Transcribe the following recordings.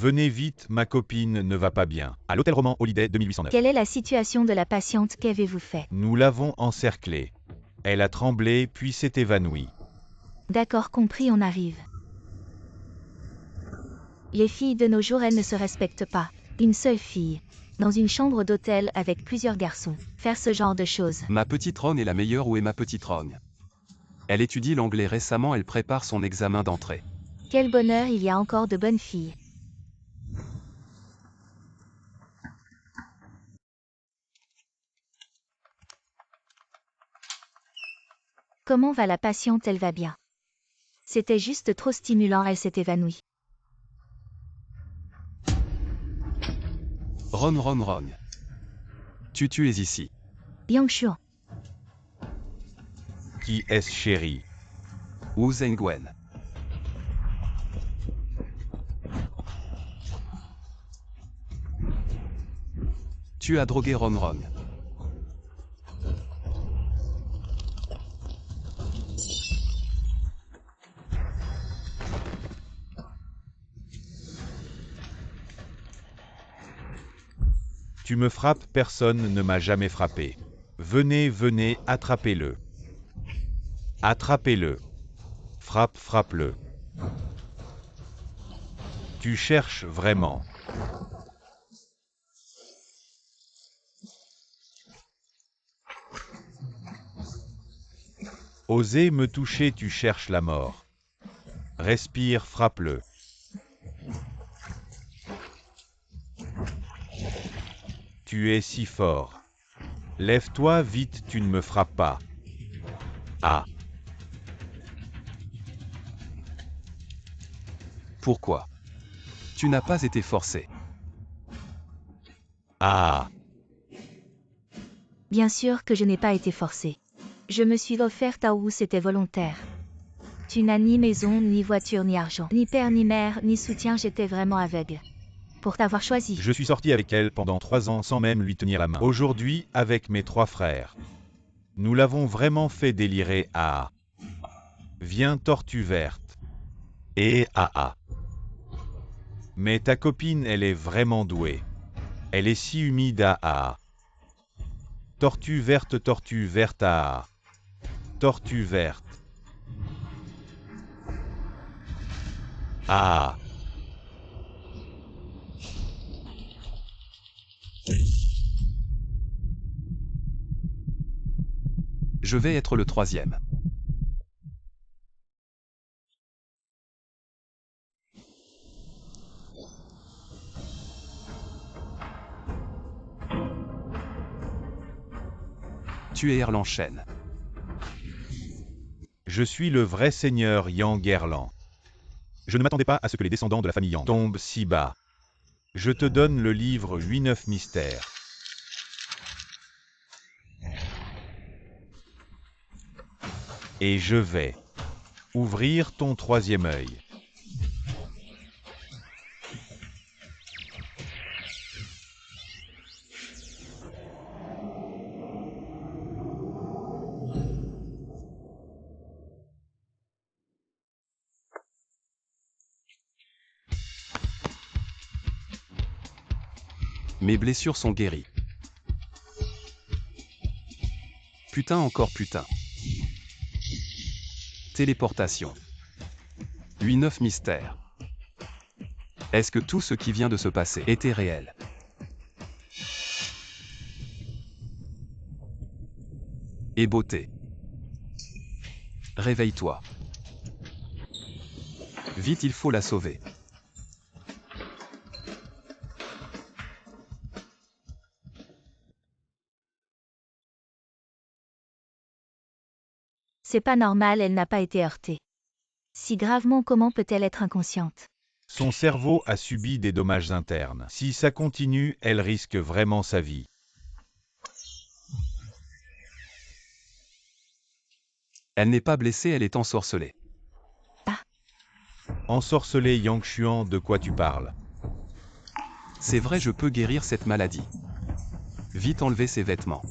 Venez vite, ma copine ne va pas bien. À l'hôtel Roman Holiday 2809. Quelle est la situation de la patiente? Qu'avez-vous fait? Nous l'avons encerclée. Elle a tremblé puis s'est évanouie. D'accord, compris, on arrive. Les filles de nos jours, elles ne se respectent pas. Une seule fille. Dans une chambre d'hôtel avec plusieurs garçons. Faire ce genre de choses. Ma petite Ron est la meilleure. Où est ma petite Ron? Elle étudie l'anglais récemment, elle prépare son examen d'entrée. Quel bonheur, il y a encore de bonnes filles. Comment va la patiente? Elle va bien. C'était juste trop stimulant, elle s'est évanouie. Ron. Tu es ici. Yangshuan. Qui est-ce, chérie? Wu Zhengwen. Tu as drogué Ron. Tu me frappes, personne ne m'a jamais frappé. Venez, attrapez-le. Attrapez-le. Frappe-le. Tu cherches vraiment. Osez me toucher, tu cherches la mort. Respire, frappe-le. Tu es si fort. Lève-toi vite, tu ne me frappes pas. Ah. Pourquoi? Tu n'as pas été forcé. Ah. Bien sûr que je n'ai pas été forcée. Je me suis offerte à Wu, c'était volontaire. Tu n'as ni maison, ni voiture, ni argent, ni père, ni mère, ni soutien, j'étais vraiment aveugle. Pour t'avoir choisi. Je suis sorti avec elle pendant 3 ans sans même lui tenir la main. Aujourd'hui, avec mes 3 frères. Nous l'avons vraiment fait délirer. Ah. Viens, tortue verte. Et ah. Mais ta copine, elle est vraiment douée. Elle est si humide. Ah. Tortue verte, ah. Tortue verte. Ah. Je vais être le 3e. Tu es Erlan Shen. Je suis le vrai seigneur Yang Erlan. Je ne m'attendais pas à ce que les descendants de la famille Yang tombent si bas. Je te donne le livre 8-9 mystères. Et je vais ouvrir ton 3e œil. Mes blessures sont guéries. Putain, encore putain. Téléportation. 8-9 mystères. Est-ce que tout ce qui vient de se passer était réel? Et beauté. Réveille-toi. Vite, il faut la sauver. C'est pas normal, elle n'a pas été heurtée. Si gravement, comment peut-elle être inconsciente? Son cerveau a subi des dommages internes. Si ça continue, elle risque vraiment sa vie. Elle n'est pas blessée, elle est ensorcelée. Ensorcelé Yangshuan, de quoi tu parles? C'est vrai, je peux guérir cette maladie. Vite enlever ses vêtements.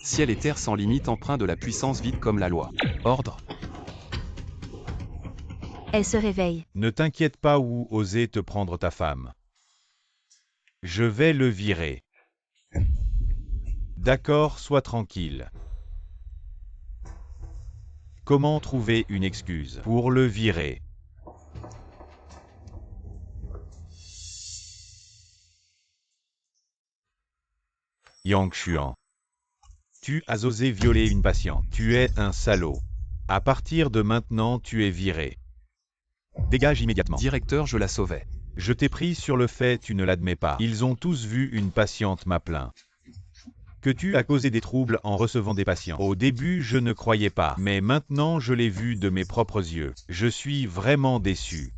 Ciel et terre sans limite, empreint de la puissance, vite comme la loi. Ordre. Elle se réveille. Ne t'inquiète pas ou oser te prendre ta femme. Je vais le virer. D'accord, sois tranquille. Comment trouver une excuse pour le virer? Yang Xuan. Tu as osé violer une patiente. Tu es un salaud. À partir de maintenant, tu es viré. Dégage immédiatement. Directeur, je la sauvais. Je t'ai pris sur le fait, tu ne l'admets pas. Ils ont tous vu une patiente m'a plaint. Que tu as causé des troubles en recevant des patients. Au début, je ne croyais pas, mais maintenant je l'ai vu de mes propres yeux. Je suis vraiment déçu.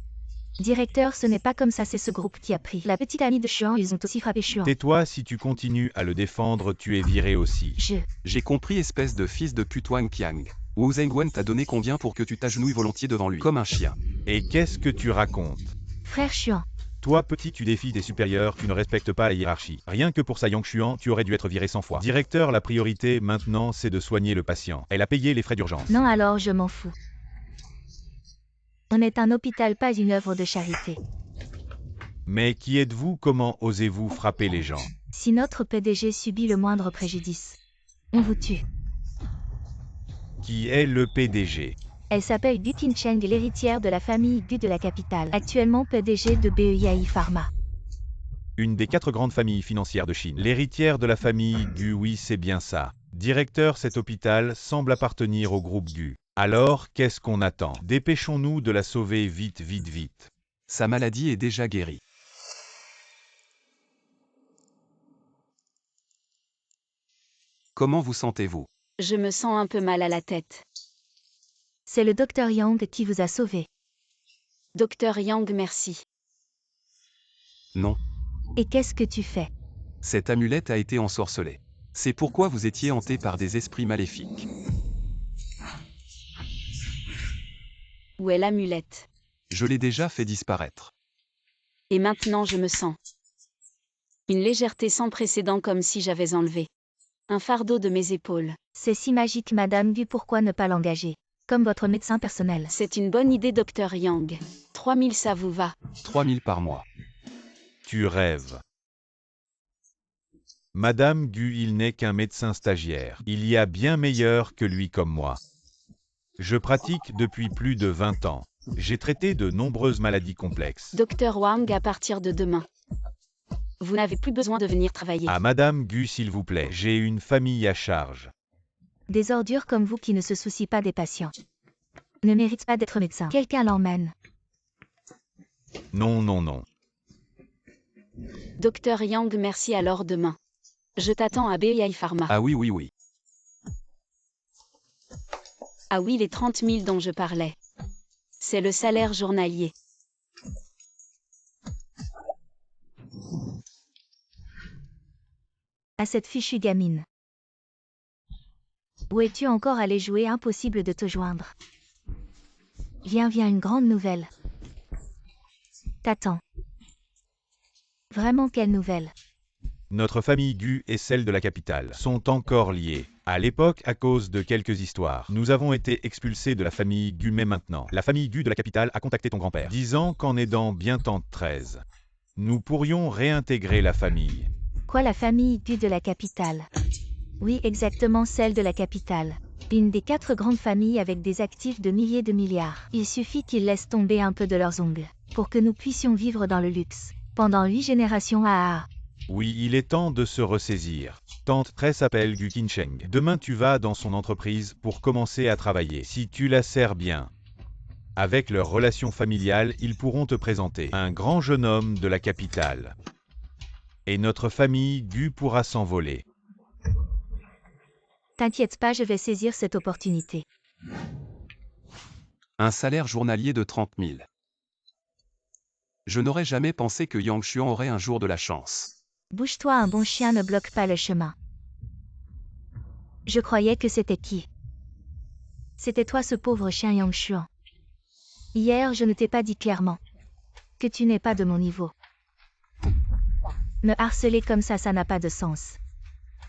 Directeur, ce n'est pas comme ça, c'est ce groupe qui a pris la petite amie de Xuan, ils ont aussi frappé Xuan. Tais-toi, si tu continues à le défendre, tu es viré aussi. J'ai compris, espèce de fils de pute Wang Qiang. Wu Zhenguan t'a donné combien pour que tu t'agenouilles volontiers devant lui, comme un chien? Et qu'est-ce que tu racontes? Frère Xuan. Toi petit, tu défies tes supérieurs, tu ne respectes pas la hiérarchie. Rien que pour ça Yang Xuan, tu aurais dû être viré 100 fois. Directeur, la priorité maintenant, c'est de soigner le patient. Elle a payé les frais d'urgence. Non, alors je m'en fous. On est un hôpital, pas une œuvre de charité. Mais qui êtes-vous? Comment osez-vous frapper les gens? Si notre PDG subit le moindre préjudice, on vous tue. Qui est le PDG? Elle s'appelle Gu Qincheng, l'héritière de la famille Gu de la capitale, actuellement PDG de BEIAI Pharma. Une des 4 grandes familles financières de Chine. L'héritière de la famille Gu, oui c'est bien ça. Directeur, cet hôpital semble appartenir au groupe Gu. Alors, qu'est-ce qu'on attend? Dépêchons-nous de la sauver vite, vite, vite. Sa maladie est déjà guérie. Comment vous sentez-vous? Je me sens un peu mal à la tête. C'est le docteur Yang qui vous a sauvé. Docteur Yang, merci. Non. Et qu'est-ce que tu fais? Cette amulette a été ensorcelée. C'est pourquoi vous étiez hanté par des esprits maléfiques. Où est l'amulette? Je l'ai déjà fait disparaître. Et maintenant je me sens une légèreté sans précédent, comme si j'avais enlevé un fardeau de mes épaules. C'est si magique, Madame Gu, pourquoi ne pas l'engager comme votre médecin personnel? C'est une bonne idée, docteur Yang. 3000, ça vous va? 3000 par mois. Tu rêves. Madame Gu, il n'est qu'un médecin stagiaire. Il y a bien meilleur que lui comme moi. Je pratique depuis plus de 20 ans. J'ai traité de nombreuses maladies complexes. Docteur Wang, à partir de demain, vous n'avez plus besoin de venir travailler. À Madame Gu, s'il vous plaît, j'ai une famille à charge. Des ordures comme vous qui ne se soucient pas des patients ne méritent pas d'être médecin. Quelqu'un l'emmène. Non, non, non. Docteur Yang, merci, alors demain. Je t'attends à BEIAI Pharma. Ah oui, oui, oui. Ah oui, les 30 000 dont je parlais. C'est le salaire journalier. À cette fichue gamine. Où es-tu encore allé jouer? Impossible de te joindre. Viens, viens, une grande nouvelle. T'attends. Vraiment, quelle nouvelle? Notre famille Gu et celle de la capitale sont encore liées. À l'époque, à cause de quelques histoires, nous avons été expulsés de la famille Gu, mais maintenant, la famille Gu de la capitale a contacté ton grand-père, disant qu'en aidant bien tant 13, nous pourrions réintégrer la famille. Quoi, la famille Gu de la capitale? Oui, exactement, celle de la capitale. Une des 4 grandes familles avec des actifs de milliers de milliards. Il suffit qu'ils laissent tomber un peu de leurs ongles pour que nous puissions vivre dans le luxe pendant 8 générations. Oui, il est temps de se ressaisir. Tante Très s'appelle Gu Qincheng. Demain tu vas dans son entreprise pour commencer à travailler. Si tu la sers bien, avec leur relation familiale, ils pourront te présenter un grand jeune homme de la capitale. Et notre famille Gu pourra s'envoler. T'inquiète pas, je vais saisir cette opportunité. Un salaire journalier de 30 000. Je n'aurais jamais pensé que Yang Xuan aurait un jour de la chance. Bouge-toi, un bon chien ne bloque pas le chemin. Je croyais que c'était qui? C'était toi, ce pauvre chien Yang Xuan. Hier, je ne t'ai pas dit clairement que tu n'es pas de mon niveau. Me harceler comme ça n'a pas de sens.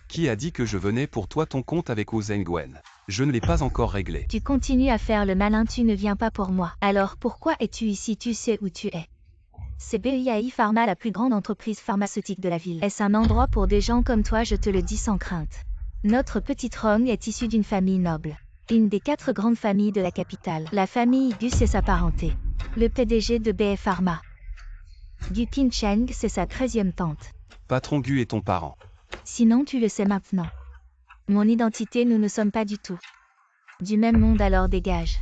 Qui a dit que je venais pour toi? Ton compte avec Wu Zhenguan. Je ne l'ai pas encore réglé. Tu continues à faire le malin, tu ne viens pas pour moi. Alors pourquoi es-tu ici? Tu sais où tu es. C'est BEAI Pharma, la plus grande entreprise pharmaceutique de la ville. Est-ce un endroit pour des gens comme toi? Je te le dis sans crainte. Notre petite Rong est issue d'une famille noble. Une des 4 grandes familles de la capitale. La famille Gus et sa parenté. Le PDG de BEAI Pharma. Gu Qincheng, c'est sa 13e tante. Patron Gu est ton parent. Sinon tu le sais maintenant. Mon identité, nous ne sommes pas du tout du même monde, alors dégage.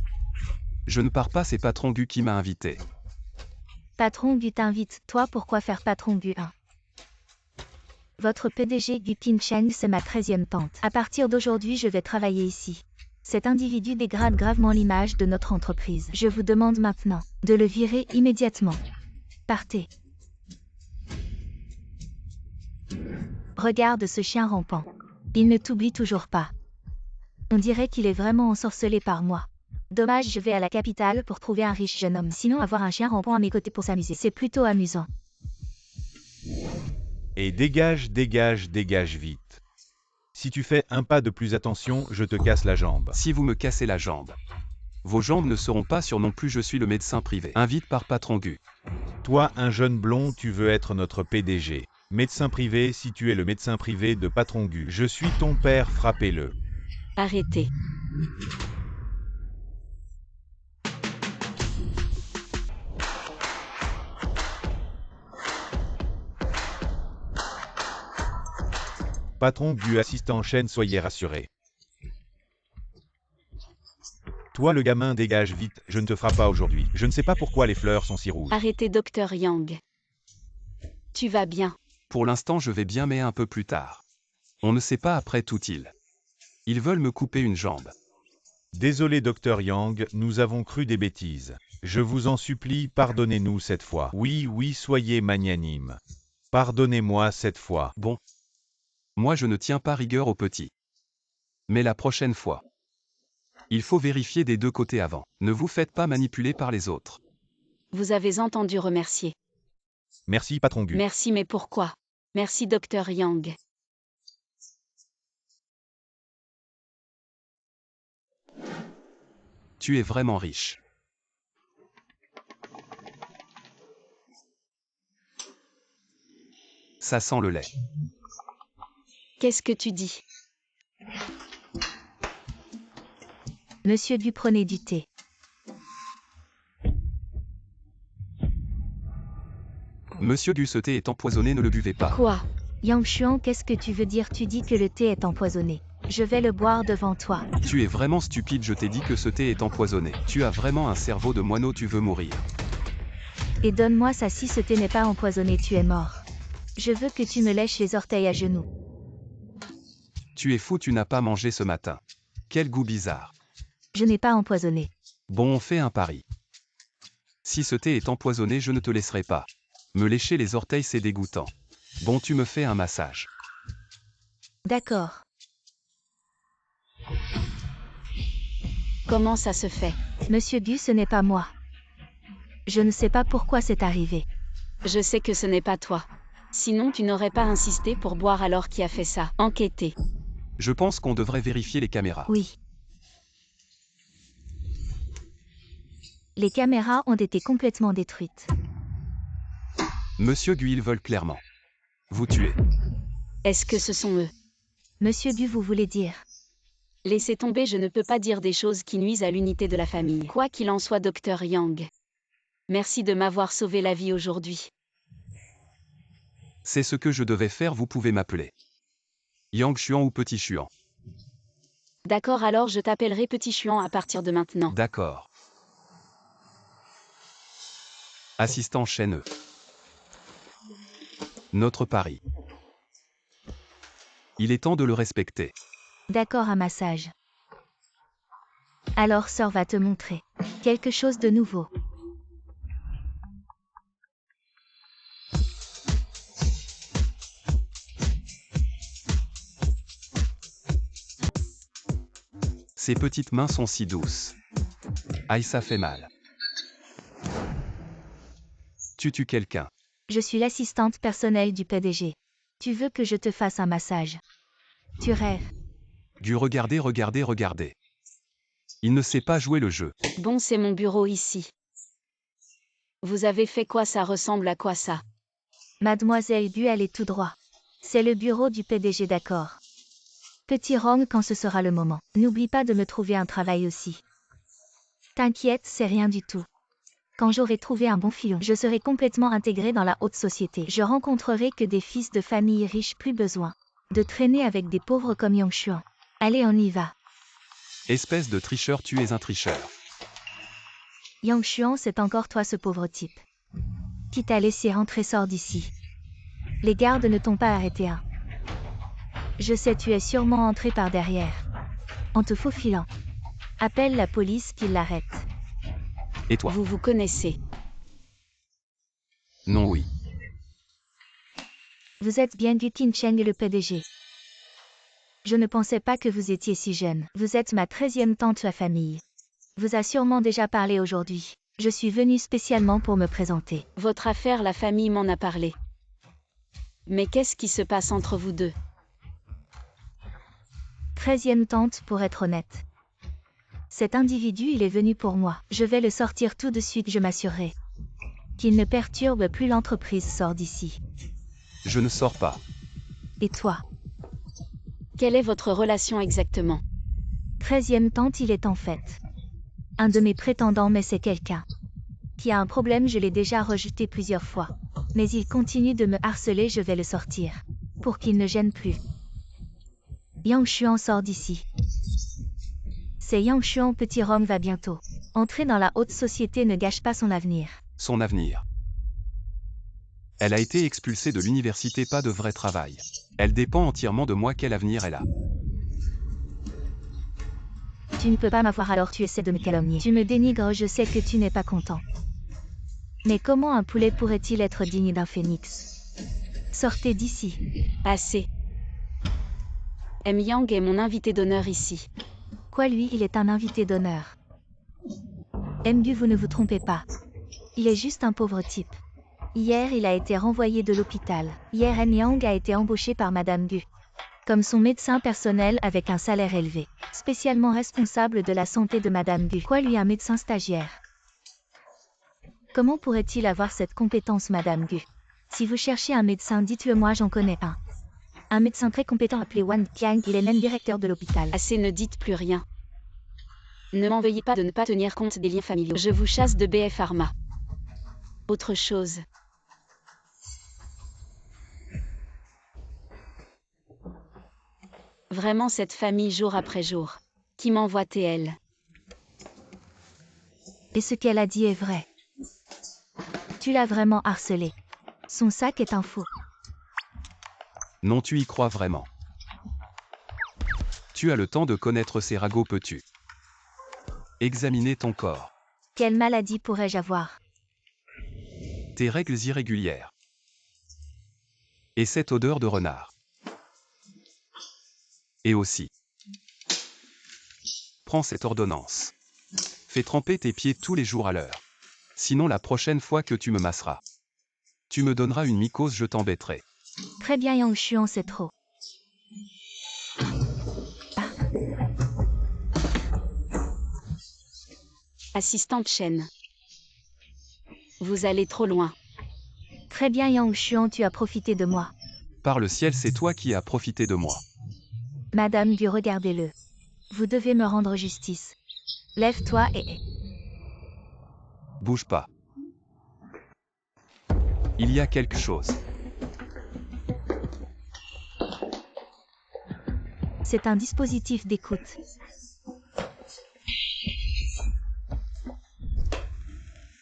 Je ne pars pas, c'est Patron Gu qui m'a invité. Patron Gu t'invite, toi pourquoi faire Patron Gu 1? Votre PDG Gu Qincheng, c'est ma 13e tante. À partir d'aujourd'hui, je vais travailler ici. Cet individu dégrade gravement l'image de notre entreprise. Je vous demande maintenant de le virer immédiatement. Partez. Regarde ce chien rampant. Il ne t'oublie toujours pas. On dirait qu'il est vraiment ensorcelé par moi. Dommage, je vais à la capitale pour trouver un riche jeune homme. Sinon, avoir un chien rampant à mes côtés pour s'amuser, c'est plutôt amusant. Et dégage, dégage, dégage vite. Si tu fais un pas de plus, attention, je te casse la jambe. Si vous me cassez la jambe, vos jambes ne seront pas sûres non plus. Je suis le médecin privé. Invite par Patron Gu. Toi, un jeune blond, tu veux être notre PDG. Médecin privé, si tu es le médecin privé de Patron Gu. Je suis ton père, frappez-le. Arrêtez. Patron Gu, assistant chaîne, soyez rassuré. Toi le gamin, dégage vite, je ne te frappe pas aujourd'hui. Je ne sais pas pourquoi les fleurs sont si rouges. Arrêtez, docteur Yang. Tu vas bien? Pour l'instant, je vais bien, mais un peu plus tard. On ne sait pas après tout. Ils veulent me couper une jambe. Désolé docteur Yang, nous avons cru des bêtises. Je vous en supplie, pardonnez-nous cette fois. Oui, oui, soyez magnanime. Pardonnez-moi cette fois. Bon. Moi je ne tiens pas rigueur aux petits. Mais la prochaine fois, il faut vérifier des 2 côtés avant. Ne vous faites pas manipuler par les autres. Vous avez entendu, remercier. Merci patron Gu. Merci, mais pourquoi? Merci, docteur Yang. Tu es vraiment riche. Ça sent le lait. Qu'est-ce que tu dis? Monsieur Gu, prenez du thé. Monsieur Gu, ce thé est empoisonné, ne le buvez pas. Quoi? Yang Xuan, qu'est-ce que tu veux dire? Tu dis que le thé est empoisonné. Je vais le boire devant toi. Tu es vraiment stupide, je t'ai dit que ce thé est empoisonné. Tu as vraiment un cerveau de moineau, tu veux mourir. Et donne-moi ça, si ce thé n'est pas empoisonné, tu es mort. Je veux que tu me lèches les orteils à genoux. Tu es fou, tu n'as pas mangé ce matin. Quel goût bizarre. Je n'ai pas empoisonné. Bon, on fait un pari. Si ce thé est empoisonné, je ne te laisserai pas. Me lécher les orteils, c'est dégoûtant. Bon, tu me fais un massage. D'accord. Comment ça se fait? Monsieur Gu, ce n'est pas moi. Je ne sais pas pourquoi c'est arrivé. Je sais que ce n'est pas toi. Sinon tu n'aurais pas insisté pour boire. Alors qui a fait ça? Enquêtez. Je pense qu'on devrait vérifier les caméras. Oui. Les caméras ont été complètement détruites. Monsieur Gu, ils veulent clairement vous tuer. Est-ce que ce sont eux? Monsieur Gu, vous voulez dire? Laissez tomber, je ne peux pas dire des choses qui nuisent à l'unité de la famille. Quoi qu'il en soit, docteur Yang. Merci de m'avoir sauvé la vie aujourd'hui. C'est ce que je devais faire, vous pouvez m'appeler Yang Xuan ou Petit Xuan. D'accord, alors je t'appellerai Petit Xuan à partir de maintenant. D'accord. Assistant chaîneux. Notre pari. Il est temps de le respecter. D'accord, un massage. Alors sœur va te montrer quelque chose de nouveau. Ses petites mains sont si douces. Aïe, ça fait mal. Tu tues quelqu'un. Je suis l'assistante personnelle du PDG. Tu veux que je te fasse un massage? Tu rêves. Gu, regardez, regardez, regardez. Il ne sait pas jouer le jeu. Bon, c'est mon bureau ici. Vous avez fait quoi? Ça ressemble à quoi ça? Mademoiselle Gu, allez tout droit. C'est le bureau du PDG, d'accord. Petit Rong, quand ce sera le moment. N'oublie pas de me trouver un travail aussi. T'inquiète, c'est rien du tout. Quand j'aurai trouvé un bon filon, je serai complètement intégré dans la haute société. Je rencontrerai que des fils de famille riches, plus besoin de traîner avec des pauvres comme Yang Xuan. Allez, on y va. Espèce de tricheur, tu es un tricheur. Yang Xuan, c'est encore toi ce pauvre type. Qui t'a laissé rentrer, sors d'ici. Les gardes ne t'ont pas arrêté, hein. Je sais, tu es sûrement entré par derrière. En te faufilant. Appelle la police qu'il l'arrête. Et toi? Vous vous connaissez? Non, oui. Vous êtes bien Gu Qincheng et le PDG. Je ne pensais pas que vous étiez si jeune. Vous êtes ma 13e tante à famille. Vous a sûrement déjà parlé aujourd'hui. Je suis venue spécialement pour me présenter. Votre affaire, la famille m'en a parlé. Mais qu'est-ce qui se passe entre vous deux? 13e tante, pour être honnête. Cet individu, il est venu pour moi. Je vais le sortir tout de suite, je m'assurerai qu'il ne perturbe plus l'entreprise. Sors d'ici. Je ne sors pas. Et toi? Quelle est votre relation exactement? 13e tante, il est en fait un de mes prétendants, mais c'est quelqu'un qui a un problème. Je l'ai déjà rejeté plusieurs fois. Mais il continue de me harceler. Je vais le sortir pour qu'il ne gêne plus. Yang Xuan, sort d'ici. C'est Yang Xuan. Petit Rong va bientôt entrer dans la haute société. Ne gâche pas son avenir. Son avenir. Elle a été expulsée de l'université, pas de vrai travail. Elle dépend entièrement de moi. Quel avenir elle a? Tu ne peux pas m'avoir, alors tu essaies de me calomnier. Tu me dénigres, je sais que tu n'es pas content. Mais comment un poulet pourrait-il être digne d'un phénix? Sortez d'ici. Assez. M. Yang est mon invité d'honneur ici. Quoi, lui, il est un invité d'honneur? Gu, vous ne vous trompez pas. Il est juste un pauvre type. Hier, il a été renvoyé de l'hôpital. Hier, M. Yang a été embauché par Madame Gu comme son médecin personnel avec un salaire élevé, spécialement responsable de la santé de Madame Gu. Quoi, lui, un médecin stagiaire? Comment pourrait-il avoir cette compétence, Madame Gu? Si vous cherchez un médecin, dites-le moi, j'en connais un. Un médecin très compétent appelé Wang Qiang, il est même directeur de l'hôpital. Assez, ne dites plus rien. Ne m'en veuillez pas de ne pas tenir compte des liens familiaux. Je vous chasse de BF Pharma. Autre chose. Vraiment, cette famille jour après jour, qui m'envoie TL. Et ce qu'elle a dit est vrai. Tu l'as vraiment harcelé. Son sac est un faux. Non, tu y crois vraiment? Tu as le temps de connaître ces ragots, peux-tu examiner ton corps? Quelle maladie pourrais-je avoir? Tes règles irrégulières. Et cette odeur de renard. Et aussi. Prends cette ordonnance. Fais tremper tes pieds tous les jours à l'heure. Sinon, la prochaine fois que tu me masseras, tu me donneras une mycose, je t'embêterai. Très bien, Yang Xuan, c'est trop. Assistante Chen. Vous allez trop loin. Très bien, Yang Xuan, tu as profité de moi. Par le ciel, c'est toi qui as profité de moi. Madame Gu, regardez-le. Vous devez me rendre justice. Lève-toi et... Bouge pas. Il y a quelque chose. C'est un dispositif d'écoute.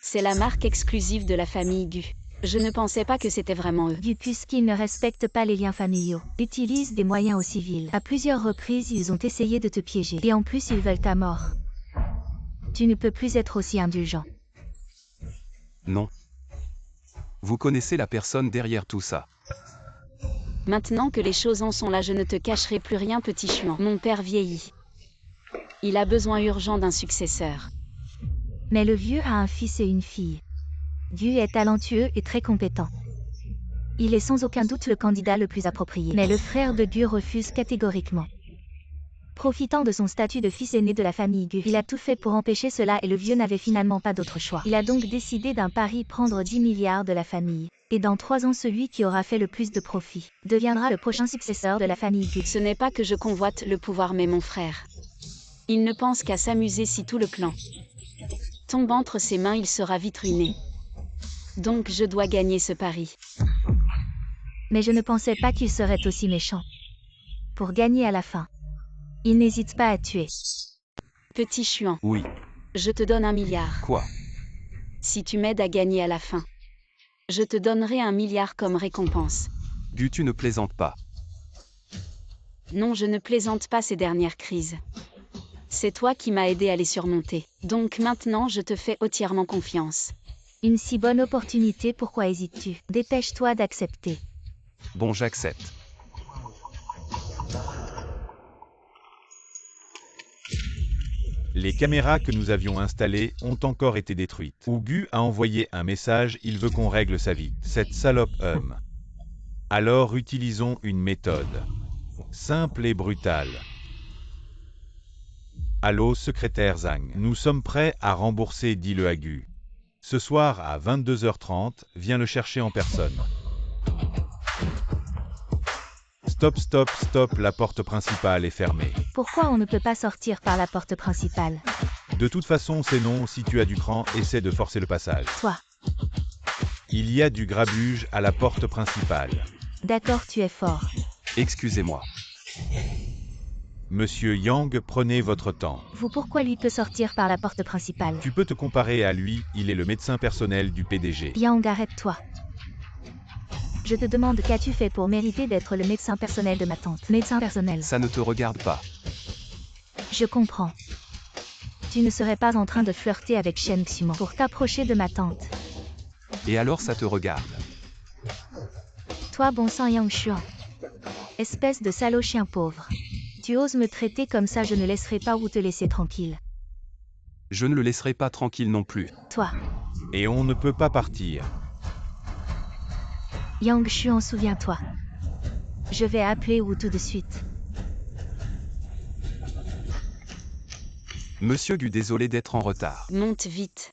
C'est la marque exclusive de la famille Gu. Je ne pensais pas que c'était vraiment eux. Gu, puisqu'ils ne respectent pas les liens familiaux, utilisent des moyens aux civils. À plusieurs reprises, ils ont essayé de te piéger. Et en plus, ils veulent ta mort. Tu ne peux plus être aussi indulgent. Non. Vous connaissez la personne derrière tout ça. Maintenant que les choses en sont là, je ne te cacherai plus rien, petit Xuan. Mon père vieillit. Il a besoin urgent d'un successeur. Mais le vieux a un fils et une fille. Gu est talentueux et très compétent. Il est sans aucun doute le candidat le plus approprié. Mais le frère de Gu refuse catégoriquement. Profitant de son statut de fils aîné de la famille Gu, il a tout fait pour empêcher cela et le vieux n'avait finalement pas d'autre choix. Il a donc décidé d'un pari, prendre 10 milliards de la famille. Et dans 3 ans, celui qui aura fait le plus de profit deviendra le prochain successeur de la famille Gu. Ce n'est pas que je convoite le pouvoir mais mon frère. Il ne pense qu'à s'amuser si tout le clan tombe entre ses mains, il sera vite ruiné. Donc je dois gagner ce pari. Mais je ne pensais pas qu'il serait aussi méchant. Pour gagner à la fin, il n'hésite pas à tuer. Petit Chuan, Oui. je te donne 1 milliard. Quoi? Si tu m'aides à gagner à la fin, je te donnerai 1 milliard comme récompense. Gu, tu ne plaisantes pas. Non, je ne plaisante pas ces dernières crises. C'est toi qui m'as aidé à les surmonter. Donc maintenant je te fais entièrement confiance. Une si bonne opportunité, pourquoi hésites-tu? Dépêche-toi d'accepter. Bon, j'accepte. Les caméras que nous avions installées ont encore été détruites. Gu a envoyé un message, il veut qu'on règle sa vie. Cette salope homme. Alors utilisons une méthode simple et brutale. Allô, secrétaire Zhang. Nous sommes prêts à rembourser, dit-le à Gu. Ce soir à 22h30, viens le chercher en personne. Stop, stop, stop, la porte principale est fermée. Pourquoi on ne peut pas sortir par la porte principale? De toute façon, c'est non, si tu as du cran, essaie de forcer le passage. Toi. Il y a du grabuge à la porte principale. D'accord, tu es fort. Excusez-moi. Monsieur Yang, prenez votre temps. Vous, pourquoi lui peut sortir par la porte principale? Tu peux te comparer à lui, il est le médecin personnel du PDG. Yang, arrête-toi. Je te demande, qu'as-tu fait pour mériter d'être le médecin personnel de ma tante? Médecin personnel. Ça ne te regarde pas. Je comprends. Tu ne serais pas en train de flirter avec Shen Xiuman pour t'approcher de ma tante. Et alors ça te regarde. Toi, bon sang Yang Xuan. Espèce de salaud chien pauvre. Tu oses me traiter comme ça, je ne laisserai pas ou te laisser tranquille. Je ne le laisserai pas tranquille non plus. Toi. Et on ne peut pas partir. Yang Xuan, souviens-toi. Je vais appeler Wu tout de suite. Monsieur Gu, désolé d'être en retard. Monte vite.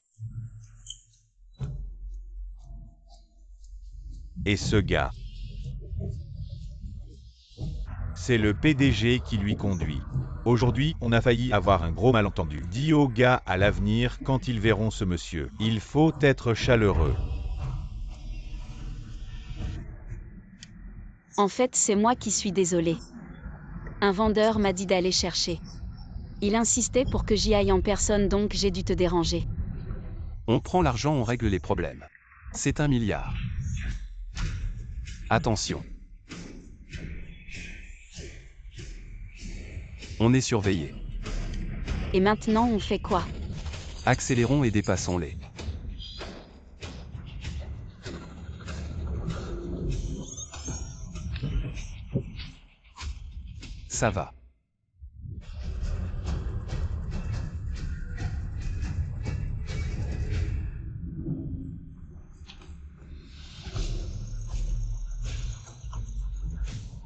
Et ce gars, c'est le PDG qui lui conduit. Aujourd'hui, on a failli avoir un gros malentendu. Dis aux gars à l'avenir, quand ils verront ce monsieur, il faut être chaleureux. En fait, c'est moi qui suis désolé. Un vendeur m'a dit d'aller chercher. Il insistait pour que j'y aille en personne, donc j'ai dû te déranger. On prend l'argent, on règle les problèmes. C'est 1 milliard. Attention. On est surveillé. Et maintenant, on fait quoi? Accélérons et dépassons-les. Ça va.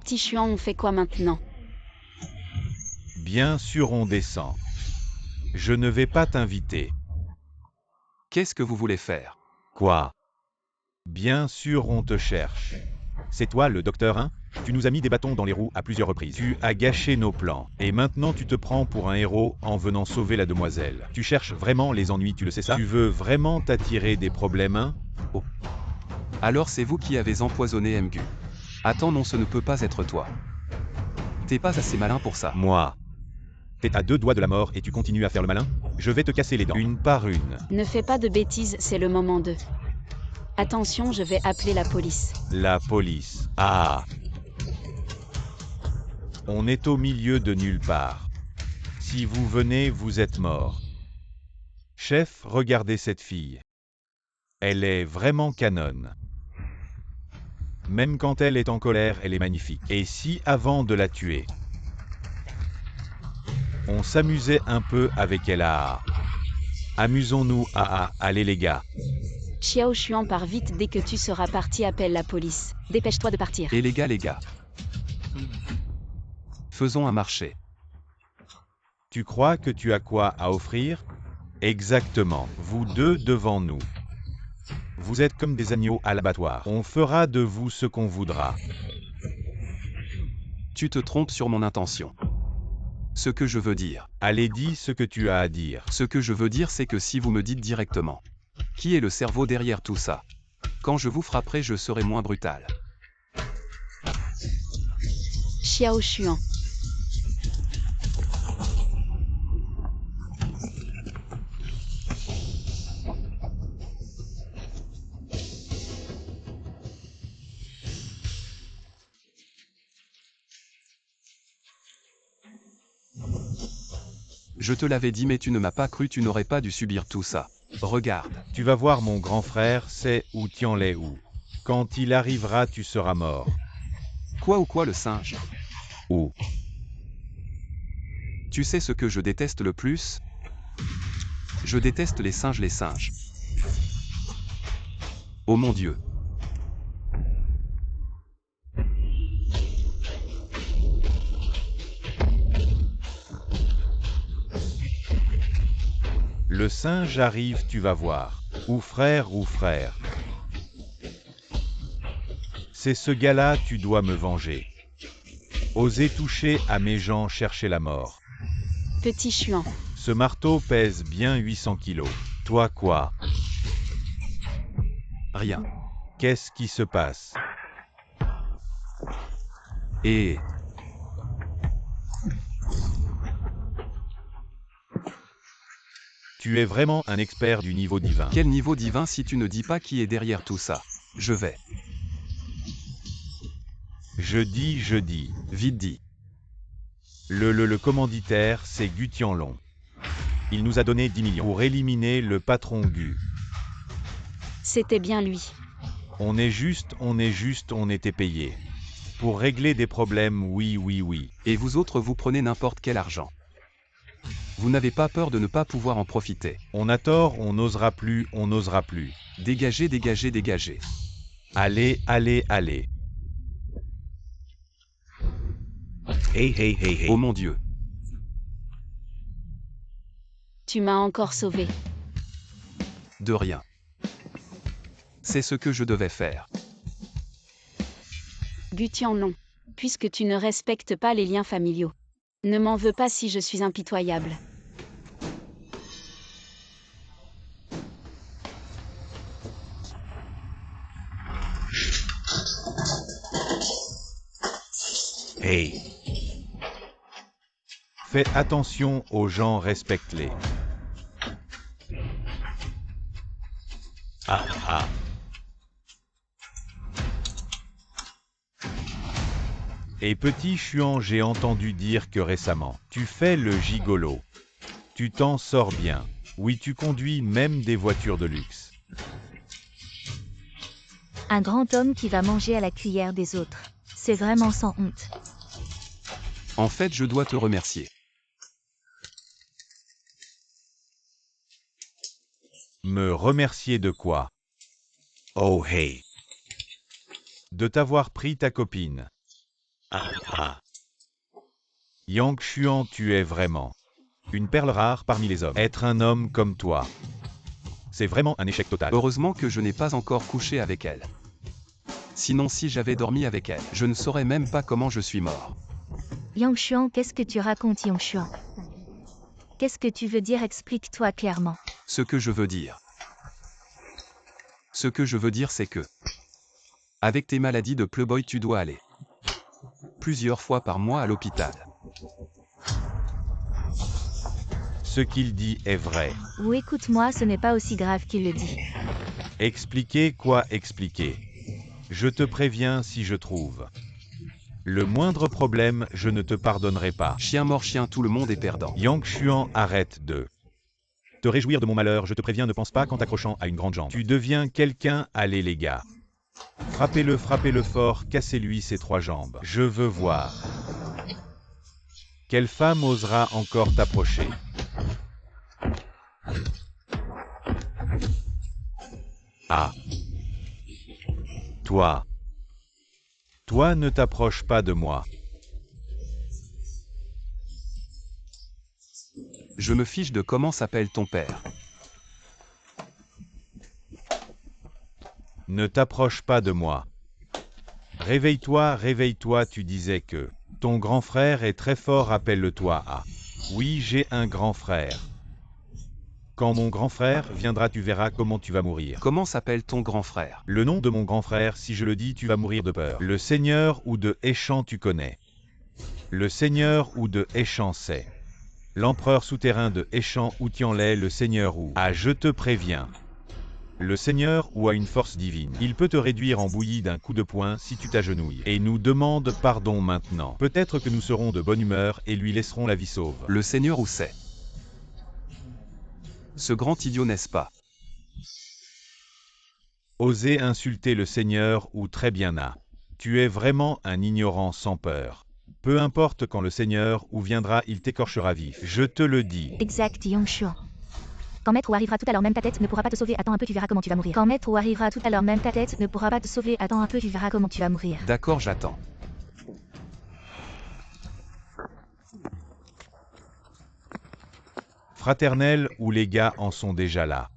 Petit Chuan, on fait quoi maintenant? Bien sûr, on descend. Je ne vais pas t'inviter. Qu'est-ce que vous voulez faire? Quoi? Bien sûr, on te cherche. C'est toi le docteur, hein? Tu nous as mis des bâtons dans les roues à plusieurs reprises. Tu as gâché nos plans. Et maintenant tu te prends pour un héros en venant sauver la demoiselle. Tu cherches vraiment les ennuis, tu le sais ça? Tu veux vraiment t'attirer des problèmes, hein? Oh. Alors c'est vous qui avez empoisonné Gu. Attends, non, ce ne peut pas être toi. T'es pas assez malin pour ça. Moi. T'es à 2 doigts de la mort et tu continues à faire le malin? Je vais te casser les dents, une par une. Ne fais pas de bêtises, c'est le moment de... Attention, je vais appeler la police. La police. Ah! On est au milieu de nulle part. Si vous venez, vous êtes mort. Chef, regardez cette fille. Elle est vraiment canonne. Même quand elle est en colère, elle est magnifique. Et si, avant de la tuer, on s'amusait un peu avec elle, amusons-nous, allez les gars. Xiao Xuan, pars vite, dès que tu seras parti, appelle la police. Dépêche-toi de partir. Et les gars. Faisons un marché. Tu crois que tu as quoi à offrir? Exactement, vous deux devant nous. Vous êtes comme des agneaux à l'abattoir. On fera de vous ce qu'on voudra. Tu te trompes sur mon intention. Ce que je veux dire. Allez, dis ce que tu as à dire. Ce que je veux dire, c'est que si vous me dites directement qui est le cerveau derrière tout ça, quand je vous frapperai, je serai moins brutal. Xiao Xuan. Je te l'avais dit mais tu ne m'as pas cru, tu n'aurais pas dû subir tout ça. Regarde. Tu vas voir mon grand frère, c'est ou Tianlai ou. Quand il arrivera, tu seras mort. Quoi ou quoi le singe? Ou. Tu sais ce que je déteste le plus? Je déteste les singes, les singes. Oh mon Dieu. Le singe arrive, tu vas voir. Ou frère ou frère. C'est ce gars-là, tu dois me venger. Oser toucher à mes gens, chercher la mort. Petit Xuan. Ce marteau pèse bien 800 kilos. Toi quoi? Rien. Qu'est-ce qui se passe? Et... Tu es vraiment un expert du niveau divin. Quel niveau divin si tu ne dis pas qui est derrière tout ça? Je vais. Je dis. Vite dit. Le commanditaire, c'est Gu Tianlong. Il nous a donné 10 millions pour éliminer le patron Gu. C'était bien lui. On était payé. Pour régler des problèmes, oui. Et vous autres, vous prenez n'importe quel argent. Vous n'avez pas peur de ne pas pouvoir en profiter. On a tort, on n'osera plus. Dégagez, dégagez, dégagez. Allez. Hey. Oh mon Dieu. Tu m'as encore sauvé. De rien. C'est ce que je devais faire. Gu Tianlong. Puisque tu ne respectes pas les liens familiaux. Ne m'en veux pas si je suis impitoyable. Hey. Fais attention aux gens, respecte-les. Ah. Et petit Xuan, j'ai entendu dire que récemment, tu fais le gigolo. Tu t'en sors bien. Oui, tu conduis même des voitures de luxe. Un grand homme qui va manger à la cuillère des autres. C'est vraiment sans honte. En fait, je dois te remercier. Me remercier de quoi? Oh hey. De t'avoir pris ta copine. Ah. Yang Xuan, tu es vraiment une perle rare parmi les hommes. Être un homme comme toi, c'est vraiment un échec total. Heureusement que je n'ai pas encore couché avec elle. Sinon, si j'avais dormi avec elle, je ne saurais même pas comment je suis mort. Yang Xuan, qu'est-ce que tu racontes, Yang Xuan? Qu'est-ce que tu veux dire? Explique-toi clairement. Ce que je veux dire, c'est que, avec tes maladies de playboy, tu dois aller plusieurs fois par mois à l'hôpital. Ce qu'il dit est vrai. Ou écoute-moi, ce n'est pas aussi grave qu'il le dit. Expliquer quoi expliquer? Je te préviens si je trouve le moindre problème, je ne te pardonnerai pas. Chien mort chien, tout le monde est perdant. Yang Xuan, arrête de te réjouir de mon malheur, je te préviens, ne pense pas qu'en t'accrochant à une grande jambe. Tu deviens quelqu'un, allez les gars. Frappez-le fort, cassez-lui ses 3 jambes. Je veux voir. Quelle femme osera encore t'approcher? Ah. Toi ne t'approche pas de moi. Je me fiche de comment s'appelle ton père. Ne t'approche pas de moi. Réveille-toi, réveille-toi, tu disais que ton grand frère est très fort, appelle-le-toi à. Oui, j'ai un grand frère. Quand mon grand frère viendra, tu verras comment tu vas mourir. Comment s'appelle ton grand frère? Le nom de mon grand frère, si je le dis, tu vas mourir de peur. Le seigneur ou de Échan, tu connais. Le seigneur ou de Échan, c'est l'empereur souterrain de Échan ou Tianlai, le seigneur ou. Ah, je te préviens. Le seigneur ou a une force divine. Il peut te réduire en bouillie d'un coup de poing si tu t'agenouilles. Et nous demande pardon maintenant. Peut-être que nous serons de bonne humeur et lui laisserons la vie sauve. Le seigneur où c'est? Ce grand idiot, n'est-ce pas? Oser insulter le Seigneur ou très bien à. Tu es vraiment un ignorant sans peur. Peu importe quand le Seigneur ou viendra, il t'écorchera vif. Je te le dis. Exact, Yangshuo. Quand Maître ou arrivera tout à l'heure, même ta tête ne pourra pas te sauver. Attends un peu, tu verras comment tu vas mourir. Quand Maître ou arrivera tout à l'heure, même ta tête ne pourra pas te sauver. Attends un peu, tu verras comment tu vas mourir. D'accord, j'attends. Fraternel ou les gars en sont déjà là.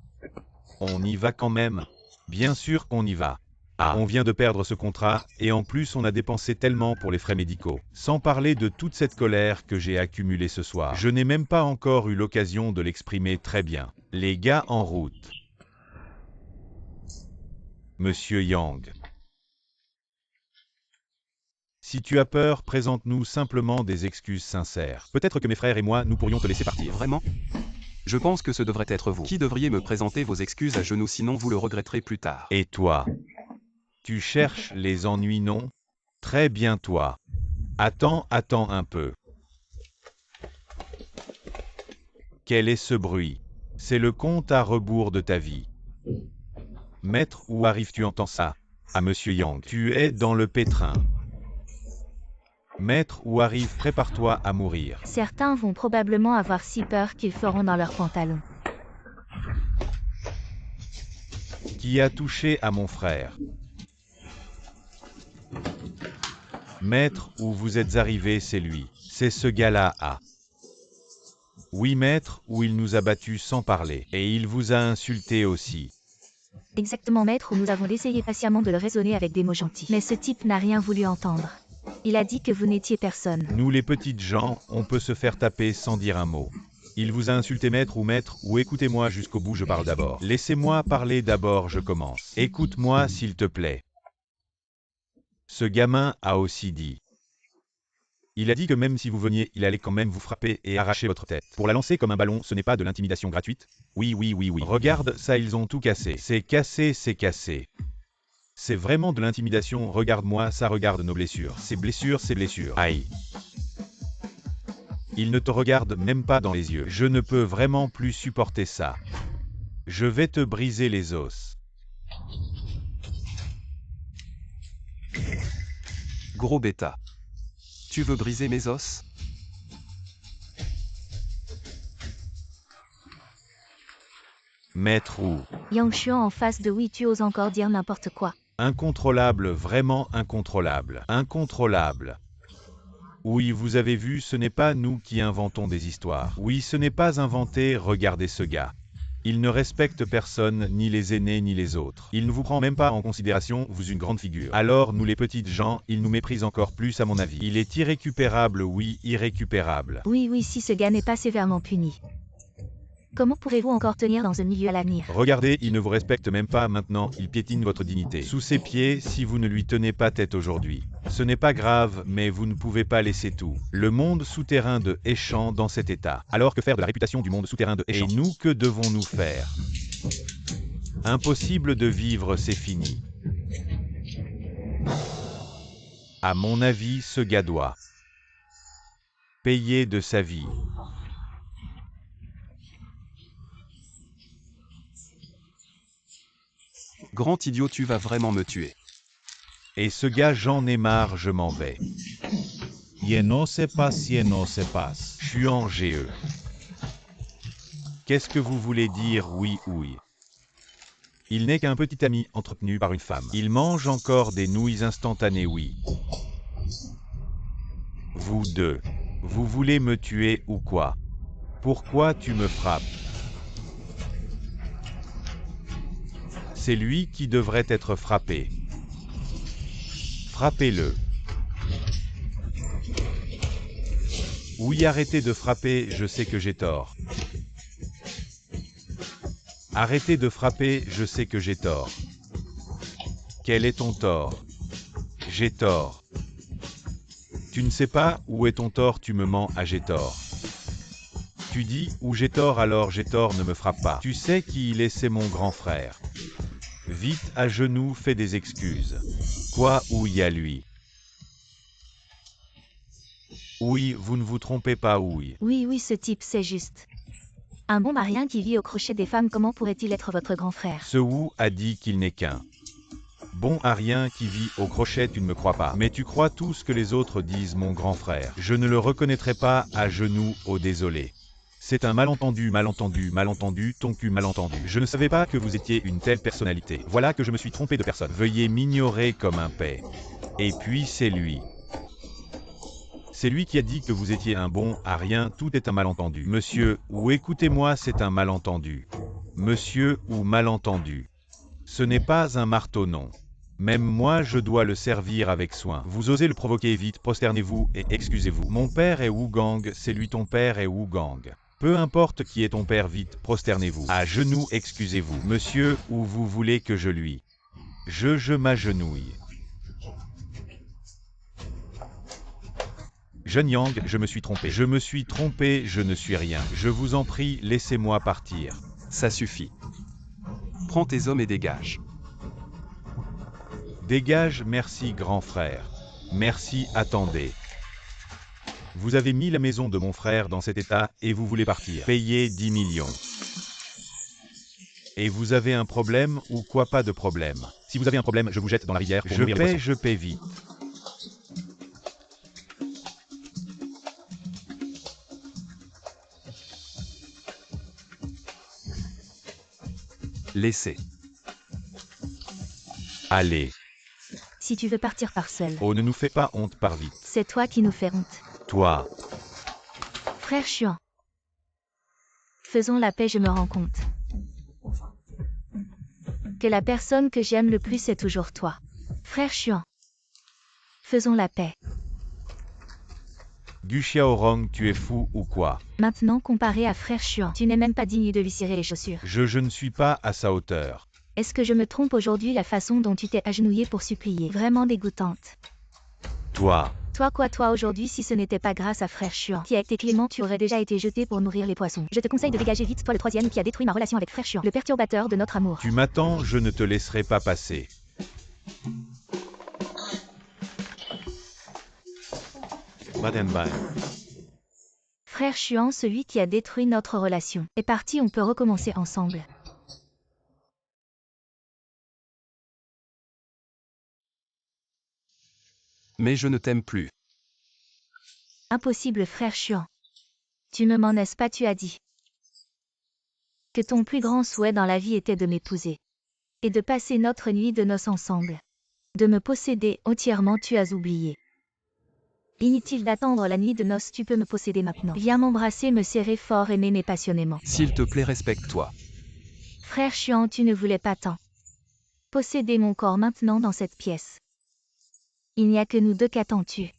On y va quand même. Bien sûr qu'on y va. Ah, on vient de perdre ce contrat, et en plus on a dépensé tellement pour les frais médicaux. Sans parler de toute cette colère que j'ai accumulée ce soir. Je n'ai même pas encore eu l'occasion de l'exprimer très bien. Les gars en route. Monsieur Yang. Si tu as peur, présente-nous simplement des excuses sincères. Peut-être que mes frères et moi, nous pourrions te laisser partir. Vraiment? Je pense que ce devrait être vous qui devriez me présenter vos excuses à genoux, sinon vous le regretterez plus tard. Et toi? Tu cherches les ennuis, non? Très bien, toi. Attends un peu. Quel est ce bruit? C'est le compte à rebours de ta vie. Maître, où arrives-tu? Entends ça? Ah, Monsieur Yang, tu es dans le pétrin. Maître, où arrive? Prépare-toi à mourir. Certains vont probablement avoir si peur qu'ils feront dans leurs pantalons. Qui a touché à mon frère? Maître, où vous êtes arrivé, c'est lui. C'est ce gars-là, ah. Oui, maître, où il nous a battus sans parler. Et il vous a insulté aussi. Exactement, Maître, où nous avons essayé patiemment de le raisonner avec des mots gentils. Mais ce type n'a rien voulu entendre. Il a dit que vous n'étiez personne. Nous les petites gens, on peut se faire taper sans dire un mot. Il vous a insulté, maître, ou écoutez-moi jusqu'au bout, je parle d'abord. Laissez-moi parler d'abord, je commence. Écoute-moi s'il te plaît. Ce gamin a aussi dit. Il a dit que même si vous veniez, il allait quand même vous frapper et arracher votre tête. Pour la lancer comme un ballon, ce n'est pas de l'intimidation gratuite? Oui. Regarde, ça ils ont tout cassé. C'est cassé, c'est cassé. C'est vraiment de l'intimidation, regarde-moi ça, regarde nos blessures. Ces blessures, ces blessures. Aïe. Il ne te regarde même pas dans les yeux. Je ne peux vraiment plus supporter ça. Je vais te briser les os. Gros bêta. Tu veux briser mes os? Maître ou. Yangshuo en face de oui, tu oses encore dire n'importe quoi. Incontrôlable, vraiment incontrôlable. Incontrôlable. Oui, vous avez vu, ce n'est pas nous qui inventons des histoires. Oui, ce n'est pas inventé, regardez ce gars. Il ne respecte personne, ni les aînés, ni les autres. Il ne vous prend même pas en considération, vous une grande figure. Alors, nous les petites gens, il nous méprise encore plus à mon avis. Il est irrécupérable, oui, irrécupérable. Oui, si ce gars n'est pas sévèrement puni. Comment pourrez-vous encore tenir dans ce milieu à l'avenir? Regardez, il ne vous respecte même pas maintenant, il piétine votre dignité. Sous ses pieds, si vous ne lui tenez pas tête aujourd'hui. Ce n'est pas grave, mais vous ne pouvez pas laisser tout. Le monde souterrain de Échan dans cet état. Alors que faire de la réputation du monde souterrain de Échan? Et nous, que devons-nous faire? Impossible de vivre, c'est fini. À mon avis, ce gars doit payer de sa vie. Grand idiot, tu vas vraiment me tuer. Et ce gars, j'en ai marre, je m'en vais. Yeno se passe, yeno se passe. Je suis en GE. Qu'est-ce que vous voulez dire, oui? Il n'est qu'un petit ami entretenu par une femme. Il mange encore des nouilles instantanées, oui. Vous deux, vous voulez me tuer ou quoi? Pourquoi tu me frappes? C'est lui qui devrait être frappé. Frappez-le. Oui, arrêtez de frapper, je sais que j'ai tort. Arrêtez de frapper, je sais que j'ai tort. Quel est ton tort? J'ai tort. Tu ne sais pas où est ton tort, tu me mens, ah j'ai tort. Tu dis où j'ai tort, alors j'ai tort, ne me frappe pas. Tu sais qui il est, c'est mon grand frère. Vite, à genoux, fais des excuses. Quoi, où y a lui? Oui, vous ne vous trompez pas, oui. Oui, ce type, c'est juste. Un bon marien qui vit au crochet des femmes, comment pourrait-il être votre grand frère? Ce Wu a dit qu'il n'est qu'un bon arien qui vit au crochet, tu ne me crois pas. Mais tu crois tout ce que les autres disent, mon grand frère. Je ne le reconnaîtrai pas, à genoux, oh désolé. C'est un malentendu, ton cul malentendu. Je ne savais pas que vous étiez une telle personnalité. Voilà que je me suis trompé de personne. Veuillez m'ignorer comme un paix. Et puis c'est lui. C'est lui qui a dit que vous étiez un bon à rien, tout est un malentendu. Monsieur, ou écoutez-moi, c'est un malentendu. Monsieur, ou malentendu. Ce n'est pas un marteau, non. Même moi je dois le servir avec soin. Vous osez le provoquer, vite, prosternez-vous et excusez-vous. Mon père est Wu Gang, c'est lui, ton père est Wu Gang. Peu importe qui est ton père, vite, prosternez-vous. À genoux, excusez-vous. Monsieur, où vous voulez que je lui. Je m'agenouille. Jeune Yang, je me suis trompé. Je me suis trompé, je ne suis rien. Je vous en prie, laissez-moi partir. Ça suffit. Prends tes hommes et dégage. Dégage, merci grand frère. Merci, attendez. Vous avez mis la maison de mon frère dans cet état et vous voulez partir. Payez 10 millions. Et vous avez un problème ou quoi? Pas de problème. Si vous avez un problème, je vous jette dans la rivière pour nourrir les poissons. Je paie vite. Laissez. Allez. Si tu veux partir par seul. Oh, ne nous fais pas honte, pars vite. C'est toi qui nous fais honte. Toi. Frère Chuan. Faisons la paix, je me rends compte. Que la personne que j'aime le plus est toujours toi. Frère Chuan. Faisons la paix. Gu Xiaorong, tu es fou ou quoi? Maintenant, comparé à Frère Chuan, tu n'es même pas digne de lui cirer les chaussures. Je ne suis pas à sa hauteur. Est-ce que je me trompe aujourd'hui? La façon dont tu t'es agenouillé pour supplier, vraiment dégoûtante. Toi. Toi quoi, toi aujourd'hui, si ce n'était pas grâce à Frère Chuan qui a été clément, tu aurais déjà été jeté pour nourrir les poissons. Je te conseille de dégager vite, toi le troisième qui a détruit ma relation avec Frère Chuan, le perturbateur de notre amour. Tu m'attends, je ne te laisserai pas passer. Frère Chuan, celui qui a détruit notre relation, est parti, on peut recommencer ensemble. Mais je ne t'aime plus. Impossible, Frère Chuan. Tu ne m'en laisses pas, tu as dit que ton plus grand souhait dans la vie était de m'épouser et de passer notre nuit de noces ensemble. De me posséder entièrement, tu as oublié. Inutile d'attendre la nuit de noces, tu peux me posséder maintenant. Viens m'embrasser, me serrer fort et m'aimer passionnément. S'il te plaît, respecte-toi. Frère Chuan, tu ne voulais pas tant posséder mon corps maintenant dans cette pièce. Il n'y a que nous deux, qu'attends-tu?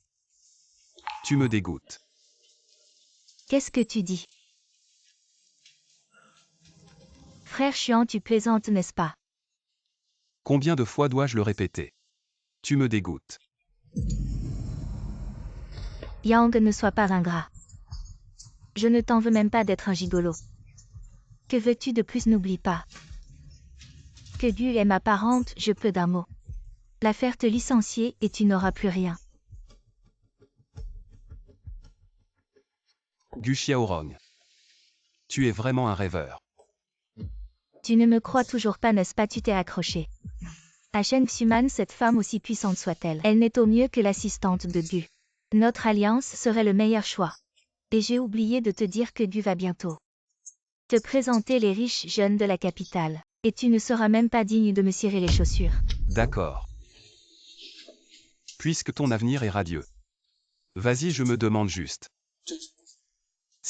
Tu me dégoûtes. Qu'est-ce que tu dis? Frère Chuan, tu plaisantes, n'est-ce pas? Combien de fois dois-je le répéter? Tu me dégoûtes. Yang, ne sois pas ingrat. Je ne t'en veux même pas d'être un gigolo. Que veux-tu de plus? N'oublie pas que Gu est ma parente, je peux d'un mot la faire te licencier et tu n'auras plus rien. Gu Xiaorong. Tu es vraiment un rêveur. Tu ne me crois toujours pas, n'est-ce pas? Tu t'es accroché à Shen Xuman, cette femme aussi puissante soit-elle. Elle n'est au mieux que l'assistante de Gu. Notre alliance serait le meilleur choix. Et j'ai oublié de te dire que Gu va bientôt te présenter les riches jeunes de la capitale. Et tu ne seras même pas digne de me cirer les chaussures. D'accord. Puisque ton avenir est radieux. Vas-y, je me demande juste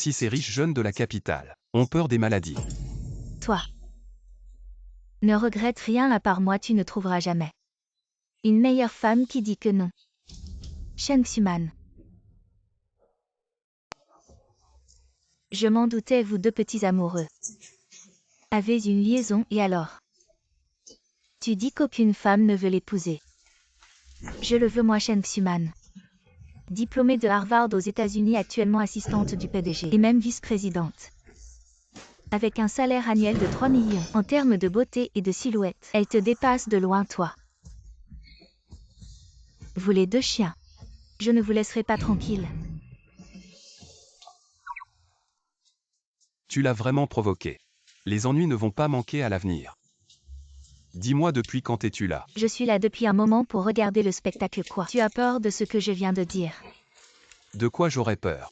Si ces riches jeunes de la capitale ont peur des maladies. Toi. Ne regrette rien à part moi, tu ne trouveras jamais une meilleure femme qui dit que non. Shen Xuman. Je m'en doutais, vous deux petits amoureux avez une liaison, et alors? Tu dis qu'aucune femme ne veut l'épouser. Je le veux, moi, Shen Xuman. Diplômée de Harvard aux États-Unis, actuellement assistante du PDG et même vice-présidente. Avec un salaire annuel de 3 millions. En termes de beauté et de silhouette, elle te dépasse de loin, toi. Vous les deux chiens. Je ne vous laisserai pas tranquille. Tu l'as vraiment provoqué. Les ennuis ne vont pas manquer à l'avenir. Dis-moi, depuis quand es-tu là? Je suis là depuis un moment pour regarder le spectacle. Quoi? Tu as peur de ce que je viens de dire? De quoi j'aurais peur?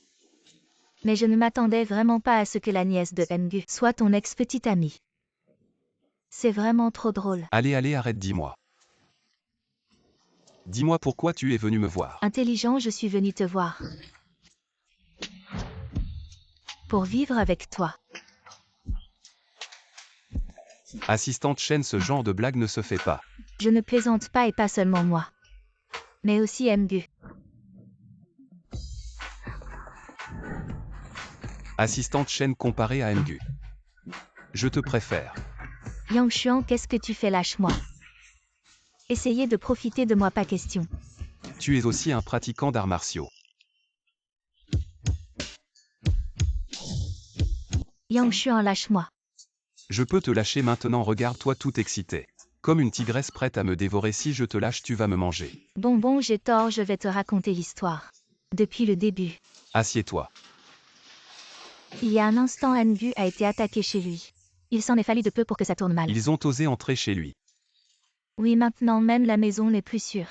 Mais je ne m'attendais vraiment pas à ce que la nièce de Mgu soit ton ex-petite amie. C'est vraiment trop drôle. Allez, arrête, dis-moi. Dis-moi pourquoi tu es venu me voir. Intelligent, je suis venu te voir. Pour vivre avec toi. Assistante Shen, ce genre de blague ne se fait pas. Je ne plaisante pas, et pas seulement moi. Mais aussi Mgu. Assistante Shen comparée à Mgu. Je te préfère. Yang Xuan, qu'est-ce que tu fais? Lâche-moi. Essayez de profiter de moi, pas question. Tu es aussi un pratiquant d'arts martiaux. Yang Xuan, lâche-moi. Je peux te lâcher maintenant, regarde-toi tout excité. Comme une tigresse prête à me dévorer. Si je te lâche, tu vas me manger. Bon, j'ai tort, je vais te raconter l'histoire. Depuis le début. Assieds-toi. Il y a un instant, Mgu a été attaqué chez lui. Il s'en est fallu de peu pour que ça tourne mal. Ils ont osé entrer chez lui. Oui, maintenant même la maison n'est plus sûre.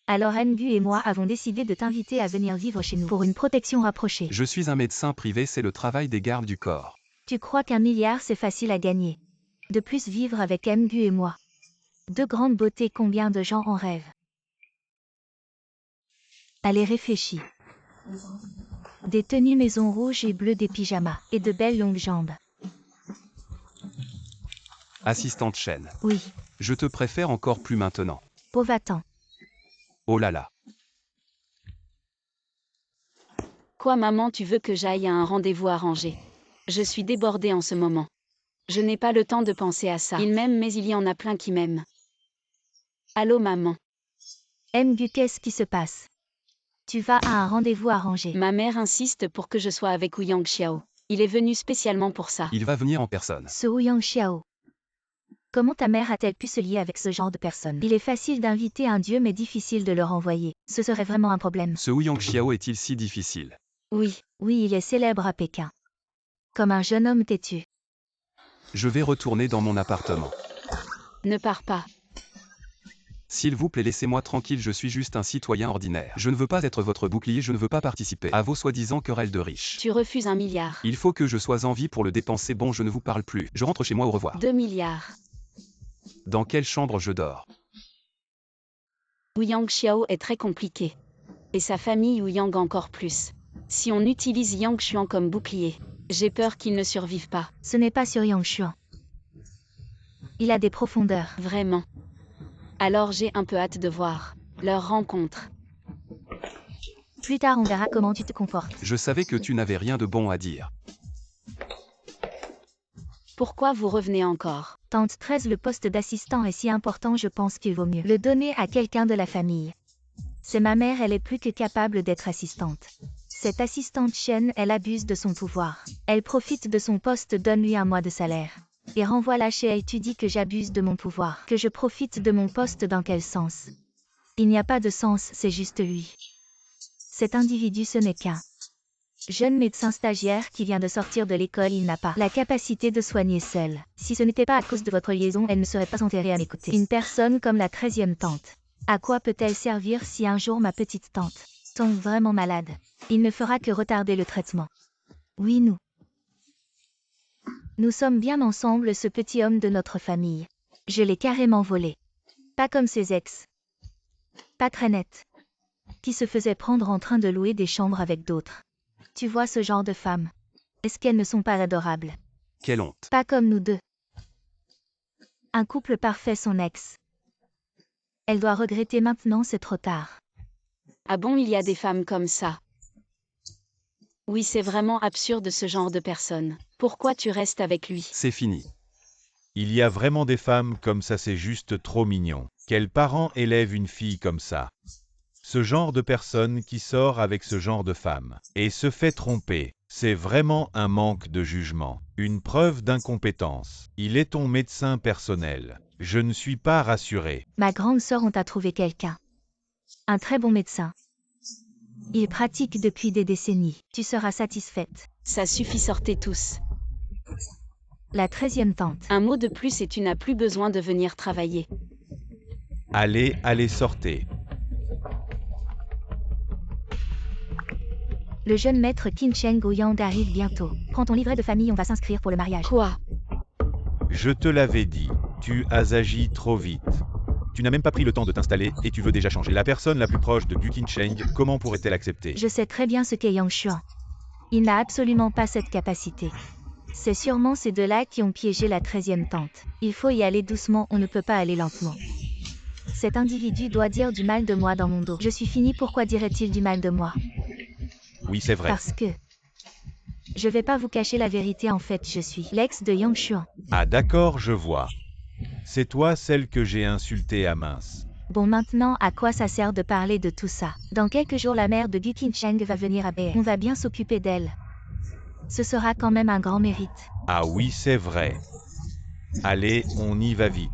Alors Mgu et moi avons décidé de t'inviter à venir vivre chez nous pour une protection rapprochée. Je suis un médecin privé, c'est le travail des gardes du corps. Tu crois qu'1 milliard c'est facile à gagner? De plus, vivre avec Mgu et moi. Deux grandes beautés, combien de gens en rêvent? Allez, réfléchis. Des tenues maison rouges et bleues, des pyjamas, et de belles longues jambes. Assistante Shen. Oui. Je te préfère encore plus maintenant. Pauvre, va-t'en. Oh là là. Quoi, maman, tu veux que j'aille à un rendez-vous arrangé? Je suis débordée en ce moment. Je n'ai pas le temps de penser à ça. Il m'aime, mais il y en a plein qui m'aiment. Allô, maman? Mgu, qu'est-ce qui se passe? Tu vas à un rendez-vous arrangé. Ma mère insiste pour que je sois avec Wu Yang Xiao. Il est venu spécialement pour ça. Il va venir en personne. Ce Wu Yang Xiao. Comment ta mère a-t-elle pu se lier avec ce genre de personne? Il est facile d'inviter un dieu, mais difficile de le renvoyer. Ce serait vraiment un problème. Ce Wu Yang Xiao est-il si difficile? Oui, il est célèbre à Pékin. Comme un jeune homme têtu. Je vais retourner dans mon appartement. Ne pars pas. S'il vous plaît, laissez-moi tranquille, je suis juste un citoyen ordinaire. Je ne veux pas être votre bouclier, je ne veux pas participer à vos soi-disant querelles de riches. Tu refuses 1 milliard. Il faut que je sois en vie pour le dépenser. Bon, je ne vous parle plus. Je rentre chez moi, au revoir. 2 milliards. Dans quelle chambre je dors? Wu Yang Xiao est très compliqué. Et sa famille Wu Yang encore plus. Si on utilise Yang Xuan comme bouclier, j'ai peur qu'il ne survive pas. Ce n'est pas sur Yang Xuan. Il a des profondeurs. Vraiment. Alors j'ai un peu hâte de voir leur rencontre. Plus tard, on verra comment tu te comportes. Je savais que tu n'avais rien de bon à dire. Pourquoi vous revenez encore? Tante 13, le poste d'assistant est si important, je pense qu'il vaut mieux le donner à quelqu'un de la famille. C'est ma mère, elle est plus que capable d'être assistante. Cette assistante Shen, elle abuse de son pouvoir. Elle profite de son poste, donne-lui 1 mois de salaire. Et renvoie-la chez elle. Tu dis que j'abuse de mon pouvoir, que je profite de mon poste, dans quel sens? Il n'y a pas de sens, c'est juste lui. Cet individu, ce n'est qu'un jeune médecin stagiaire qui vient de sortir de l'école, il n'a pas la capacité de soigner seul. Si ce n'était pas à cause de votre liaison, elle ne serait pas enterrée à mes côtés. Une personne comme la 13e tante. À quoi peut-elle servir si un jour ma petite tante tombe vraiment malade? Il ne fera que retarder le traitement. Oui, nous sommes bien ensemble, ce petit homme de notre famille. Je l'ai carrément volé. Pas comme ses ex. Pas très net. Qui se faisait prendre en train de louer des chambres avec d'autres. Tu vois ce genre de femmes. Est-ce qu'elles ne sont pas adorables? Quelle honte. Pas comme nous deux. Un couple parfait, son ex. Elle doit regretter maintenant, c'est trop tard. Ah bon, il y a des femmes comme ça? Oui, c'est vraiment absurde ce genre de personne. Pourquoi tu restes avec lui? C'est fini. Il y a vraiment des femmes comme ça, c'est juste trop mignon. Quels parents élèvent une fille comme ça? Ce genre de personne qui sort avec ce genre de femme et se fait tromper, c'est vraiment un manque de jugement, une preuve d'incompétence. Il est ton médecin personnel. Je ne suis pas rassuré. Ma grande sœur, on t'a trouvé quelqu'un. Un très bon médecin. Il pratique depuis des décennies. Tu seras satisfaite. Ça suffit, sortez tous. La 13e tante. Un mot de plus et tu n'as plus besoin de venir travailler. Allez, allez, sortez. Le jeune maître Qin Sheng Ouyang arrive bientôt. Prends ton livret de famille, on va s'inscrire pour le mariage. Quoi? Je te l'avais dit, tu as agi trop vite. Tu n'as même pas pris le temps de t'installer et tu veux déjà changer. La personne la plus proche de Qin Sheng, comment pourrait-elle accepter? Je sais très bien ce qu'est Yang Xuan. Il n'a absolument pas cette capacité. C'est sûrement ces deux-là qui ont piégé la 13e tante. Il faut y aller doucement, on ne peut pas aller lentement. Cet individu doit dire du mal de moi dans mon dos. Je suis fini, pourquoi dirait-il du mal de moi? Oui, c'est vrai. Parce que... Je vais pas vous cacher la vérité, en fait je suis l'ex de Yang Xuan. Ah d'accord, je vois. C'est toi celle que j'ai insultée à mince. Bon, maintenant, à quoi ça sert de parler de tout ça? Dans quelques jours, la mère de Qin Sheng va venir à Bé. On va bien s'occuper d'elle. Ce sera quand même un grand mérite. Ah oui, c'est vrai. Allez, on y va vite.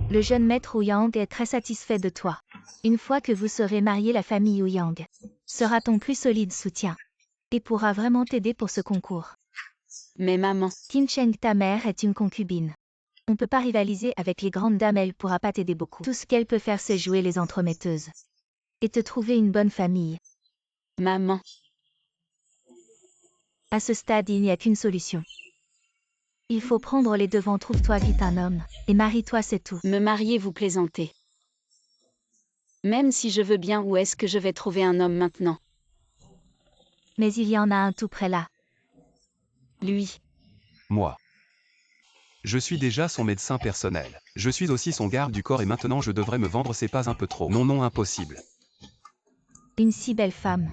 Le jeune maître Ouyang est très satisfait de toi. Une fois que vous serez marié, la famille Ouyang sera ton plus solide soutien et pourra vraiment t'aider pour ce concours. Mais maman, Qin Sheng, ta mère, est une concubine. On peut pas rivaliser avec les grandes dames, elle pourra pas t'aider beaucoup. Tout ce qu'elle peut faire, c'est jouer les entremetteuses et te trouver une bonne famille. maman, À ce stade, il n'y a qu'une solution. Il faut prendre les devants, trouve-toi vite un homme et marie-toi, c'est tout. me marier, vous plaisantez. Même si je veux bien, où est-ce que je vais trouver un homme maintenant? Mais il y en a un tout près là. Lui. Moi. Je suis déjà son médecin personnel. Je suis aussi son garde du corps et maintenant je devrais me vendre, c'est pas un peu trop? Non, non, impossible. Une si belle femme.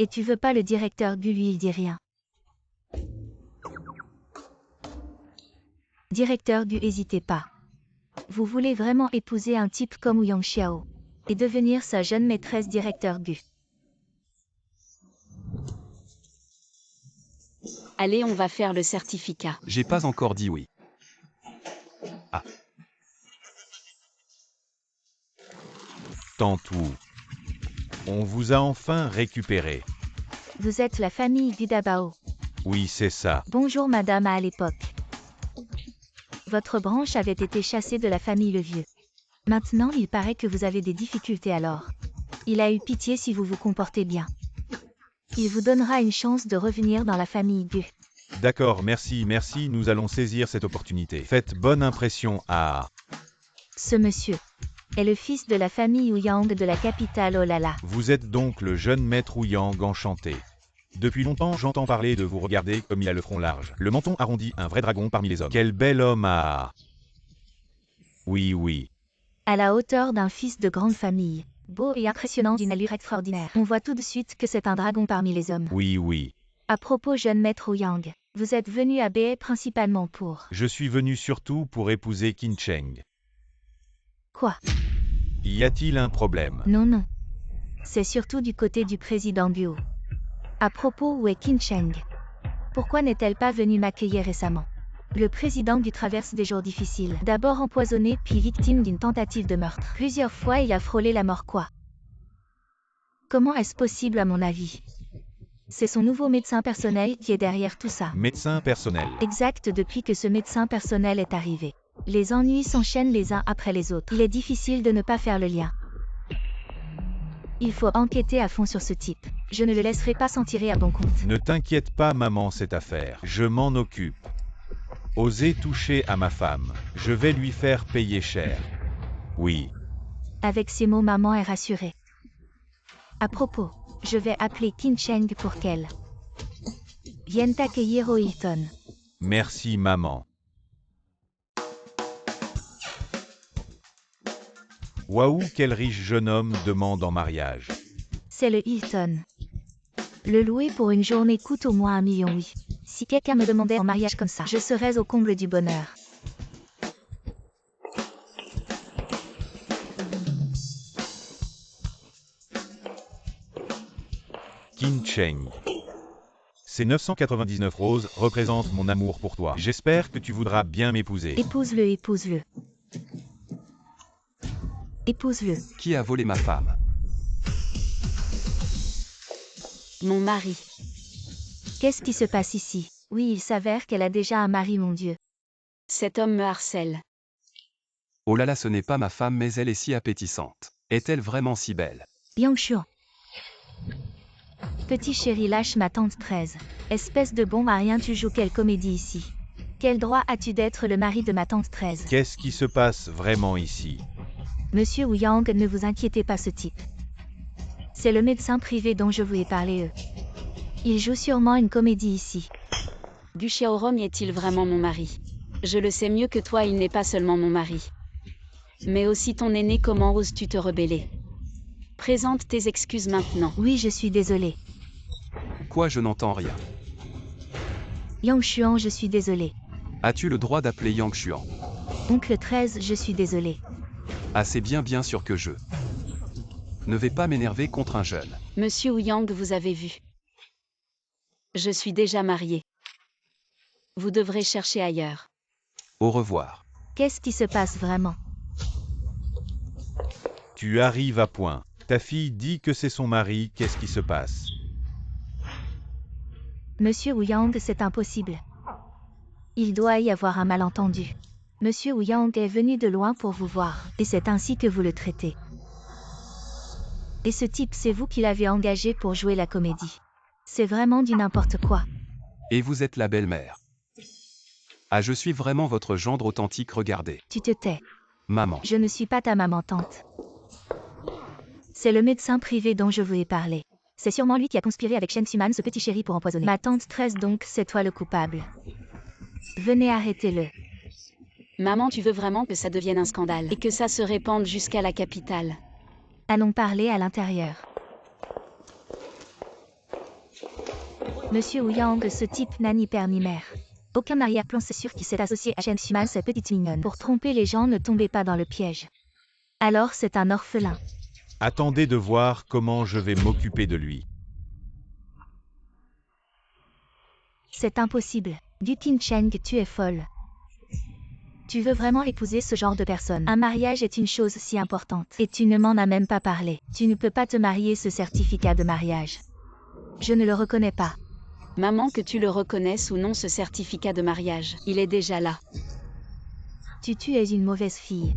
Et tu veux pas le directeur Gu, lui il dit rien. Directeur Gu, hésitez pas. Vous voulez vraiment épouser un type comme Ouyang Xiao et devenir sa jeune maîtresse, directeur Gu. Allez, on va faire le certificat. J'ai pas encore dit oui. Tante Wu. On vous a enfin récupéré. Vous êtes la famille Gu d'Abao. Oui, c'est ça. Bonjour madame, à l'époque. Votre branche avait été chassée de la famille Le Vieux. Maintenant, il paraît que vous avez des difficultés alors. Il a eu pitié si vous vous comportez bien. Il vous donnera une chance de revenir dans la famille Gu. D'accord, merci, merci, nous allons saisir cette opportunité. Faites bonne impression à... Ce monsieur est le fils de la famille Ouyang de la capitale Olala. Vous êtes donc le jeune maître Ouyang, enchanté. Depuis longtemps, j'entends parler de vous, regarder comme il a le front large. Le menton arrondi, un vrai dragon parmi les hommes. Quel bel homme à... Oui, oui. À la hauteur d'un fils de grande famille, beau et impressionnant d'une allure extraordinaire. On voit tout de suite que c'est un dragon parmi les hommes. Oui, oui. À propos, jeune maître Ouyang, vous êtes venu à Bé principalement pour... Je suis venu surtout pour épouser Qin Sheng. Quoi? Y a-t-il un problème? Non, non. C'est surtout du côté du président Guo. À propos, où est Qin Sheng? Pourquoi n'est-elle pas venue m'accueillir récemment? Le président Gu traverse des jours difficiles. D'abord empoisonné, puis victime d'une tentative de meurtre. Plusieurs fois, il a frôlé la mort, quoi. Comment est-ce possible à mon avis? C'est son nouveau médecin personnel qui est derrière tout ça. Médecin personnel. Exact, depuis que ce médecin personnel est arrivé. Les ennuis s'enchaînent les uns après les autres. Il est difficile de ne pas faire le lien. Il faut enquêter à fond sur ce type. Je ne le laisserai pas s'en tirer à bon compte. Ne t'inquiète pas, maman, cette affaire. Je m'en occupe. Osez toucher à ma femme. Je vais lui faire payer cher. Oui. Avec ces mots, maman est rassurée. À propos, Je vais appeler Qin Cheng pour qu'elle vienne t'accueillir au Hilton. Merci maman. Waouh, quel riche jeune homme demande en mariage. C'est le Hilton. Le louer pour une journée coûte au moins 1 million, oui. Si quelqu'un me demandait en mariage comme ça, je serais au comble du bonheur. Qin Cheng. Ces 999 roses représentent mon amour pour toi. J'espère que tu voudras bien m'épouser. Épouse-le, épouse-le. Épouse-le. Qui a volé ma femme? Mon mari. Qu'est-ce qui se passe ici? Oui, il s'avère qu'elle a déjà un mari, mon Dieu. Cet homme me harcèle. Oh là là, ce n'est pas ma femme, mais elle est si appétissante. Est-elle vraiment si belle? Yang Xuan. Petit chéri, lâche ma tante 13. Espèce de bon à rien, tu joues quelle comédie ici? Quel droit as-tu d'être le mari de ma tante 13? Qu'est-ce qui se passe vraiment ici? Monsieur Wu Yang, ne vous inquiétez pas, ce type. C'est le médecin privé dont je vous ai parlé, Il joue sûrement une comédie ici. Gu Xiaorong est-il vraiment mon mari? Je le sais mieux que toi, il n'est pas seulement mon mari. Mais aussi ton aîné, comment oses-tu te rebeller? Présente tes excuses maintenant. Oui, je suis désolée. Quoi, je n'entends rien. Yang Xuan, je suis désolée. As-tu le droit d'appeler Yang Xuan? Oncle 13, je suis désolée. Ah, c'est bien sûr que je ne vais pas m'énerver contre un jeune. Monsieur Wu Yang, vous avez vu. Je suis déjà mariée. Vous devrez chercher ailleurs. Au revoir. Qu'est-ce qui se passe vraiment? Tu arrives à point. Ta fille dit que c'est son mari, qu'est-ce qui se passe? Monsieur Wu Yang, c'est impossible. Il doit y avoir un malentendu. Monsieur Wu Yang est venu de loin pour vous voir, et c'est ainsi que vous le traitez. Et ce type, c'est vous qui l'avez engagé pour jouer la comédie. C'est vraiment du n'importe quoi. Et vous êtes la belle-mère. Ah, je suis vraiment votre gendre authentique, regardez. Tu te tais. Maman. Je ne suis pas ta maman tante. C'est le médecin privé dont je vous ai parlé. C'est sûrement lui qui a conspiré avec Shen Suman, ce petit chéri, pour empoisonner ma tante 13, donc c'est toi le coupable. Venez, arrêtez-le. Maman, tu veux vraiment que ça devienne un scandale et que ça se répande jusqu'à la capitale? Allons parler à l'intérieur. Monsieur Wu Yang, ce type n'a ni père ni mère. Aucun arrière-plan, c'est sûr qu'il s'est associé à Shen Suman, sa petite mignonne. Pour tromper les gens, ne tombez pas dans le piège. Alors c'est un orphelin. Attendez de voir comment je vais m'occuper de lui. C'est impossible. Du Qin Cheng, tu es folle. Tu veux vraiment épouser ce genre de personne? Un mariage est une chose si importante. Et tu ne m'en as même pas parlé. Tu ne peux pas te marier, ce certificat de mariage. Je ne le reconnais pas. Maman, que tu le reconnaisses ou non, ce certificat de mariage, il est déjà là. Tu es une mauvaise fille.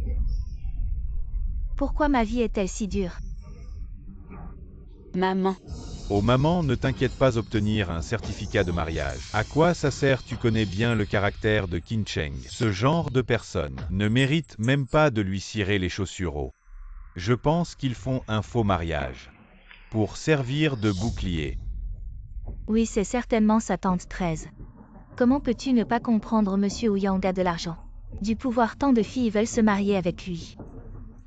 Pourquoi ma vie est-elle si dure? Maman. Oh maman, ne t'inquiète pas obtenir un certificat de mariage. À quoi ça sert? Tu connais bien le caractère de Qin Cheng. Ce genre de personne ne mérite même pas de lui cirer les chaussures haut. Je pense qu'ils font un faux mariage pour servir de bouclier. Oui, c'est certainement sa tante 13. Comment peux-tu ne pas comprendre? Monsieur Wu Yang a de l'argent, du pouvoir, tant de filles veulent se marier avec lui.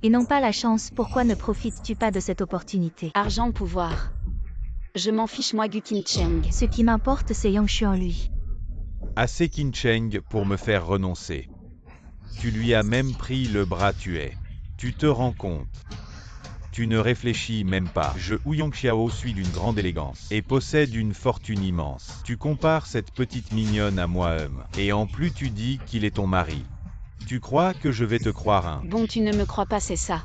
Et n'ont pas la chance, pourquoi ne profites-tu pas de cette opportunité? Argent, pouvoir. Je m'en fiche, moi, Gu Qin Cheng. Ce qui m'importe, c'est Yang Xuan, lui. Assez Qin Cheng pour me faire renoncer. Tu lui as même pris le bras, tu te rends compte? Tu ne réfléchis même pas. Je, Wu Yongxiao, suis d'une grande élégance et possède une fortune immense. Tu compares cette petite mignonne à moi, et en plus tu dis qu'il est ton mari. Tu crois que je vais te croire, hein? Bon, tu ne me crois pas, c'est ça.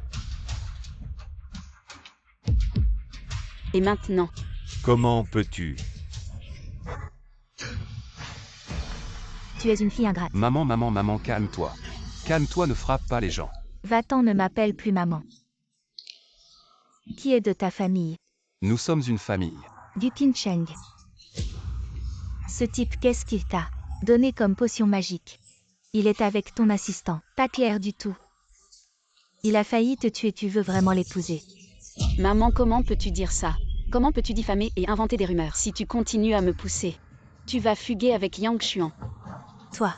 Et maintenant? Comment peux-tu? Tu es une fille ingrate. Maman, calme-toi. Calme-toi, ne frappe pas les gens. Va-t'en, ne m'appelle plus maman. Qui est de ta famille? Nous sommes une famille. Du Qin Cheng. Ce type, qu'est-ce qu'il t'a donné comme potion magique? Il est avec ton assistant. Pas clair du tout. Il a failli te tuer, tu veux vraiment l'épouser? Maman, comment peux-tu dire ça? Comment peux-tu diffamer et inventer des rumeurs? Si tu continues à me pousser, tu vas fuguer avec Yang Xuan. Toi.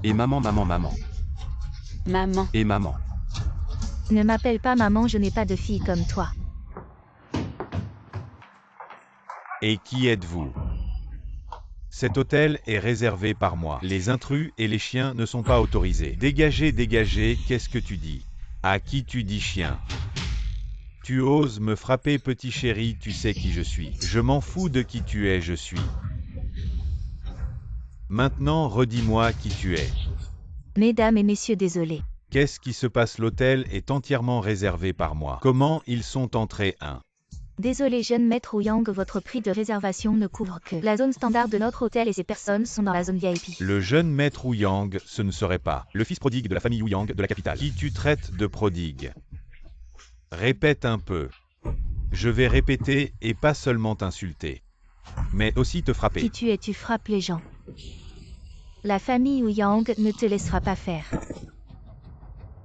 Et maman, maman, maman. Maman. Et maman. Ne m'appelle pas maman, je n'ai pas de fille comme toi. Et qui êtes-vous? Cet hôtel est réservé par moi. Les intrus et les chiens ne sont pas autorisés. Dégagez, dégagez, qu'est-ce que tu dis? À qui tu dis chien? Tu oses me frapper, petit chéri, tu sais qui je suis. Je m'en fous de qui tu es, je suis. Maintenant, redis-moi qui tu es. Mesdames et messieurs, désolé. Qu'est-ce qui se passe? L'hôtel est entièrement réservé par moi. Comment ils sont entrés? Désolé jeune maître Wu Yang, votre prix de réservation ne couvre que la zone standard de notre hôtel et ces personnes sont dans la zone VIP. Le jeune maître Wu Yang, ce ne serait pas le fils prodigue de la famille Wu Yang de la capitale. Qui tu traites de prodigue? Répète un peu. Je vais répéter et pas seulement t'insulter, mais aussi te frapper. Qui tu es, tu frappes les gens. La famille Wu Yang ne te laissera pas faire.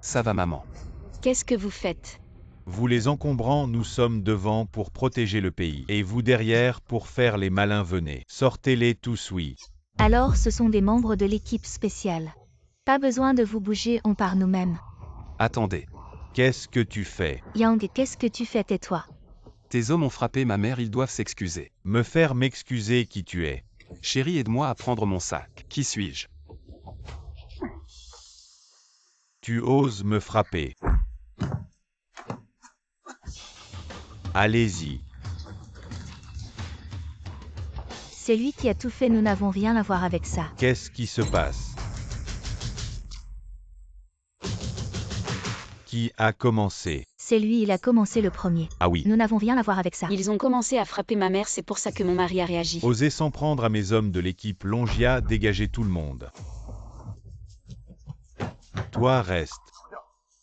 Ça va maman. Qu'est-ce que vous faites? Vous les encombrants, nous sommes devant pour protéger le pays, et vous derrière pour faire les malins, venez. Sortez-les tous, oui. Alors ce sont des membres de l'équipe spéciale. Pas besoin de vous bouger, on part nous-mêmes. Attendez. Qu'est-ce que tu fais? Yang, qu'est-ce que tu fais, tais-toi. Tes hommes ont frappé ma mère, ils doivent s'excuser. Me faire m'excuser, qui tu es? Chérie, aide-moi à prendre mon sac. Qui suis-je? Tu oses me frapper. Allez-y. C'est lui qui a tout fait, nous n'avons rien à voir avec ça. Qu'est-ce qui se passe? Qui a commencé? C'est lui, il a commencé le premier. Ah oui. Nous n'avons rien à voir avec ça. Ils ont commencé à frapper ma mère, c'est pour ça que mon mari a réagi. Osez s'en prendre à mes hommes de l'équipe Longia, dégagez tout le monde. Toi reste.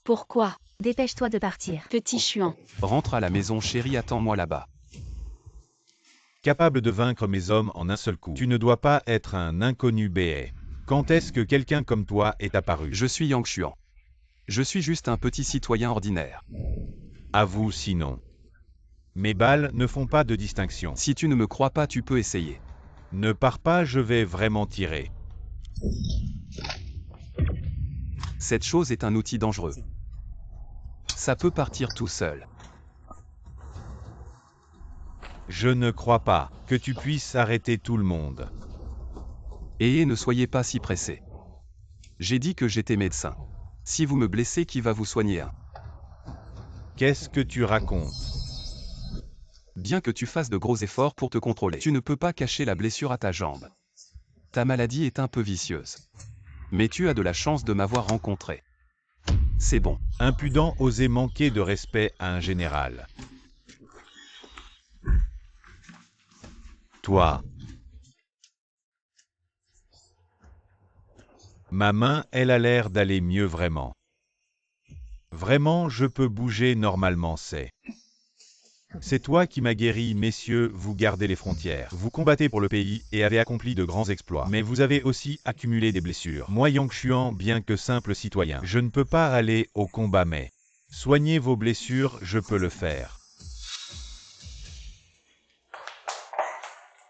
Pourquoi? Dépêche-toi de partir. Petit Xuan. Rentre à la maison chérie, attends-moi là-bas. Capable de vaincre mes hommes en un seul coup. Tu ne dois pas être un inconnu béet. Quand est-ce que quelqu'un comme toi est apparu? Je suis Yang Xuan. Je suis juste un petit citoyen ordinaire. Avoue sinon. Mes balles ne font pas de distinction. Si tu ne me crois pas, tu peux essayer. Ne pars pas, je vais vraiment tirer. Cette chose est un outil dangereux. Ça peut partir tout seul. Je ne crois pas que tu puisses arrêter tout le monde. Et ne soyez pas si pressés. J'ai dit que j'étais médecin. Si vous me blessez, qui va vous soigner? Qu'est-ce que tu racontes? Bien que tu fasses de gros efforts pour te contrôler, tu ne peux pas cacher la blessure à ta jambe. Ta maladie est un peu vicieuse. Mais tu as de la chance de m'avoir rencontré. C'est bon. Impudent, oser manquer de respect à un général. Toi. Ma main, elle a l'air d'aller mieux vraiment. Vraiment, je peux bouger normalement, c'est. C'est toi qui m'as guéri, messieurs, vous gardez les frontières. Vous combattez pour le pays et avez accompli de grands exploits. Mais vous avez aussi accumulé des blessures. Moi, Yang Xuan, bien que simple citoyen, je ne peux pas aller au combat, mais soignez vos blessures, je peux le faire.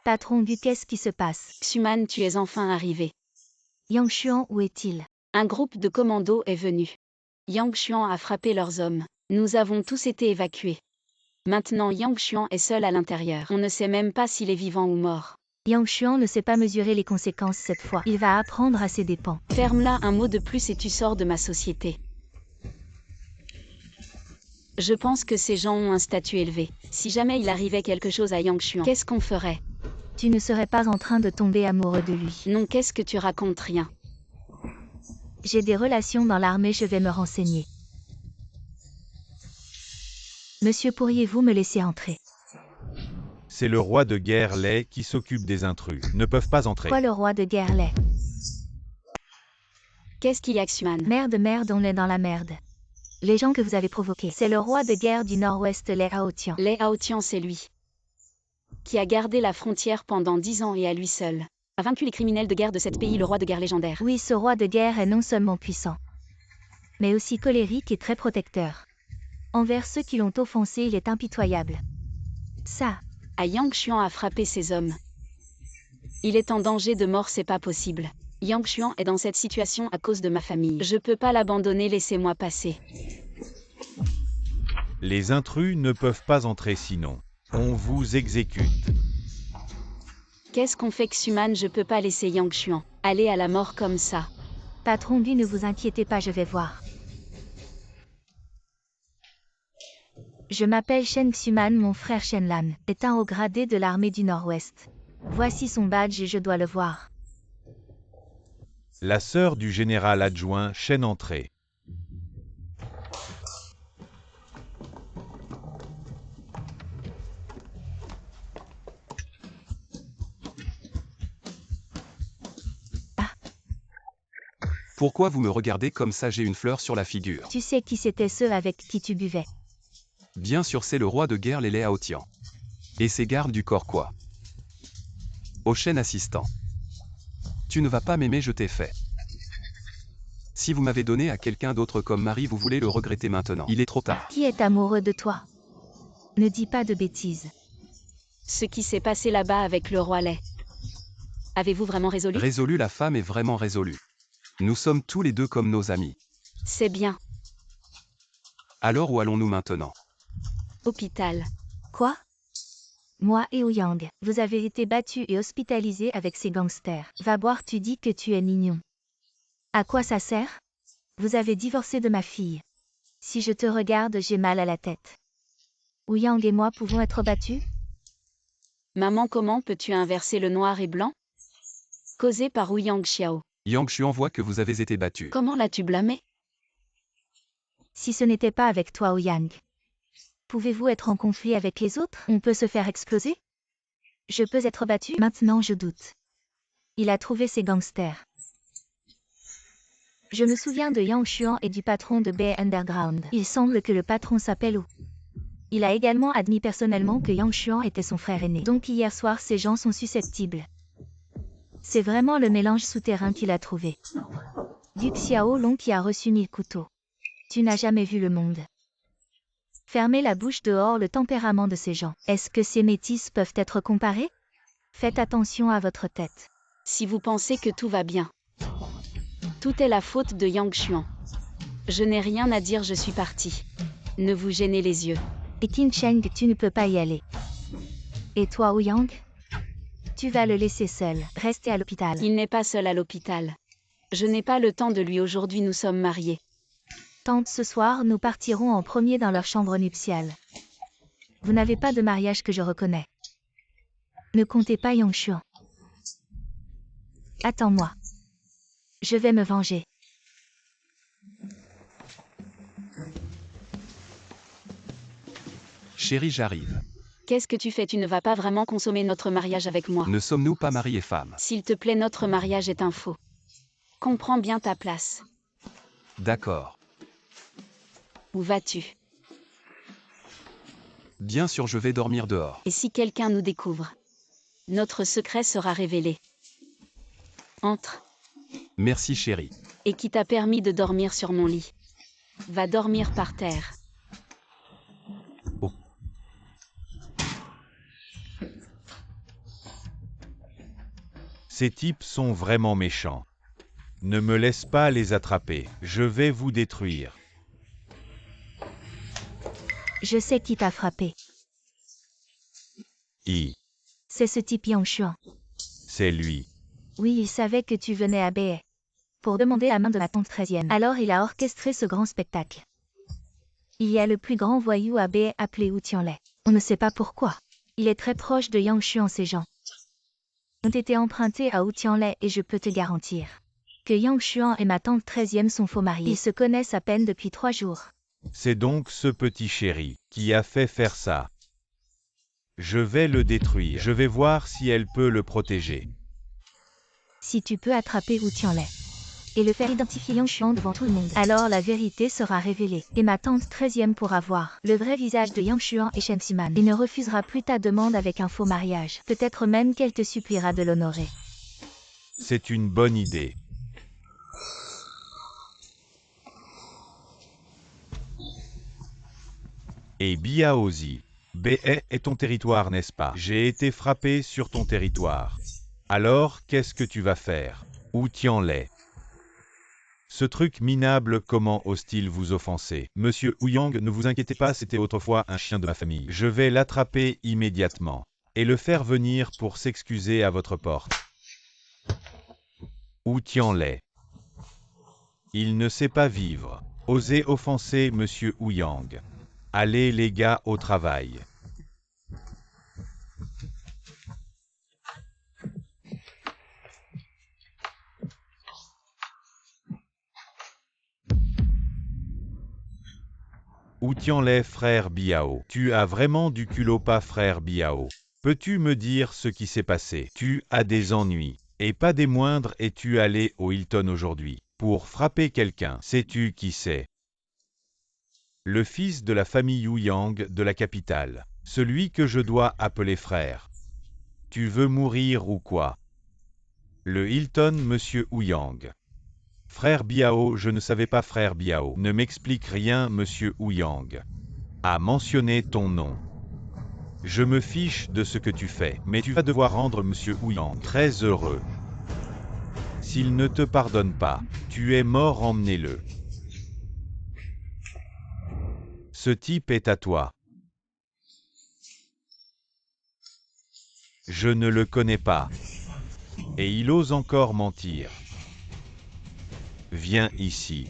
Patron Gu, qu'est-ce qui se passe? Xuman, tu es enfin arrivé. Yang Xuan, où est-il? Un groupe de commandos est venu. Yang Xuan a frappé leurs hommes. Nous avons tous été évacués. Maintenant Yang Xuan est seul à l'intérieur. On ne sait même pas s'il est vivant ou mort. Yang Xuan ne sait pas mesurer les conséquences cette fois. Il va apprendre à ses dépens. Ferme-la, un mot de plus et tu sors de ma société. Je pense que ces gens ont un statut élevé. Si jamais il arrivait quelque chose à Yang Xuan, qu'est-ce qu'on ferait? Tu ne serais pas en train de tomber amoureux de lui. Non, qu'est-ce que tu racontes? Rien. J'ai des relations dans l'armée, je vais me renseigner. Monsieur, pourriez-vous me laisser entrer? C'est le roi de guerre Lei qui s'occupe des intrus. Ne peuvent pas entrer. Quoi, le roi de guerre Lei? Qu'est-ce qu'il y a, Xuman? Merde, on est dans la merde. Les gens que vous avez provoqués, c'est le roi de guerre du Nord-Ouest, Lei Haotian. Lei Haotian, c'est lui. Qui a gardé la frontière pendant 10 ans et à lui seul a vaincu les criminels de guerre de cet pays, le roi de guerre légendaire. Oui, ce roi de guerre est non seulement puissant, mais aussi colérique et très protecteur. Envers ceux qui l'ont offensé, il est impitoyable. Ça, Yang Xuan a frappé ses hommes. Il est en danger de mort, c'est pas possible. Yang Xuan est dans cette situation à cause de ma famille. Je peux pas l'abandonner, laissez-moi passer. Les intrus ne peuvent pas entrer sinon. On vous exécute. Qu'est-ce qu'on fait, Xuman? Je peux pas laisser Yang Xuan aller à la mort comme ça. patron dit ne vous inquiétez pas, je vais voir. Je m'appelle Shen Xuman, mon frère Shenlan est un haut gradé de l'armée du Nord-Ouest. Voici son badge et je dois le voir. La sœur du général adjoint Shen entrée. Pourquoi vous me regardez comme ça? J'ai une fleur sur la figure. Tu sais qui c'était ceux avec qui tu buvais? Bien sûr, c'est le roi de guerre Lélé Aotian. Et ses gardes du corps quoi. Ochen assistant. Tu ne vas pas m'aimer, je t'ai fait. Si vous m'avez donné à quelqu'un d'autre comme mari, vous voulez le regretter maintenant. Il est trop tard. Qui est amoureux de toi? Ne dis pas de bêtises. Ce qui s'est passé là-bas avec le roi Lei. Avez-vous vraiment résolu? Résolu, la femme est vraiment résolue. Nous sommes tous les deux comme nos amis. C'est bien. Alors où allons-nous maintenant? Hôpital. Quoi? Moi et Ouyang, vous avez été battus et hospitalisés avec ces gangsters. Va boire, tu dis que tu es mignon. À quoi ça sert? Vous avez divorcé de ma fille. Si je te regarde, j'ai mal à la tête. Ouyang et moi pouvons être battus? Maman, comment peux-tu inverser le noir et blanc? Causé par Ouyang Xiao. Yang Xuan voit que vous avez été battu. Comment l'as-tu blâmé? Si ce n'était pas avec toi, Ouyang. Pouvez-vous être en conflit avec les autres? On peut se faire exploser? Je peux être battu? Maintenant je doute. Il a trouvé ses gangsters. Je me souviens de Yang Xuan et du patron de Bay Underground. Il semble que le patron s'appelle Wu. Il a également admis personnellement que Yang Xuan était son frère aîné. Donc hier soir, ces gens sont susceptibles. C'est vraiment le mélange souterrain qu'il a trouvé. Du Xiao Long qui a reçu 1000 couteaux. Tu n'as jamais vu le monde. Fermez la bouche dehors le tempérament de ces gens. Est-ce que ces métis peuvent être comparés? Faites attention à votre tête. Si vous pensez que tout va bien. Tout est la faute de Yang Xuan. Je n'ai rien à dire, je suis parti. Ne vous gênez les yeux. Et Qin Cheng, tu ne peux pas y aller. Et toi, Ouyang? Tu vas le laisser seul. Restez à l'hôpital. Il n'est pas seul à l'hôpital. Je n'ai pas le temps de lui, aujourd'hui nous sommes mariés. Tante, ce soir, nous partirons en premier dans leur chambre nuptiale. Vous n'avez pas de mariage que je reconnais. Ne comptez pas Yang Xuan. Attends-moi. Je vais me venger. Chérie, j'arrive. Qu'est-ce que tu fais? Tu ne vas pas vraiment consommer notre mariage avec moi. Ne sommes-nous pas mari et femme? S'il te plaît, notre mariage est un faux. Comprends bien ta place. D'accord. Où vas-tu? Bien sûr, je vais dormir dehors. Et si quelqu'un nous découvre? Notre secret sera révélé. Entre. Merci chérie. Et qui t'a permis de dormir sur mon lit? Va dormir par terre. Oh. Ces types sont vraiment méchants. Ne me laisse pas les attraper, je vais vous détruire. Je sais qui t'a frappé. C'est ce type Yang Xuan. C'est lui. Oui, il savait que tu venais à Bay pour demander la main de ma tante 13e. Alors il a orchestré ce grand spectacle. Il y a le plus grand voyou à Bay appelé Wu Tianlai. On ne sait pas pourquoi. Il est très proche de Yang Xuan, ces gens ont été empruntés à Wu Tianlai et je peux te garantir que Yang Xuan et ma tante 13e sont faux mariés. Ils se connaissent à peine depuis 3 jours. C'est donc ce petit chéri qui a fait faire ça. Je vais le détruire. Je vais voir si elle peut le protéger. Si tu peux attraper Wu Tianlai et le faire identifier Yang Xuan devant tout le monde, alors la vérité sera révélée. Et ma tante 13e pourra voir le vrai visage de Yang Xuan et Shen Ximan et ne refusera plus ta demande avec un faux mariage. Peut-être même qu'elle te suppliera de l'honorer. C'est une bonne idée. Et Biaozi. BA est ton territoire, n'est-ce pas? J'ai été frappé sur ton territoire. Alors, qu'est-ce que tu vas faire? Où tiens-les? Ce truc minable, comment ose-t-il vous offenser? Monsieur Ouyang, ne vous inquiétez pas, c'était autrefois un chien de ma famille. Je vais l'attraper immédiatement et le faire venir pour s'excuser à votre porte. Où tiens-les? Il ne sait pas vivre. Osez offenser Monsieur Ouyang. Allez les gars au travail. Où tiens-les, frère Biao? Tu as vraiment du culot, pas frère Biao? Peux-tu me dire ce qui s'est passé? Tu as des ennuis, et pas des moindres. Es-tu allé au Hilton aujourd'hui pour frapper quelqu'un? Sais-tu qui c'est? Le fils de la famille Ouyang de la capitale. Celui que je dois appeler frère. Tu veux mourir ou quoi? Le Hilton, monsieur Ouyang. Frère Biao, je ne savais pas, frère Biao. Ne m'explique rien, monsieur Ouyang. A mentionné ton nom. Je me fiche de ce que tu fais, mais tu vas devoir rendre monsieur Ouyang très heureux. S'il ne te pardonne pas, tu es mort, emmenez-le. Ce type est à toi. Je ne le connais pas. Et il ose encore mentir. Viens ici.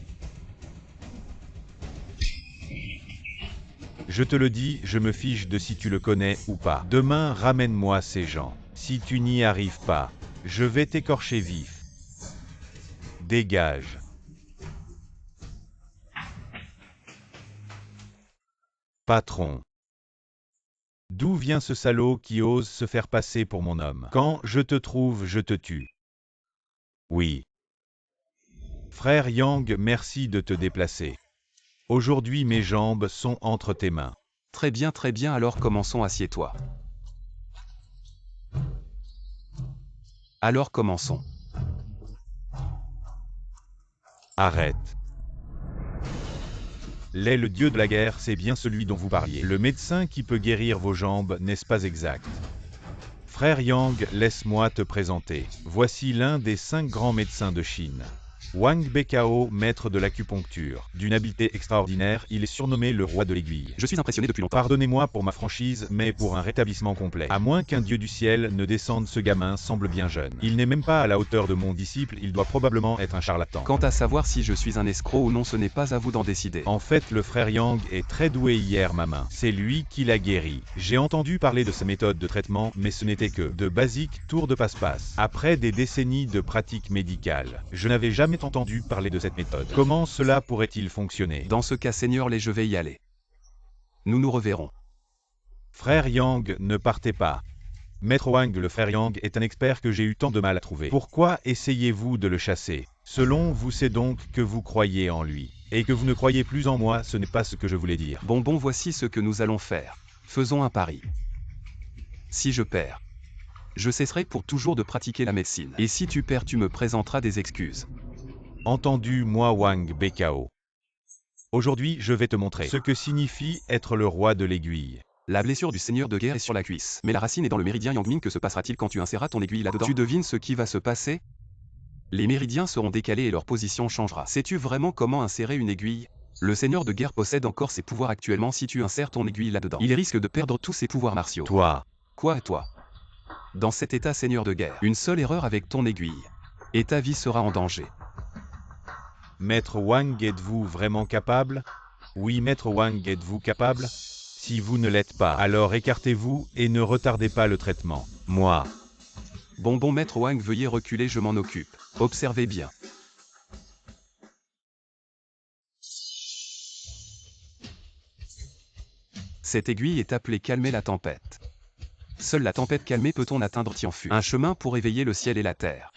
Je te le dis, je me fiche de si tu le connais ou pas. Demain, ramène-moi ces gens. Si tu n'y arrives pas, je vais t'écorcher vif. Dégage. Patron. D'où vient ce salaud qui ose se faire passer pour mon homme? Quand je te trouve, je te tue. Oui. Frère Yang, merci de te déplacer. Aujourd'hui, mes jambes sont entre tes mains. Très bien, alors commençons, assieds-toi. Alors commençons. Arrête. L'est le dieu de la guerre, c'est bien celui dont vous parliez. Le médecin qui peut guérir vos jambes, n'est-ce pas exact? Frère Yang, laisse-moi te présenter. Voici l'un des 5 grands médecins de Chine. Wang Bekao, maître de l'acupuncture. D'une habileté extraordinaire, il est surnommé le roi de l'aiguille. Je suis impressionné depuis longtemps. Pardonnez-moi pour ma franchise, mais pour un rétablissement complet. À moins qu'un dieu du ciel ne descende, ce gamin semble bien jeune. Il n'est même pas à la hauteur de mon disciple, il doit probablement être un charlatan. Quant à savoir si je suis un escroc ou non, ce n'est pas à vous d'en décider. En fait, le frère Yang est très doué hier, ma main. C'est lui qui l'a guéri. J'ai entendu parler de sa méthode de traitement, mais ce n'était que de basiques tours de passe-passe. Après des décennies de pratique médicale, je n'avais jamais entendu parler de cette méthode. Comment cela pourrait-il fonctionner? Dans ce cas, Seigneur, je vais y aller. Nous nous reverrons. Frère Yang, ne partez pas. Maître Wang, le frère Yang est un expert que j'ai eu tant de mal à trouver. Pourquoi essayez-vous de le chasser? Selon vous, c'est donc que vous croyez en lui. Et que vous ne croyez plus en moi, ce n'est pas ce que je voulais dire. Bon, voici ce que nous allons faire. Faisons un pari. Si je perds, je cesserai pour toujours de pratiquer la médecine. Et si tu perds, tu me présenteras des excuses. Entendu, moi Wang Bekao. Aujourd'hui, je vais te montrer ce que signifie être le roi de l'aiguille. La blessure du seigneur de guerre est sur la cuisse. Mais la racine est dans le méridien Yangming. Que se passera-t-il quand tu inséreras ton aiguille là-dedans? Tu devines ce qui va se passer? Les méridiens seront décalés et leur position changera. Sais-tu vraiment comment insérer une aiguille? Le seigneur de guerre possède encore ses pouvoirs actuellement. Si tu insères ton aiguille là-dedans, il risque de perdre tous ses pouvoirs martiaux. Toi. Quoi, toi? Dans cet état, seigneur de guerre, une seule erreur avec ton aiguille, et ta vie sera en danger. Maître Wang, êtes-vous vraiment capable? Oui, Maître Wang, êtes-vous capable? Si vous ne l'êtes pas, alors écartez-vous et ne retardez pas le traitement. Moi. Bon, Maître Wang, veuillez reculer, je m'en occupe. Observez bien. Cette aiguille est appelée calmer la tempête. Seule la tempête calmée peut-on atteindre Tianfu, un chemin pour éveiller le ciel et la terre.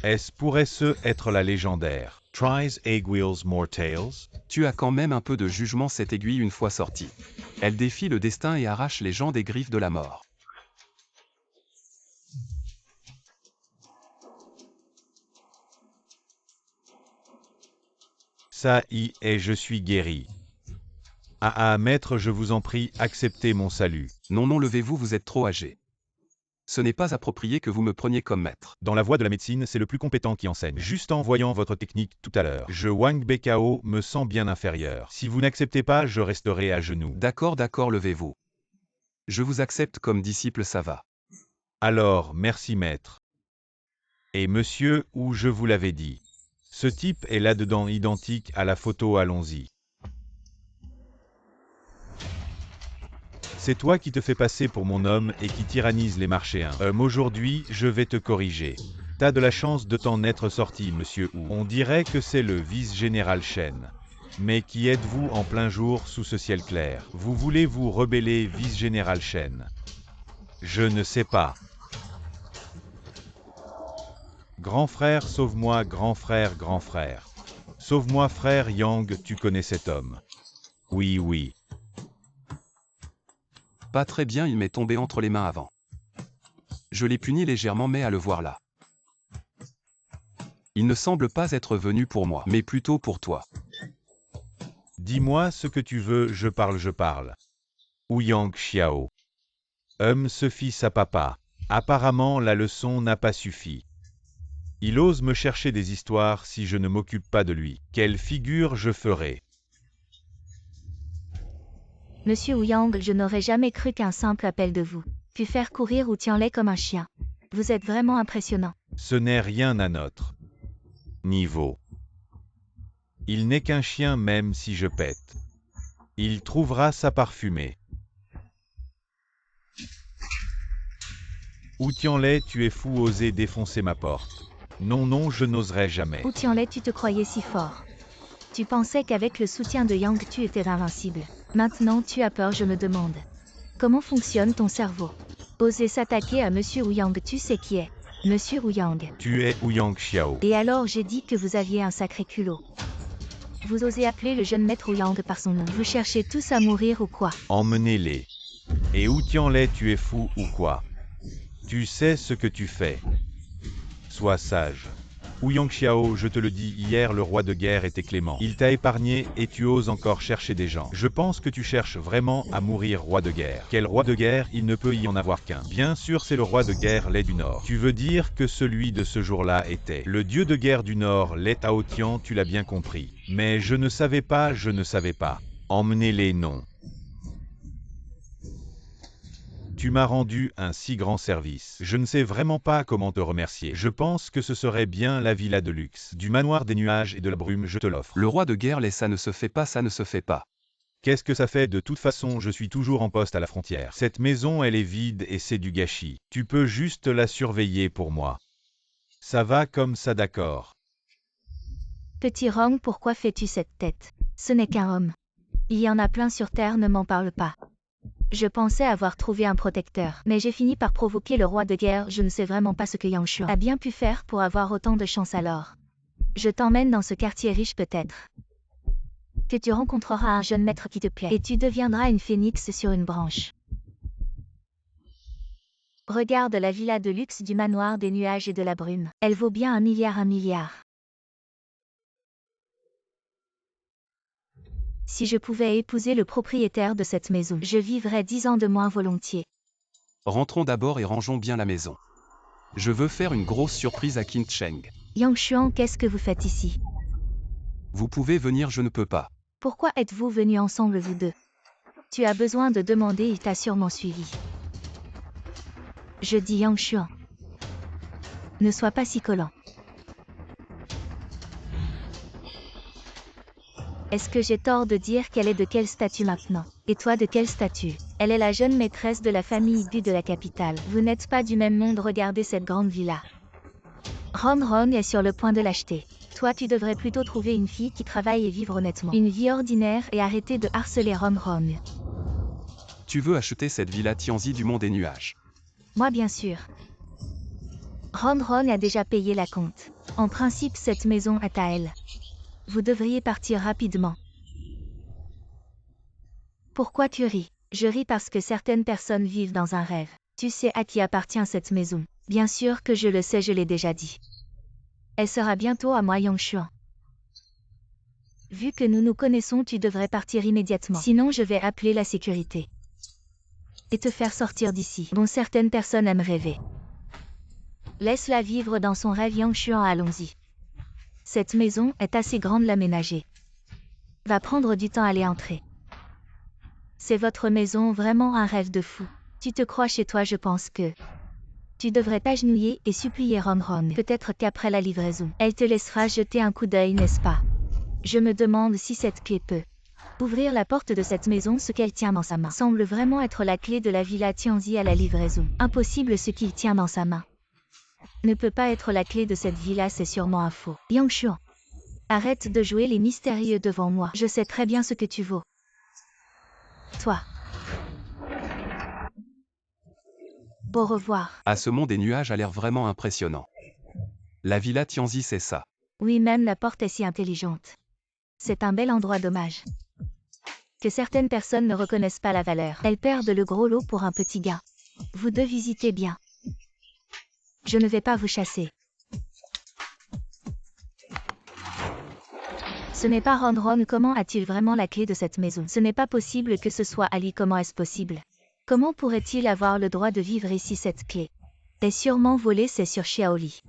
Est-ce pourrait-ce être la légendaire Tries Aiguilles Mortales? Tu as quand même un peu de jugement, cette aiguille une fois sortie. Elle défie le destin et arrache les gens des griffes de la mort. Ça y est, je suis guéri. Ah, maître, je vous en prie, acceptez mon salut. Non, non, levez-vous, vous êtes trop âgé. Ce n'est pas approprié que vous me preniez comme maître. Dans la voie de la médecine, c'est le plus compétent qui enseigne. Juste en voyant votre technique tout à l'heure, je Wang Bekao me sens bien inférieur. Si vous n'acceptez pas, je resterai à genoux. D'accord, d'accord, levez-vous. Je vous accepte comme disciple, ça va. Alors, merci maître. Et monsieur, où je vous l'avais dit. Ce type est là-dedans identique à la photo, allons-y. C'est toi qui te fais passer pour mon homme et qui tyrannise les marchéens. Aujourd'hui, je vais te corriger. T'as de la chance de t'en être sorti, monsieur Wu. On dirait que c'est le vice-général Shen. Mais qui êtes-vous en plein jour sous ce ciel clair? Vous voulez vous rebeller, vice-général Shen? Je ne sais pas. Grand frère, sauve-moi, grand frère, grand frère. Sauve-moi, frère Yang, tu connais cet homme. Oui, oui. Pas très bien, il m'est tombé entre les mains avant. Je l'ai puni légèrement, mais à le voir là. Il ne semble pas être venu pour moi, mais plutôt pour toi. Dis-moi ce que tu veux, je parle. Ouyang Xiao. Ce fils à papa. Apparemment, la leçon n'a pas suffi. Il ose me chercher des histoires si je ne m'occupe pas de lui. Quelle figure je ferai? Monsieur Ouyang, je n'aurais jamais cru qu'un simple appel de vous pût faire courir ou Tianlai comme un chien. Vous êtes vraiment impressionnant. Ce n'est rien à notre niveau. Il n'est qu'un chien même si je pète. Il trouvera sa parfumée. Ou Tianlai, tu es fou, oser défoncer ma porte. Non, non, je n'oserais jamais. Ou Tianlai, tu te croyais si fort. Tu pensais qu'avec le soutien de Yang, tu étais invincible. Maintenant, tu as peur, je me demande. Comment fonctionne ton cerveau? Oser s'attaquer à Monsieur Ouyang, tu sais qui est. Monsieur Ouyang. Tu es Ouyang Xiao. Et alors j'ai dit que vous aviez un sacré culot. Vous osez appeler le jeune maître Ouyang par son nom. Vous cherchez tous à mourir ou quoi? Emmenez-les. Et Wu Tianlai, tu es fou ou quoi? Tu sais ce que tu fais. Sois sage. Ouyang Xiao, je te le dis, hier le roi de guerre était clément. Il t'a épargné et tu oses encore chercher des gens. Je pense que tu cherches vraiment à mourir roi de guerre. Quel roi de guerre? Il ne peut y en avoir qu'un. Bien sûr, c'est le roi de guerre Lei du Nord. Tu veux dire que celui de ce jour-là était le dieu de guerre du Nord, Lei Taotian, tu l'as bien compris. Mais je ne savais pas. Emmenez-les, non. Tu m'as rendu un si grand service. Je ne sais vraiment pas comment te remercier. Je pense que ce serait bien la villa de luxe. Du manoir des nuages et de la brume, je te l'offre. Le roi de guerre, ça ne se fait pas, ça ne se fait pas. Qu'est-ce que ça fait? De toute façon, je suis toujours en poste à la frontière. Cette maison, elle est vide et c'est du gâchis. Tu peux juste la surveiller pour moi. Ça va comme ça, d'accord. Petit Rong, pourquoi fais-tu cette tête? Ce n'est qu'un homme. Il y en a plein sur Terre, ne m'en parle pas. Je pensais avoir trouvé un protecteur, mais j'ai fini par provoquer le roi de guerre. Je ne sais vraiment pas ce que Yang Shuan a bien pu faire pour avoir autant de chance alors. Je t'emmène dans ce quartier riche peut-être. Que tu rencontreras un jeune maître qui te plaît, et tu deviendras une phénix sur une branche. Regarde la villa de luxe du manoir des nuages et de la brume. Elle vaut bien 1 milliard. Si je pouvais épouser le propriétaire de cette maison, je vivrais 10 ans de moins volontiers. Rentrons d'abord et rangeons bien la maison. Je veux faire une grosse surprise à Qin Cheng. Yang Shuan, qu'est-ce que vous faites ici? Vous pouvez venir, je ne peux pas. Pourquoi êtes-vous venus ensemble vous deux? Tu as besoin de demander, il t'a sûrement suivi. Je dis Yang Shuan. Ne sois pas si collant. Est-ce que j'ai tort de dire qu'elle est de quel statut maintenant? Et toi de quel statut? Elle est la jeune maîtresse de la famille Bu de la capitale. Vous n'êtes pas du même monde, regardez cette grande villa. Ron est sur le point de l'acheter. Toi tu devrais plutôt trouver une fille qui travaille et vivre honnêtement. Une vie ordinaire et arrêter de harceler Ron. Tu veux acheter cette villa Tianzi du Mont des Nuages? Moi bien sûr. Ron a déjà payé la compte. En principe cette maison est à elle. Vous devriez partir rapidement. Pourquoi tu ris? Je ris parce que certaines personnes vivent dans un rêve. Tu sais à qui appartient cette maison? Bien sûr que je le sais, je l'ai déjà dit. Elle sera bientôt à moi, Yang Shuan. Vu que nous nous connaissons, tu devrais partir immédiatement. Sinon, je vais appeler la sécurité. Et te faire sortir d'ici. Bon, certaines personnes aiment rêver. Laisse-la vivre dans son rêve, Yang Xuan, allons-y. Cette maison est assez grande, l'aménager. Va prendre du temps à les entrer. C'est votre maison, vraiment un rêve de fou. Tu te crois chez toi, je pense que... Tu devrais t'agenouiller et supplier Ron Ron. Peut-être qu'après la livraison, elle te laissera jeter un coup d'œil, n'est-ce pas? Je me demande si cette clé peut ouvrir la porte de cette maison. Ce qu'elle tient dans sa main semble vraiment être la clé de la villa Tianzi à la livraison. Impossible, ce qu'il tient dans sa main ne peut pas être la clé de cette villa, c'est sûrement un faux. Yang Xuan, arrête de jouer les mystérieux devant moi. Je sais très bien ce que tu vaux. Toi. Au revoir. À ce monde des nuages a l'air vraiment impressionnant. La villa Tianzi, c'est ça. Oui, même la porte est si intelligente. C'est un bel endroit, dommage que certaines personnes ne reconnaissent pas la valeur. Elles perdent le gros lot pour un petit gain. Vous deux visitez bien. Je ne vais pas vous chasser. Ce n'est pas Ron Ron. Comment a-t-il vraiment la clé de cette maison? Ce n'est pas possible que ce soit Ali. Comment est-ce possible? Comment pourrait-il avoir le droit de vivre ici? Cette clé est sûrement volée, c'est sur Xiaoli.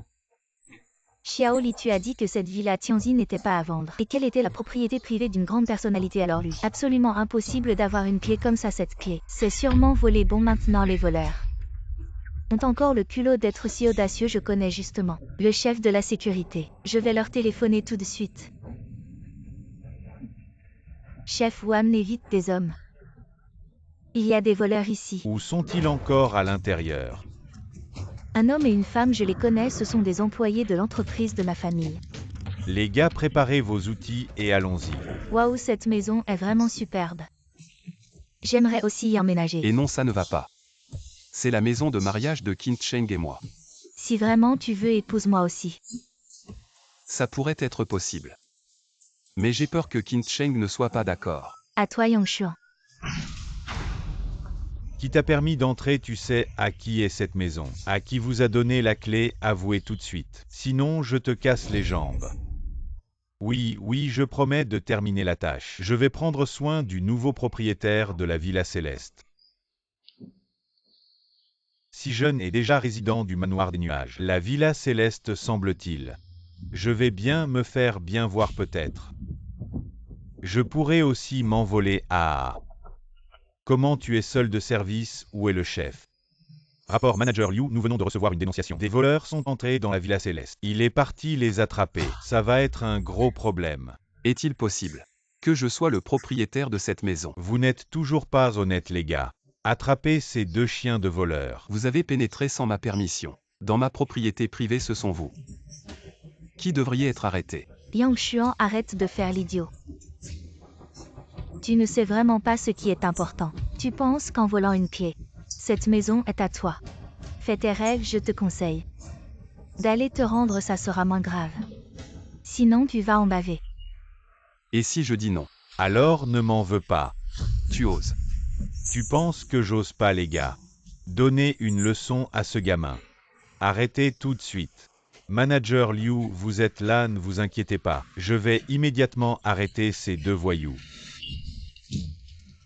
Xiaoli, tu as dit que cette villa Tianzi n'était pas à vendre. Et quelle était la propriété privée d'une grande personnalité alors lui? Absolument impossible d'avoir une clé comme ça, cette clé. C'est sûrement volé. Bon, maintenant les voleurs ont encore le culot d'être si audacieux. Je connais justement le chef de la sécurité. Je vais leur téléphoner tout de suite. Chef, vous amenez vite des hommes. Il y a des voleurs ici. Où sont-ils encore à l'intérieur? Un homme et une femme, je les connais, ce sont des employés de l'entreprise de ma famille. Les gars, préparez vos outils et allons-y. Waouh, cette maison est vraiment superbe. J'aimerais aussi y emménager. Et non, ça ne va pas. C'est la maison de mariage de Qin Cheng et moi. Si vraiment tu veux, épouse-moi aussi. Ça pourrait être possible. Mais j'ai peur que Qin Cheng ne soit pas d'accord. À toi, Yang Xuan. Qui t'a permis d'entrer? Tu sais à qui est cette maison? À qui vous a donné la clé? Avouez tout de suite. Sinon, je te casse les jambes. Oui, je promets de terminer la tâche. Je vais prendre soin du nouveau propriétaire de la Villa Céleste. Si jeune et déjà résident du manoir des nuages. La Villa Céleste, semble-t-il. Je vais bien me faire bien voir peut-être. Je pourrais aussi m'envoler à... Comment tu es seul de service? Où est le chef? Rapport manager Liu, nous venons de recevoir une dénonciation. Des voleurs sont entrés dans la Villa Céleste. Il est parti les attraper. Ça va être un gros problème. Est-il possible que je sois le propriétaire de cette maison? Vous n'êtes toujours pas honnêtes, les gars. Attrapez ces deux chiens de voleurs. Vous avez pénétré sans ma permission. Dans ma propriété privée, ce sont vous qui devriez être arrêté. Yang Xuan, arrête de faire l'idiot. Tu ne sais vraiment pas ce qui est important. Tu penses qu'en volant une clé, cette maison est à toi. Fais tes rêves, je te conseille d'aller te rendre, ça sera moins grave. Sinon tu vas en baver. Et si je dis non? Alors ne m'en veux pas. Tu oses. Tu penses que j'ose pas, les gars? Donnez une leçon à ce gamin. Arrêtez tout de suite. Manager Liu, vous êtes là, ne vous inquiétez pas. Je vais immédiatement arrêter ces deux voyous.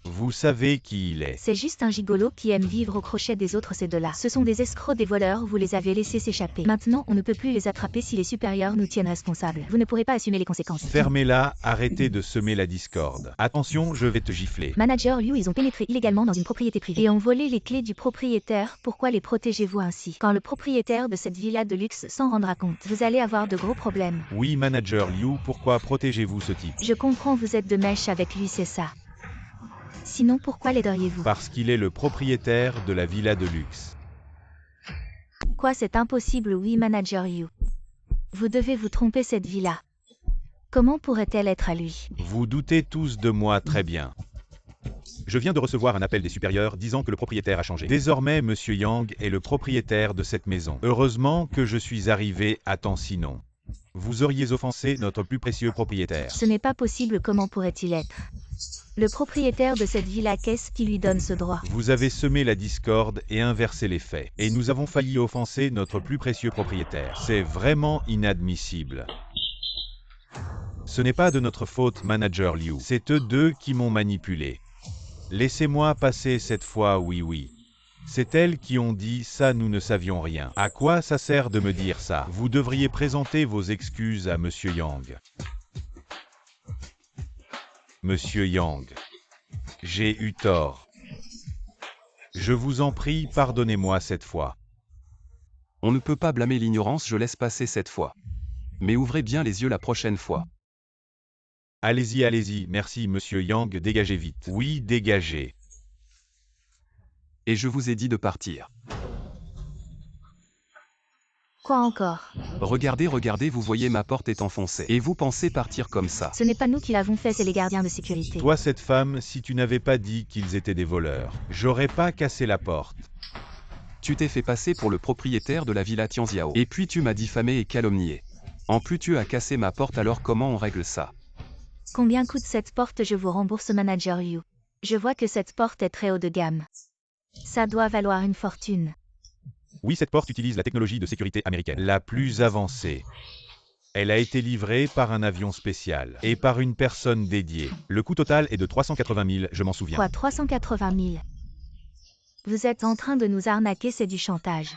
Vous savez qui il est. C'est juste un gigolo qui aime vivre au crochet des autres, ces deux-là. Ce sont des escrocs, des voleurs, vous les avez laissés s'échapper. Maintenant, on ne peut plus les attraper si les supérieurs nous tiennent responsables. Vous ne pourrez pas assumer les conséquences. Fermez-la, arrêtez de semer la discorde. Attention, je vais te gifler. Manager Liu, ils ont pénétré illégalement dans une propriété privée et ont volé les clés du propriétaire. Pourquoi les protégez-vous ainsi? Quand le propriétaire de cette villa de luxe s'en rendra compte, vous allez avoir de gros problèmes. Oui, Manager Liu, pourquoi protégez-vous ce type? Je comprends, vous êtes de mèche avec lui, c'est ça. Sinon, pourquoi l'aideriez-vous? Parce qu'il est le propriétaire de la villa de luxe. Quoi, c'est impossible? Oui, Manager Liu. Vous devez vous tromper, cette villa. Comment pourrait-elle être à lui? Vous doutez tous de moi très bien. Je viens de recevoir un appel des supérieurs disant que le propriétaire a changé. Désormais, Monsieur Yang est le propriétaire de cette maison. Heureusement que je suis arrivé à temps, sinon vous auriez offensé notre plus précieux propriétaire. Ce n'est pas possible, comment pourrait-il être le propriétaire de cette villa? Qu'est-ce qui lui donne ce droit? Vous avez semé la discorde et inversé les faits. Et nous avons failli offenser notre plus précieux propriétaire. C'est vraiment inadmissible. Ce n'est pas de notre faute, Manager Liu. C'est eux deux qui m'ont manipulé. Laissez-moi passer cette fois, oui. C'est elles qui ont dit ça, nous ne savions rien. À quoi ça sert de me dire ça? Vous devriez présenter vos excuses à Monsieur Yang. Monsieur Yang. J'ai eu tort. Je vous en prie, pardonnez-moi cette fois. On ne peut pas blâmer l'ignorance, je laisse passer cette fois. Mais ouvrez bien les yeux la prochaine fois. Allez-y, merci Monsieur Yang, dégagez vite. Oui, dégagez. Et je vous ai dit de partir. Quoi encore? Regardez, vous voyez ma porte est enfoncée. Et vous pensez partir comme ça? Ce n'est pas nous qui l'avons fait, c'est les gardiens de sécurité. Toi, cette femme, si tu n'avais pas dit qu'ils étaient des voleurs, j'aurais pas cassé la porte. Tu t'es fait passer pour le propriétaire de la villa Tianxiao. Et puis tu m'as diffamé et calomnié. En plus tu as cassé ma porte, alors comment on règle ça? Combien coûte cette porte? Je vous rembourse, Manager Liu. Je vois que cette porte est très haut de gamme. Ça doit valoir une fortune. Oui, cette porte utilise la technologie de sécurité américaine, la plus avancée. Elle a été livrée par un avion spécial et par une personne dédiée. Le coût total est de 380 000, je m'en souviens. Quoi, 380 000? Vous êtes en train de nous arnaquer, c'est du chantage.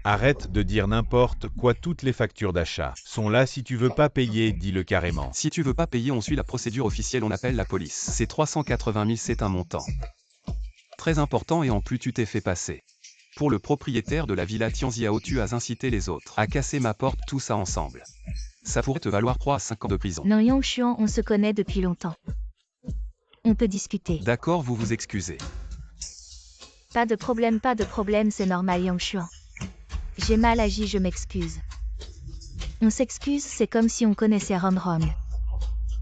Arrête de dire n'importe quoi, toutes les factures d'achat sont là, si tu veux pas payer, dis-le carrément. Si tu veux pas payer, on suit la procédure officielle, on appelle la police. C'est 380 000, c'est un montant très important et en plus tu t'es fait passer pour le propriétaire de la villa Tianxiao, tu as incité les autres à casser ma porte, tout ça ensemble. Ça pourrait te valoir 3 à 5 ans de prison. Non, Yangshuan, on se connaît depuis longtemps. On peut discuter. D'accord, vous vous excusez. Pas de problème, c'est normal, Yangshuan. J'ai mal agi, je m'excuse. On s'excuse, c'est comme si on connaissait Rom.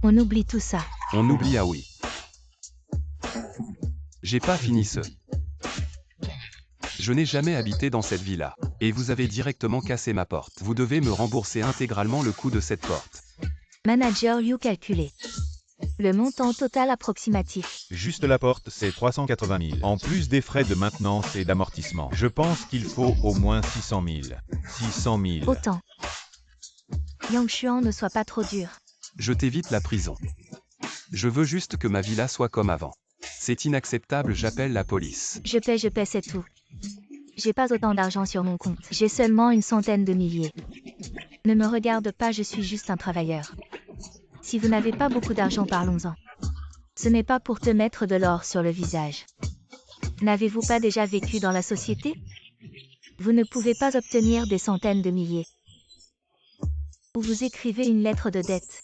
On oublie tout ça. On oublie, ah oui. J'ai pas fini ce. Je n'ai jamais habité dans cette villa. Et vous avez directement cassé ma porte. Vous devez me rembourser intégralement le coût de cette porte. Manager Liu, calculé. Le montant total approximatif. Juste la porte, c'est 380 000. En plus des frais de maintenance et d'amortissement. Je pense qu'il faut au moins 600 000. 600 000. Autant. Yangshuan, ne sois pas trop dur. Je t'évite la prison. Je veux juste que ma villa soit comme avant. C'est inacceptable, j'appelle la police. Je paie, c'est tout. J'ai pas autant d'argent sur mon compte. J'ai seulement une centaine de milliers. Ne me regarde pas, je suis juste un travailleur. Si vous n'avez pas beaucoup d'argent, parlons-en. Ce n'est pas pour te mettre de l'or sur le visage. N'avez-vous pas déjà vécu dans la société? Vous ne pouvez pas obtenir des centaines de milliers. Ou vous écrivez une lettre de dette.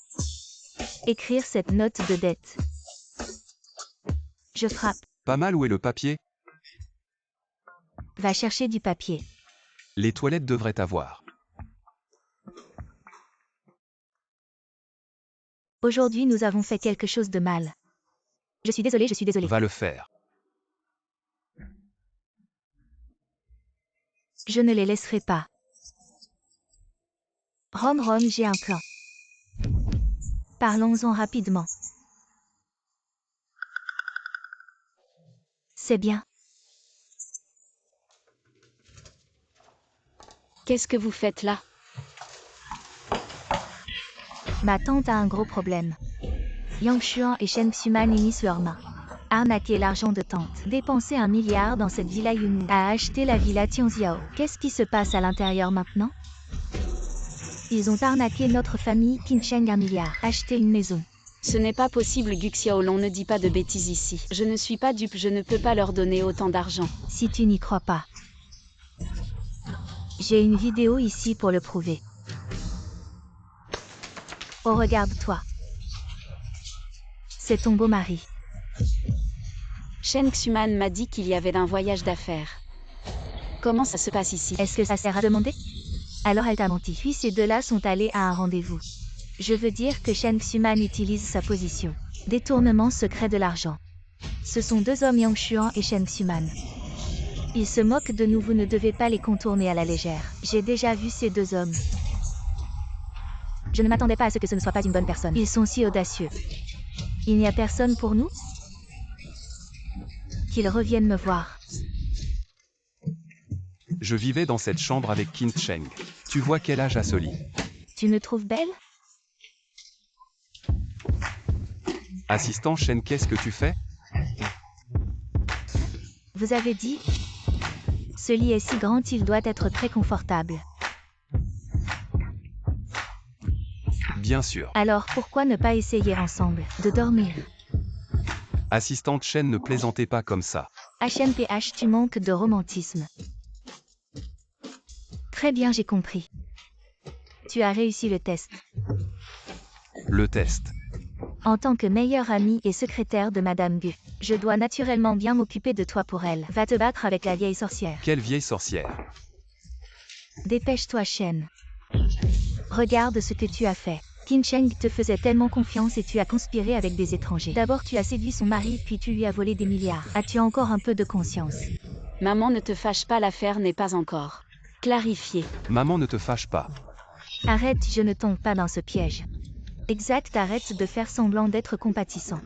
Écrire cette note de dette. Je frappe. Pas mal, où est le papier? Va chercher du papier. Les toilettes devraient avoir. Aujourd'hui, nous avons fait quelque chose de mal. Je suis désolé. Va le faire. Je ne les laisserai pas. Rom, j'ai un plan. Parlons-en rapidement. C'est bien. Qu'est-ce que vous faites là? Ma tante a un gros problème. Yangshuan et Shen Xuman unissent leurs mains. Arnaquer l'argent de tante. Dépenser 1 milliard dans cette villa Yunwu. A acheté la villa Tianxiao. Qu'est-ce qui se passe à l'intérieur maintenant? Ils ont arnaqué notre famille Qinsheng 1 milliard. Acheter une maison. Ce n'est pas possible, Gu Xiaolong, ne dit pas de bêtises ici. Je ne suis pas dupe, je ne peux pas leur donner autant d'argent. Si tu n'y crois pas. J'ai une vidéo ici pour le prouver. Oh, regarde-toi. C'est ton beau mari. Shen Xuman m'a dit qu'il y avait un voyage d'affaires. Comment ça se passe ici? Est-ce que ça sert à demander? Alors elle t'a menti. Puis ces deux-là sont allés à un rendez-vous. Je veux dire que Shen Xuman utilise sa position. Détournement secret de l'argent. Ce sont deux hommes, Yangshuan et Shen Xuman. Ils se moquent de nous, vous ne devez pas les contourner à la légère. J'ai déjà vu ces deux hommes. Je ne m'attendais pas à ce que ce ne soit pas une bonne personne. Ils sont si audacieux. Il n'y a personne pour nous? Qu'ils reviennent me voir. Je vivais dans cette chambre avec Qinsheng. Tu vois quel âge a ce lit? Tu me trouves belle? Assistant Shen, qu'est-ce que tu fais? Vous avez dit? Ce lit est si grand, il doit être très confortable. Bien sûr. Alors pourquoi ne pas essayer ensemble de dormir? Assistante Shen, ne plaisantez pas comme ça. HMPH, tu manques de romantisme. Très bien, j'ai compris. Tu as réussi le test. Le test. En tant que meilleure amie et secrétaire de Madame Gu, je dois naturellement bien m'occuper de toi pour elle. Va te battre avec la vieille sorcière. Quelle vieille sorcière? Dépêche-toi, Shen. Regarde ce que tu as fait. Qin Sheng te faisait tellement confiance et tu as conspiré avec des étrangers. D'abord tu as séduit son mari, puis tu lui as volé des milliards. As-tu encore un peu de conscience? Maman, ne te fâche pas, l'affaire n'est pas encore clarifiée. Maman, ne te fâche pas. Arrête, je ne tombe pas dans ce piège. Exact, arrête de faire semblant d'être compatissant.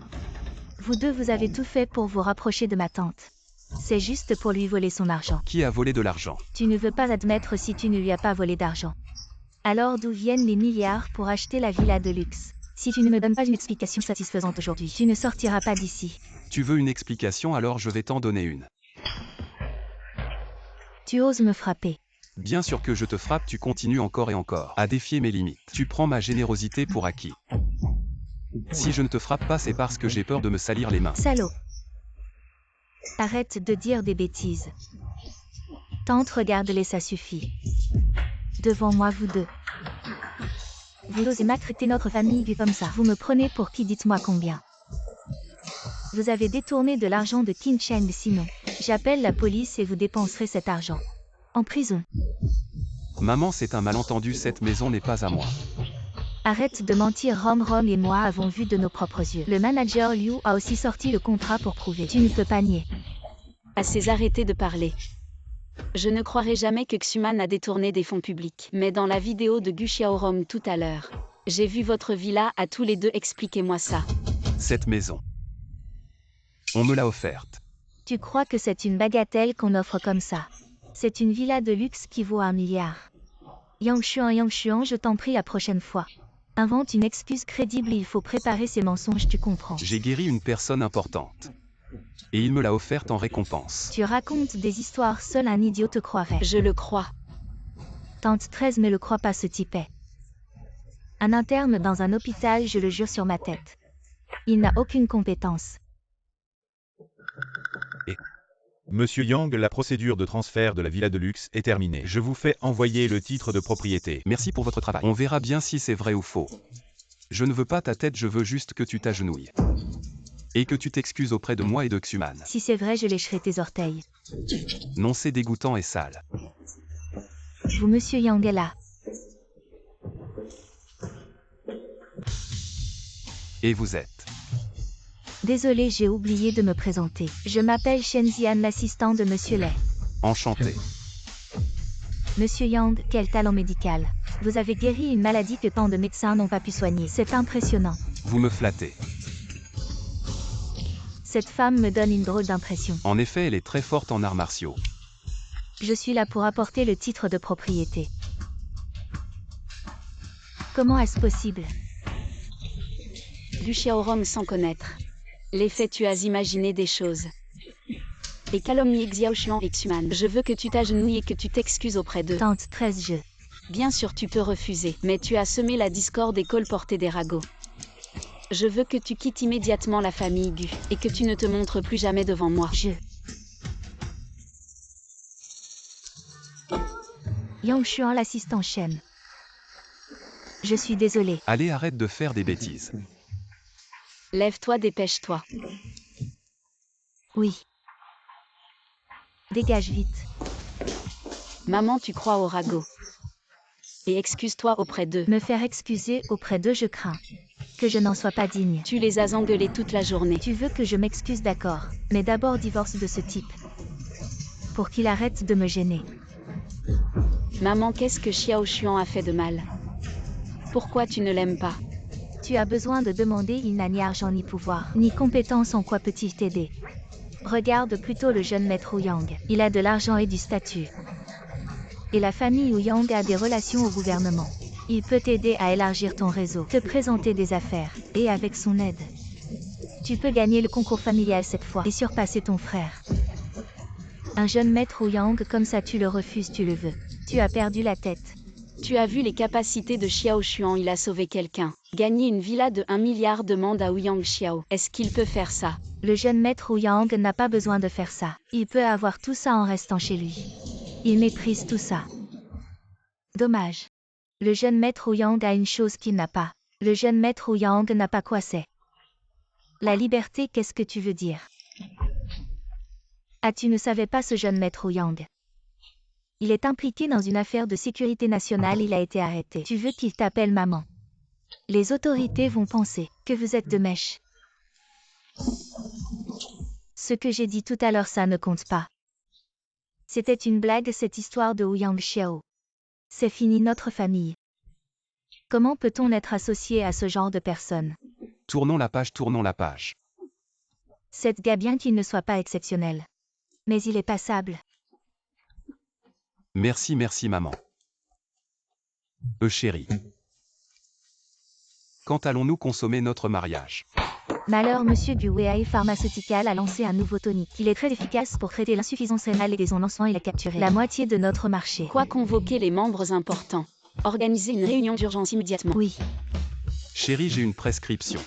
Vous deux, vous avez tout fait pour vous rapprocher de ma tante. C'est juste pour lui voler son argent. Qui a volé de l'argent? Tu ne veux pas admettre si tu ne lui as pas volé d'argent. Alors d'où viennent les milliards pour acheter la villa de luxe? Si tu ne me donnes pas une explication satisfaisante aujourd'hui, tu ne sortiras pas d'ici. Tu veux une explication, alors je vais t'en donner une. Tu oses me frapper. Bien sûr que je te frappe, tu continues encore et encore à défier mes limites. Tu prends ma générosité pour acquis. Si je ne te frappe pas, c'est parce que j'ai peur de me salir les mains. Salaud. Arrête de dire des bêtises. Tante, regarde-les, ça suffit. Devant moi, vous deux. Vous osez maltraiter notre famille comme ça. Vous me prenez pour qui? Dites-moi combien. Vous avez détourné de l'argent de Qin Sheng, sinon j'appelle la police et vous dépenserez cet argent en prison. Maman, c'est un malentendu, cette maison n'est pas à moi. Arrête de mentir, Rom et moi avons vu de nos propres yeux. Le manager Liu a aussi sorti le contrat pour prouver. Tu ne peux pas nier. Assez, arrêtez de parler. Je ne croirai jamais que Xuman a détourné des fonds publics. Mais dans la vidéo de Gu Xiaorom tout à l'heure, j'ai vu votre villa à tous les deux, expliquez-moi ça. Cette maison, on me l'a offerte. Tu crois que c'est une bagatelle qu'on offre comme ça? C'est une villa de luxe qui vaut 1 milliard. Yang Xuan, je t'en prie, la prochaine fois. Invente une excuse crédible, il faut préparer ces mensonges, tu comprends. J'ai guéri une personne importante. Et il me l'a offerte en récompense. Tu racontes des histoires, seul un idiot te croirait. Je le crois. Tante 13 ne le croit pas, ce type est un interne dans un hôpital, je le jure sur ma tête. Il n'a aucune compétence. Monsieur Yang, la procédure de transfert de la villa de luxe est terminée. Je vous fais envoyer le titre de propriété. Merci pour votre travail. On verra bien si c'est vrai ou faux. Je ne veux pas ta tête, je veux juste que tu t'agenouilles. Et que tu t'excuses auprès de moi et de Xuman. Si c'est vrai, je lécherai tes orteils. Non, c'est dégoûtant et sale. Vous, Monsieur Yang est là. Et vous êtes? Désolé, j'ai oublié de me présenter. Je m'appelle Shen Zian, l'assistant de Monsieur Lei. Enchanté. Monsieur Yang, quel talent médical. Vous avez guéri une maladie que tant de médecins n'ont pas pu soigner. C'est impressionnant. Vous me flattez. Cette femme me donne une drôle d'impression. En effet, elle est très forte en arts martiaux. Je suis là pour apporter le titre de propriété. Comment est-ce possible? Gu Xiaorom sans connaître. Les faits, tu as imaginé des choses. Et calomnié Xiaoshuan et Xuman. Je veux que tu t'agenouilles et que tu t'excuses auprès d'eux. Tante 13, je. Bien sûr, tu peux refuser, mais tu as semé la discorde et colporté des ragots. Je veux que tu quittes immédiatement la famille Gu, et que tu ne te montres plus jamais devant moi. Yang Xuan, l'assistant Shen. Je suis désolé. Allez, arrête de faire des bêtises. Lève-toi, dépêche-toi. Oui. Dégage vite. Maman, tu crois aux ragots. Et excuse-toi auprès d'eux. Me faire excuser auprès d'eux, je crains que je n'en sois pas digne. Tu les as engueulés toute la journée. Tu veux que je m'excuse, d'accord. Mais d'abord divorce de ce type. Pour qu'il arrête de me gêner. Maman, qu'est-ce que Xiaoshuan a fait de mal? Pourquoi tu ne l'aimes pas? Tu as besoin de demander, il n'a ni argent ni pouvoir, ni compétence, en quoi peut-il t'aider? Regarde plutôt le jeune maître Yang. Il a de l'argent et du statut. Et la famille Yang a des relations au gouvernement. Il peut t'aider à élargir ton réseau, te présenter des affaires, et avec son aide, Tu peux gagner le concours familial cette fois et surpasser ton frère. Un jeune maître Ouyang comme ça tu le refuses, tu le veux. Tu as perdu la tête. Tu as vu les capacités de Xiao Xuan, il a sauvé quelqu'un. Gagner une villa de 1 milliard demande à Ouyang Xiao. Est-ce qu'il peut faire ça? Le jeune maître Ouyang n'a pas besoin de faire ça. Il peut avoir tout ça en restant chez lui. Il méprise tout ça. Dommage. Le jeune maître Ouyang a une chose qu'il n'a pas. Le jeune maître Ouyang n'a pas quoi c'est. La liberté, qu'est-ce que tu veux dire? Ah, tu ne savais pas ce jeune maître Ouyang. Il est impliqué dans une affaire de sécurité nationale, il a été arrêté. Tu veux qu'il t'appelle maman? Les autorités vont penser que vous êtes de mèche. Ce que j'ai dit tout à l'heure, ça ne compte pas. C'était une blague cette histoire de Ouyang Xiao. C'est fini notre famille. Comment peut-on être associé à ce genre de personnes? Tournons la page, tournons la page. C'est gars bien qu'il ne soit pas exceptionnel. Mais il est passable. Merci, merci maman. Chérie. Quand allons-nous consommer notre mariage? Malheur, Monsieur Guwei Pharmaceutical a lancé un nouveau tonique. Il est très efficace pour traiter l'insuffisance rénale et des ondes enfants. Il a capturé la moitié de notre marché. Quoi, convoquer les membres importants? Organiser une réunion d'urgence immédiatement. Oui. Chérie, j'ai une prescription.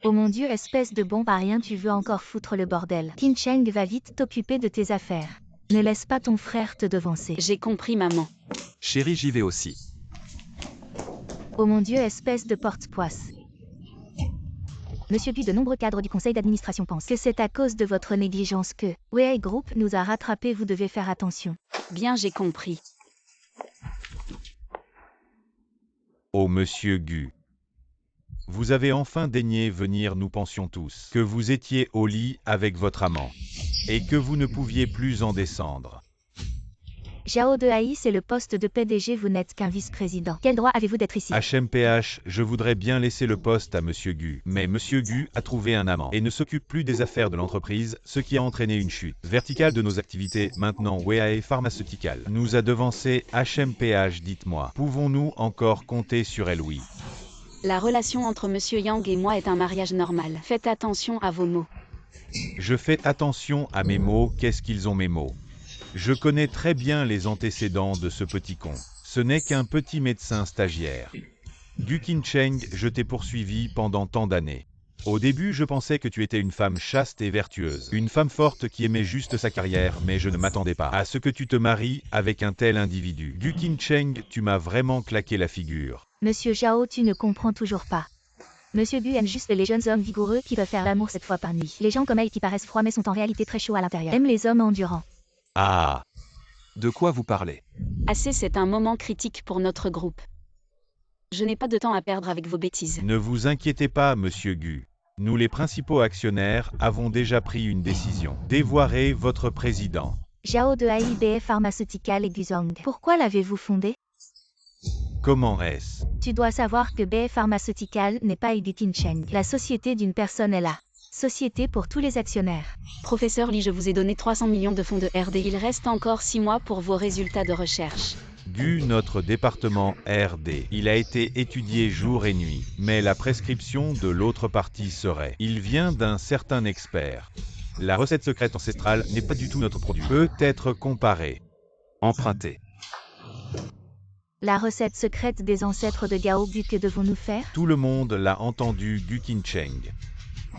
Oh mon Dieu, espèce de bombe à rien, tu veux encore foutre le bordel. Qin Cheng, va vite t'occuper de tes affaires. Ne laisse pas ton frère te devancer. J'ai compris maman. Chérie, j'y vais aussi. Oh mon Dieu, espèce de porte-poisse. Monsieur Gu, de nombreux cadres du conseil d'administration pensent que c'est à cause de votre négligence que Wei Group nous a rattrapés, vous devez faire attention. Bien, j'ai compris. Oh monsieur Gu. Vous avez enfin daigné venir, nous pensions tous que vous étiez au lit avec votre amant, et que vous ne pouviez plus en descendre. Zhao Dehai, c'est le poste de PDG, vous n'êtes qu'un vice-président. Quel droit avez-vous d'être ici? HMPH, je voudrais bien laisser le poste à monsieur Gu, mais monsieur Gu a trouvé un amant et ne s'occupe plus des affaires de l'entreprise, ce qui a entraîné une chute verticale de nos activités. Maintenant Weae Pharmaceutical nous a devancé. HMPH, dites-moi, pouvons-nous encore compter sur elle? Oui. La relation entre Monsieur Yang et moi est un mariage normal. Faites attention à vos mots. Je fais attention à mes mots. Qu'est-ce qu'ils ont mes mots? Je connais très bien les antécédents de ce petit con. Ce n'est qu'un petit médecin stagiaire. Gu Qin Cheng, je t'ai poursuivi pendant tant d'années. Au début, je pensais que tu étais une femme chaste et vertueuse. Une femme forte qui aimait juste sa carrière, mais je ne m'attendais pas à ce que tu te maries avec un tel individu. Gu Qin Cheng, tu m'as vraiment claqué la figure. Monsieur Zhao, tu ne comprends toujours pas. Monsieur Gu aime juste les jeunes hommes vigoureux qui peuvent faire l'amour 7 fois par nuit. Les gens comme elle qui paraissent froids mais sont en réalité très chauds à l'intérieur. Aime les hommes endurants. Ah! De quoi vous parlez? Assez, c'est un moment critique pour notre groupe. Je n'ai pas de temps à perdre avec vos bêtises. Ne vous inquiétez pas, monsieur Gu. Nous, les principaux actionnaires, avons déjà pris une décision. Dévoirer votre président. Zhao Dehai BF Pharmaceutical et Guzhong. Pourquoi l'avez-vous fondé? Comment est-ce? Tu dois savoir que BF Pharmaceutical n'est pas Gu Qin Cheng. La société d'une personne est la société pour tous les actionnaires. Professeur Li, je vous ai donné 300 millions de fonds de RD. Il reste encore 6 mois pour vos résultats de recherche. Gu, notre département RD, il a été étudié jour et nuit, mais la prescription de l'autre partie serait, il vient d'un certain expert. La recette secrète ancestrale n'est pas du tout notre produit. Peut être comparée. Emprunté. La recette secrète des ancêtres de Gao Gu, que devons-nous faire? Tout le monde l'a entendu, Gu Qin Cheng.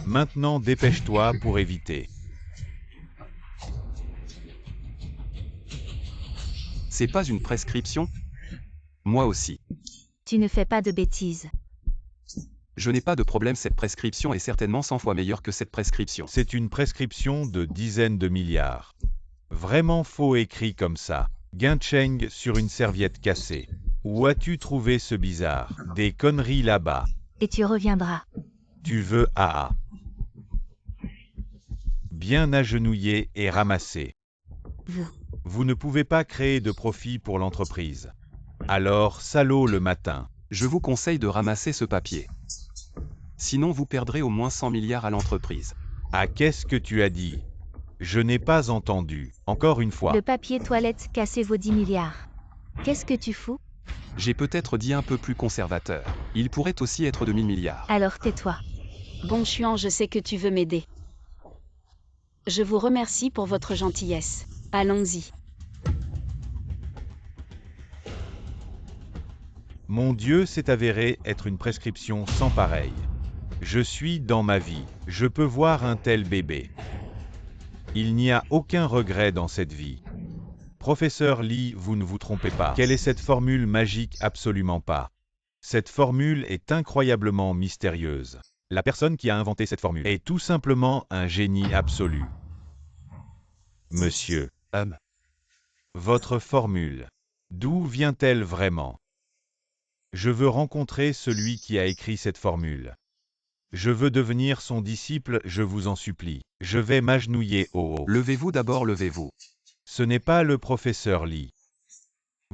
Maintenant dépêche-toi pour éviter. C'est pas une prescription? Moi aussi. Tu ne fais pas de bêtises. Je n'ai pas de problème, cette prescription est certainement 100 fois meilleure que cette prescription. C'est une prescription de dizaines de milliards. Vraiment faux écrit comme ça. Guin Cheng sur une serviette cassée. Où as-tu trouvé ce bizarre? Des conneries là-bas. Et tu reviendras. Tu veux AA. Bien agenouillé et ramassé. Vous ne pouvez pas créer de profit pour l'entreprise. Alors, salaud le matin. Je vous conseille de ramasser ce papier. Sinon vous perdrez au moins 100 milliards à l'entreprise. Ah, qu'est-ce que tu as dit? Je n'ai pas entendu. Encore une fois. Le papier toilette cassé vaut 10 milliards. Qu'est-ce que tu fous? J'ai peut-être dit un peu plus conservateur. Il pourrait aussi être de 1000 milliards. Alors tais-toi. Bon Chuan, je sais que tu veux m'aider. Je vous remercie pour votre gentillesse. Allons-y. Mon Dieu s'est avéré être une prescription sans pareille. Je suis dans ma vie. Je peux voir un tel bébé. Il n'y a aucun regret dans cette vie. Professeur Lee, vous ne vous trompez pas. Quelle est cette formule magique? Absolument pas. Cette formule est incroyablement mystérieuse. La personne qui a inventé cette formule est tout simplement un génie absolu. Monsieur, votre formule, d'où vient-elle vraiment? Je veux rencontrer celui qui a écrit cette formule. Je veux devenir son disciple, je vous en supplie. Je vais m'agenouiller au haut. Levez-vous d'abord, levez-vous. Ce n'est pas le professeur Lee.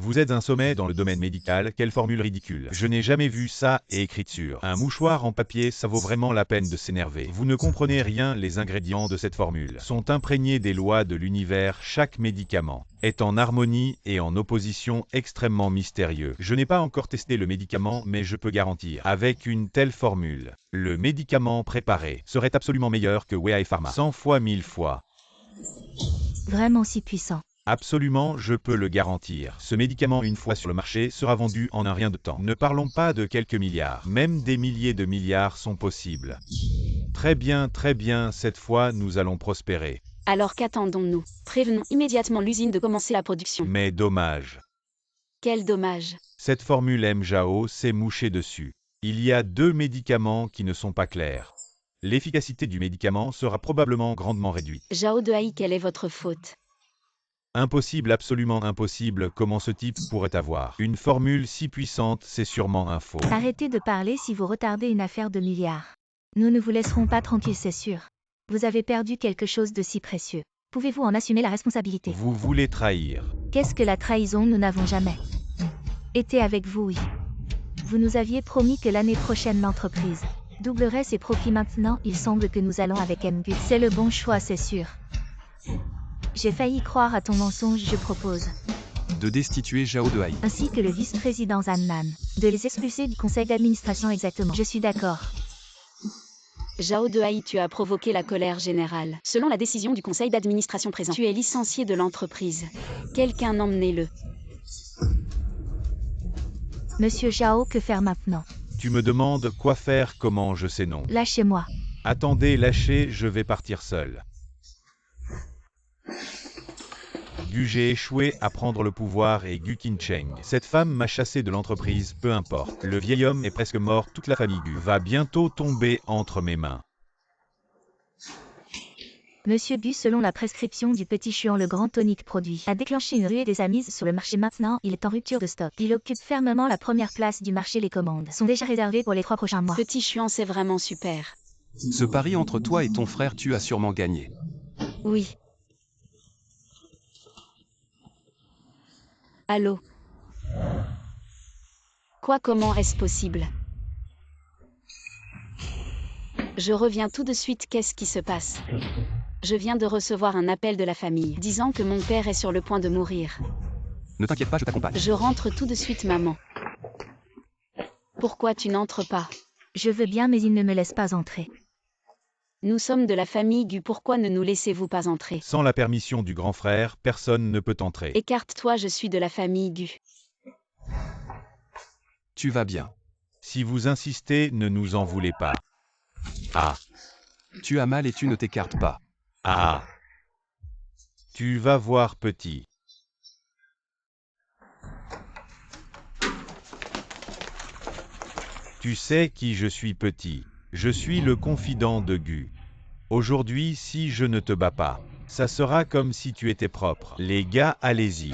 Vous êtes un sommet dans le domaine médical, quelle formule ridicule. Je n'ai jamais vu ça et écrite sur un mouchoir en papier, ça vaut vraiment la peine de s'énerver. Vous ne comprenez rien, les ingrédients de cette formule sont imprégnés des lois de l'univers, chaque médicament est en harmonie et en opposition extrêmement mystérieux. Je n'ai pas encore testé le médicament, mais je peux garantir, avec une telle formule, le médicament préparé serait absolument meilleur que Weai Pharma. 100 fois, 1000 fois. Vraiment si puissant. Absolument, je peux le garantir. Ce médicament, une fois sur le marché, sera vendu en un rien de temps. Ne parlons pas de quelques milliards. Même des milliers de milliards sont possibles. Très bien, cette fois, nous allons prospérer. Alors qu'attendons-nous? Prévenons immédiatement l'usine de commencer la production. Mais dommage. Quel dommage. Cette formule MJAO s'est mouchée dessus. Il y a 2 médicaments qui ne sont pas clairs. L'efficacité du médicament sera probablement grandement réduite. Zhao Dehai, quelle est votre faute? Impossible, absolument impossible, comment ce type pourrait avoir une formule si puissante, c'est sûrement un faux. Arrêtez de parler si vous retardez une affaire de milliards. Nous ne vous laisserons pas tranquille, c'est sûr. Vous avez perdu quelque chose de si précieux. Pouvez-vous en assumer la responsabilité? Vous voulez trahir. Qu'est-ce que la trahison? Nous n'avons jamais été avec vous, oui. Vous nous aviez promis que l'année prochaine l'entreprise doublerait ses profits. Maintenant, il semble que nous allons avec MGU. C'est le bon choix, c'est sûr. J'ai failli croire à ton mensonge, je propose. De destituer Zhao Dehai. Ainsi que le vice-président Zhan Nan. De les expulser du conseil d'administration exactement. Je suis d'accord. Zhao Dehai, tu as provoqué la colère générale. Selon la décision du conseil d'administration présent, tu es licencié de l'entreprise. Quelqu'un emmenez-le. Monsieur Zhao, que faire maintenant? Tu me demandes quoi faire, comment je sais non. Lâchez-moi. Attendez, lâchez, je vais partir seul. J'ai échoué à prendre le pouvoir et Gu Qincheng. Cette femme m'a chassé de l'entreprise, peu importe. Le vieil homme est presque mort, toute la famille Gu va bientôt tomber entre mes mains. Monsieur Gu, selon la prescription du petit Chuan, le grand tonique produit a déclenché une ruée des amises sur le marché. Maintenant, il est en rupture de stock. Il occupe fermement la première place du marché. Les commandes sont déjà réservées pour les 3 prochains mois. Petit Chuan, c'est vraiment super. Ce pari entre toi et ton frère, tu as sûrement gagné. Oui. Allô? Quoi, comment est-ce possible? Je reviens tout de suite, qu'est-ce qui se passe? Je viens de recevoir un appel de la famille, disant que mon père est sur le point de mourir. Ne t'inquiète pas, je t'accompagne. Je rentre tout de suite, maman. Pourquoi tu n'entres pas? Je veux bien, mais il ne me laisse pas entrer. Nous sommes de la famille Gu, pourquoi ne nous laissez-vous pas entrer? Sans la permission du grand frère, personne ne peut entrer. Écarte-toi, je suis de la famille Gu. Tu vas bien. Si vous insistez, ne nous en voulez pas. Ah, Tu as mal et tu ne t'écartes pas. ah. Tu vas voir, petit. Tu sais qui je suis, petit. Je suis le confident de Gu. Aujourd'hui, si je ne te bats pas, ça sera comme si tu étais propre. Les gars, allez-y.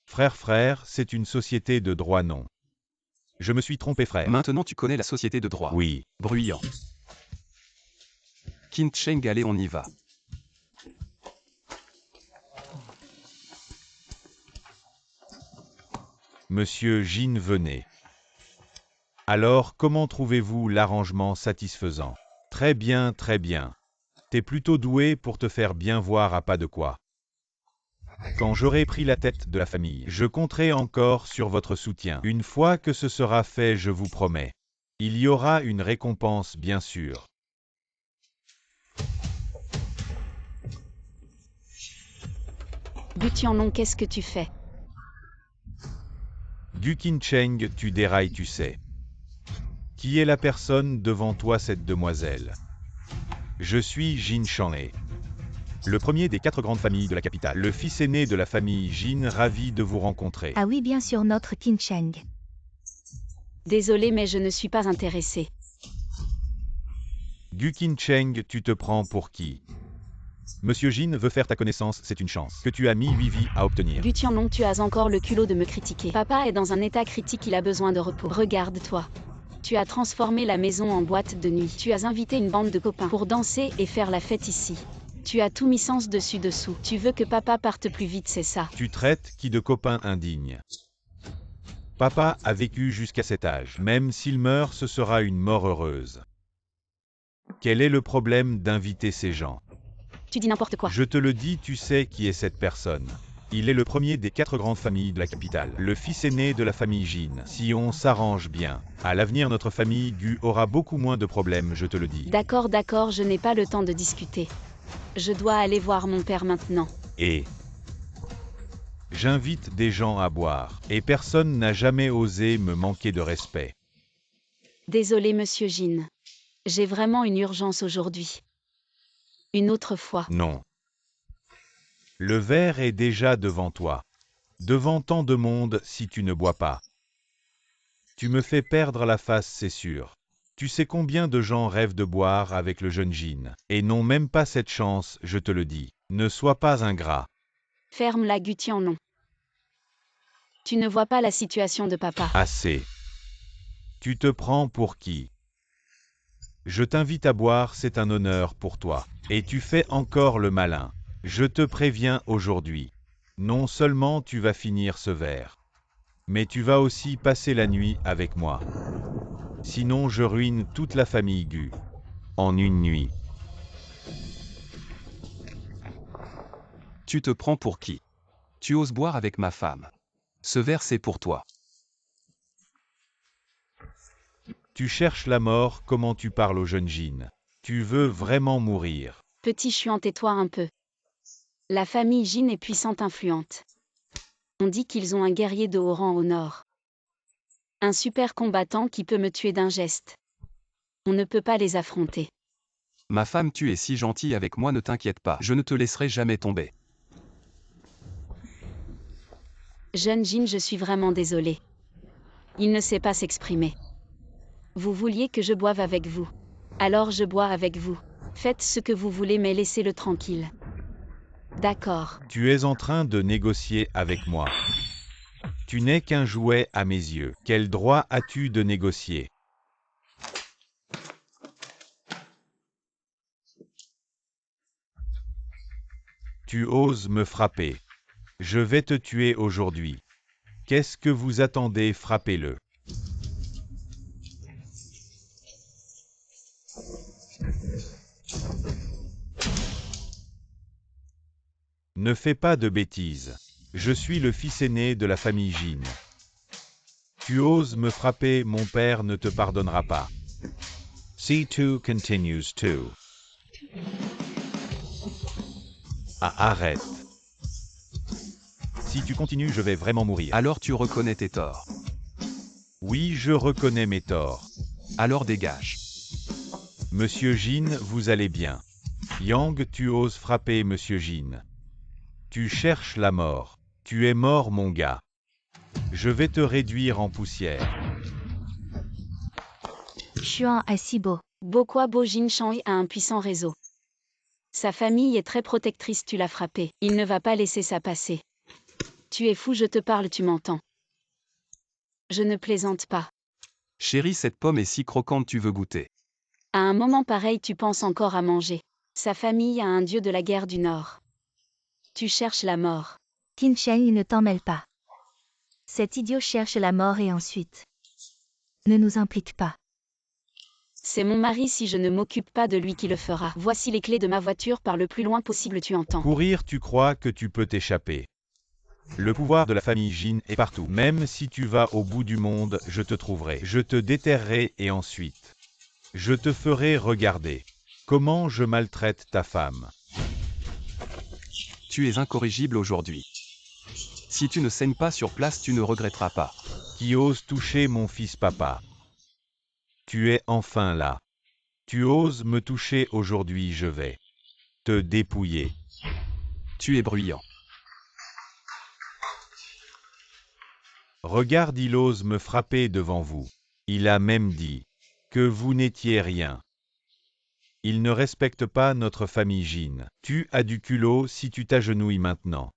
Frère, c'est une société de droit, non. Je me suis trompé, frère. Maintenant tu connais la société de droit. Oui. Bruyant. Qincheng, allez, on y va. Monsieur Jin, venez. Alors, comment trouvez-vous l'arrangement satisfaisant? Très bien, très bien. T'es plutôt doué pour te faire bien voir à pas de quoi. Quand j'aurai pris la tête de la famille, je compterai encore sur votre soutien. Une fois que ce sera fait, je vous promets. Il y aura une récompense, bien sûr. Gu Tianlong, qu'est-ce que tu fais? Gu Qincheng, tu dérailles, tu sais. Qui est la personne devant toi, cette demoiselle? Je suis Jin Shanlei, le premier des 4 grandes familles de la capitale, le fils aîné de la famille Jin, ravi de vous rencontrer. Ah oui, bien sûr, notre Qincheng. Désolé, mais je ne suis pas intéressée. Gu Qincheng, tu te prends pour qui? Monsieur Jin veut faire ta connaissance, c'est une chance que tu as mis 8 vies à obtenir. Gu Tianlong, tu as encore le culot de me critiquer. Papa est dans un état critique, il a besoin de repos. Regarde-toi. Tu as transformé la maison en boîte de nuit. Tu as invité une bande de copains pour danser et faire la fête ici. Tu as tout mis sens dessus-dessous. Tu veux que papa parte plus vite, c'est ça? Tu traites qui de copain indigne? Papa a vécu jusqu'à cet âge. Même s'il meurt, ce sera une mort heureuse. Quel est le problème d'inviter ces gens? Tu dis n'importe quoi. Je te le dis, tu sais qui est cette personne. Il est le premier des 4 grandes familles de la capitale, le fils aîné de la famille Jin. Si on s'arrange bien, à l'avenir notre famille Gu aura beaucoup moins de problèmes, je te le dis. D'accord, d'accord, je n'ai pas le temps de discuter. Je dois aller voir mon père maintenant. Et j'invite des gens à boire, et personne n'a jamais osé me manquer de respect. Désolé, monsieur Jin. J'ai vraiment une urgence aujourd'hui. Une autre fois. Non. Le verre est déjà devant toi. Devant tant de monde si tu ne bois pas. Tu me fais perdre la face, c'est sûr. Tu sais combien de gens rêvent de boire avec le jeune Jin, et n'ont même pas cette chance, je te le dis. Ne sois pas ingrat. Ferme la Gu Tianlong. Tu ne vois pas la situation de papa. Assez. Tu te prends pour qui? Je t'invite à boire, c'est un honneur pour toi. Et tu fais encore le malin. Je te préviens aujourd'hui. Non seulement tu vas finir ce verre, mais tu vas aussi passer la nuit avec moi. Sinon je ruine toute la famille Gu. En une nuit. Tu te prends pour qui? Tu oses boire avec ma femme. Ce verre c'est pour toi. Tu cherches la mort, comment tu parles au jeune Jin? Tu veux vraiment mourir? Petit Chuan, tais-toi un peu. La famille Jin est puissante, influente. On dit qu'ils ont un guerrier de haut rang au nord. Un super combattant qui peut me tuer d'un geste. On ne peut pas les affronter. Ma femme, tu es si gentille avec moi, ne t'inquiète pas, je ne te laisserai jamais tomber. Jeune Jin, je suis vraiment désolée. Il ne sait pas s'exprimer. Vous vouliez que je boive avec vous. Alors je bois avec vous. Faites ce que vous voulez, mais laissez-le tranquille. D'accord. Tu es en train de négocier avec moi. Tu n'es qu'un jouet à mes yeux. Quel droit as-tu de négocier? Tu oses me frapper. Je vais te tuer aujourd'hui. Qu'est-ce que vous attendez? Frappez-le. Ne fais pas de bêtises. Je suis le fils aîné de la famille Jin. Tu oses me frapper, mon père ne te pardonnera pas. C2 continues to. Ah, arrête. Si tu continues, je vais vraiment mourir. Alors tu reconnais tes torts. Oui, je reconnais mes torts. Alors dégage. Monsieur Jin, vous allez bien. Yang, tu oses frapper Monsieur Jin. Tu cherches la mort. Tu es mort, mon gars. Je vais te réduire en poussière. Chuan est si beau. Bokwa Bo Jin Shanhui a un puissant réseau. Sa famille est très protectrice, tu l'as frappé. Il ne va pas laisser ça passer. Tu es fou, je te parle, tu m'entends. Je ne plaisante pas. Chérie, cette pomme est si croquante, tu veux goûter. À un moment pareil, tu penses encore à manger. Sa famille a un dieu de la guerre du Nord. Tu cherches la mort. Qincheng, ne t'en mêle pas. Cet idiot cherche la mort et ensuite ne nous implique pas. C'est mon mari, si je ne m'occupe pas de lui qui le fera. Voici les clés de ma voiture, par le plus loin possible, tu entends. Courir, tu crois que tu peux t'échapper. Le pouvoir de la famille Jin est partout. Même si tu vas au bout du monde, je te trouverai. Je te déterrerai et ensuite, je te ferai regarder comment je maltraite ta femme. Tu es incorrigible aujourd'hui. Si tu ne saignes pas sur place, tu ne regretteras pas. Qui ose toucher mon fils papa? Tu es enfin là. Tu oses me toucher aujourd'hui, je vais te dépouiller. Tu es bruyant. Regarde, il ose me frapper devant vous. Il a même dit que vous n'étiez rien. Il ne respecte pas notre famille Jin. Tu as du culot si tu t'agenouilles maintenant.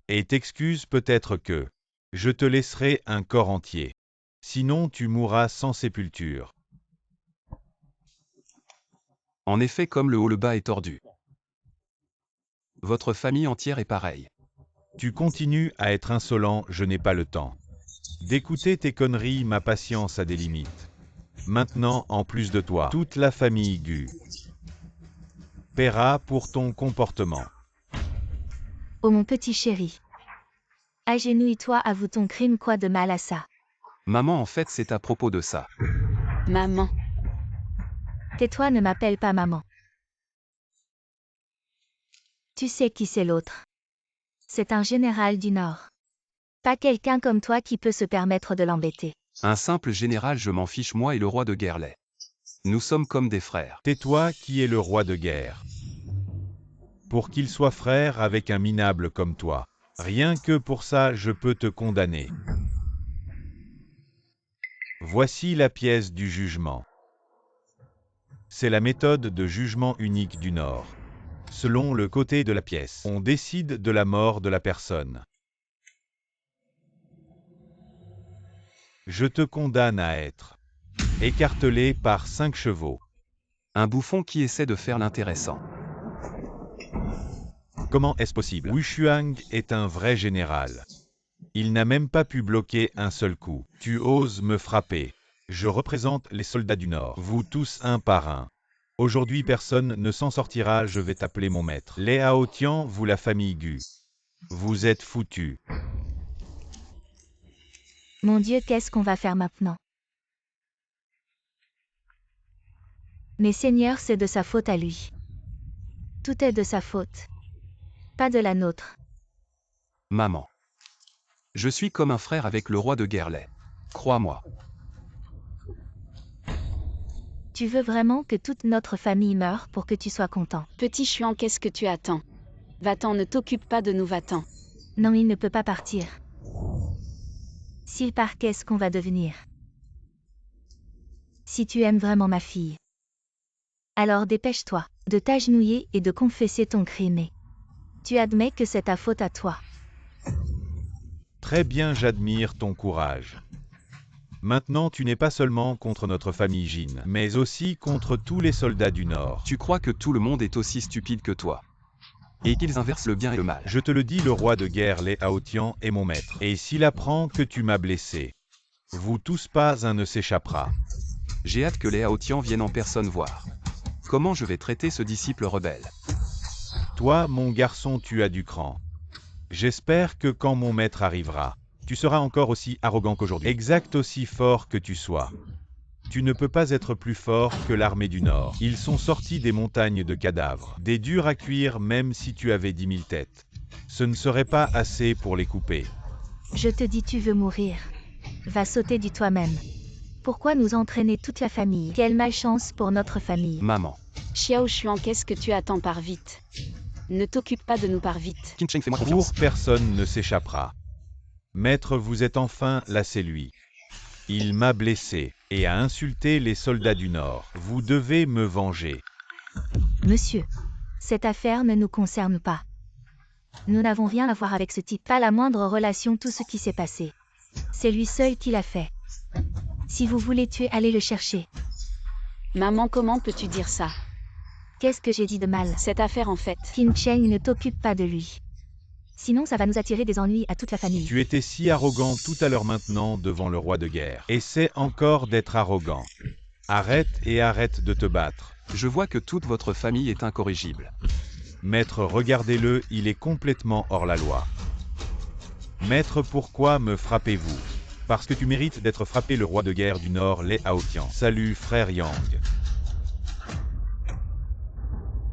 Et t'excuses peut-être que je te laisserai un corps entier. Sinon tu mourras sans sépulture. En effet, comme le haut, le bas est tordu. Votre famille entière est pareille. Tu continues à être insolent, je n'ai pas le temps d'écouter tes conneries, ma patience a des limites. Maintenant, en plus de toi, toute la famille Gu paiera pour ton comportement. Oh mon petit chéri. Agenouille-toi, avoue ton crime, quoi de mal à ça? Maman, en fait, c'est à propos de ça. Maman. Tais-toi, ne m'appelle pas maman. Tu sais qui c'est l'autre? C'est un général du Nord. Pas quelqu'un comme toi qui peut se permettre de l'embêter. Un simple général, je m'en fiche, moi et le roi de Gerlei. Nous sommes comme des frères. Tais-toi, qui est le roi de guerre. Pour qu'il soit frère avec un minable comme toi. Rien que pour ça, je peux te condamner. Voici la pièce du jugement. C'est la méthode de jugement unique du Nord. Selon le côté de la pièce, on décide de la mort de la personne. Je te condamne à être écartelé par 5 chevaux. Un bouffon qui essaie de faire l'intéressant. Comment est-ce possible? Wu Shuang est un vrai général. Il n'a même pas pu bloquer un seul coup. Tu oses me frapper. Je représente les soldats du Nord. Vous tous un par un. Aujourd'hui personne ne s'en sortira, je vais t'appeler mon maître. Les Haotian, vous la famille Gu. Vous êtes foutus. Mon Dieu, qu'est-ce qu'on va faire maintenant? Mais Seigneur, c'est de sa faute à lui. Tout est de sa faute. Pas de la nôtre. Maman. Je suis comme un frère avec le roi de Gerlei. Crois-moi. Tu veux vraiment que toute notre famille meure pour que tu sois content? Petit Chuan, qu'est-ce que tu attends? Va-t'en, ne t'occupe pas de nous, va-t'en. Non, il ne peut pas partir. S'il part, qu'est-ce qu'on va devenir? Si tu aimes vraiment ma fille, alors dépêche-toi de t'agenouiller et de confesser ton crime. Et tu admets que c'est ta faute à toi. Très bien, j'admire ton courage. Maintenant, tu n'es pas seulement contre notre famille Jin, mais aussi contre tous les soldats du Nord. Tu crois que tout le monde est aussi stupide que toi? Et qu'ils inversent le bien et le mal. Je te le dis, le roi de guerre, les Haotian, est mon maître. Et s'il apprend que tu m'as blessé, vous tous pas un ne s'échappera. J'ai hâte que les Haotian viennent en personne voir. Comment je vais traiter ce disciple rebelle? Toi, mon garçon, tu as du cran. J'espère que quand mon maître arrivera, tu seras encore aussi arrogant qu'aujourd'hui. Exact, aussi fort que tu sois. Tu ne peux pas être plus fort que l'armée du Nord. Ils sont sortis des montagnes de cadavres, des durs à cuire même si tu avais 10 000 têtes. Ce ne serait pas assez pour les couper. Je te dis, tu veux mourir. Va sauter du toi-même. Pourquoi nous entraîner toute la famille? Quelle malchance pour notre famille. Maman. Xiao Chuan, qu'est-ce que tu attends, par vite? Ne t'occupe pas de nous, par vite. Qin Sheng, fais-moi confiance. Pour personne ne s'échappera. Maître, vous êtes enfin là, c'est lui. Il m'a blessé et a insulté les soldats du Nord. Vous devez me venger. Monsieur, cette affaire ne nous concerne pas. Nous n'avons rien à voir avec ce type, pas la moindre relation, tout ce qui s'est passé. C'est lui seul qui l'a fait. Si vous voulez tuer, allez le chercher. Maman, comment peux-tu dire ça? Qu'est-ce que j'ai dit de mal? Cette affaire, en fait. Qin Sheng, ne t'occupe pas de lui. Sinon ça va nous attirer des ennuis à toute la famille. Tu étais si arrogant tout à l'heure, maintenant devant le roi de guerre. Essaie encore d'être arrogant. Arrête et arrête de te battre. Je vois que toute votre famille est incorrigible. Maître, regardez-le, il est complètement hors la loi. Maître, pourquoi me frappez-vous? Parce que tu mérites d'être frappé, le roi de guerre du Nord, Lê Aotian. Salut, frère Yang.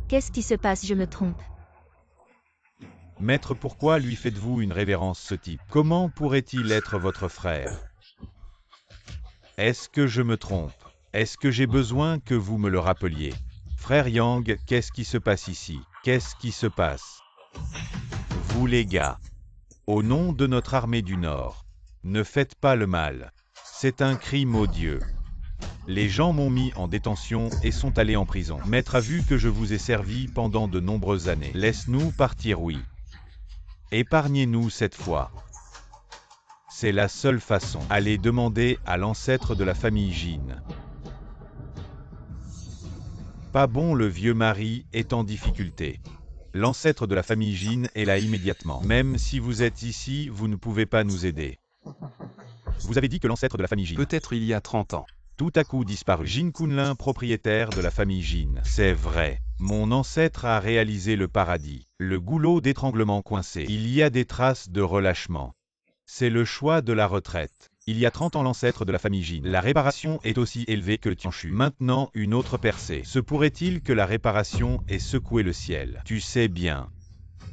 Qu'est-ce qui se passe? Je me trompe. Maître, pourquoi lui faites-vous une révérence ce type? Comment pourrait-il être votre frère? Est-ce que je me trompe? Est-ce que j'ai besoin que vous me le rappeliez? Frère Yang, qu'est-ce qui se passe ici? Qu'est-ce qui se passe? Vous les gars, au nom de notre armée du Nord, ne faites pas le mal. C'est un crime odieux. Les gens m'ont mis en détention et sont allés en prison. Maître a vu que je vous ai servi pendant de nombreuses années. Laisse-nous partir, oui. Épargnez-nous cette fois. C'est la seule façon. Allez demander à l'ancêtre de la famille Jin. Pas bon, le vieux mari est en difficulté. L'ancêtre de la famille Jin est là immédiatement. Même si vous êtes ici, vous ne pouvez pas nous aider. Vous avez dit que l'ancêtre de la famille Jin... Peut-être il y a 30 ans. Tout à coup disparu. Jin Kunlin, propriétaire de la famille Jin. C'est vrai. Mon ancêtre a réalisé le paradis. Le goulot d'étranglement coincé. Il y a des traces de relâchement. C'est le choix de la retraite. Il y a 30 ans, l'ancêtre de la famille Jin. La réparation est aussi élevée que le Tianshu. Maintenant, une autre percée. Se pourrait-il que la réparation ait secoué le ciel? Tu sais bien.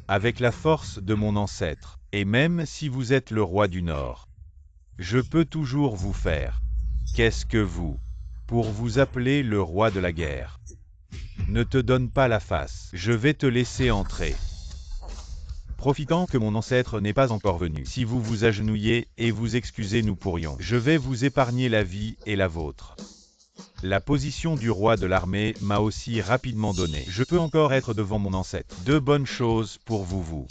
Avec la force de mon ancêtre, et même si vous êtes le roi du Nord, je peux toujours vous faire. Qu'est-ce que vous? Pour vous appeler le roi de la guerre. Ne te donne pas la face. Je vais te laisser entrer. Profitant que mon ancêtre n'est pas encore venu. Si vous vous agenouillez et vous excusez, nous pourrions. Je vais vous épargner la vie et la vôtre. La position du roi de l'armée m'a aussi rapidement donné. Je peux encore être devant mon ancêtre. Deux bonnes choses pour vous.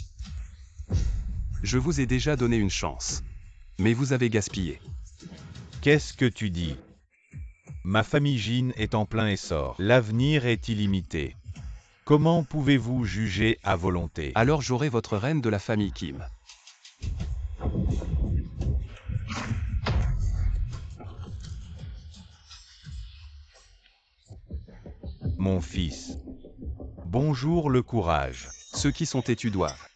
Je vous ai déjà donné une chance. Mais vous avez gaspillé. Qu'est-ce que tu dis? Ma famille Jin est en plein essor. L'avenir est illimité. Comment pouvez-vous juger à volonté? Alors j'aurai votre reine de la famille Kim. Mon fils. Bonjour le courage. Ceux qui sont têtus doivent.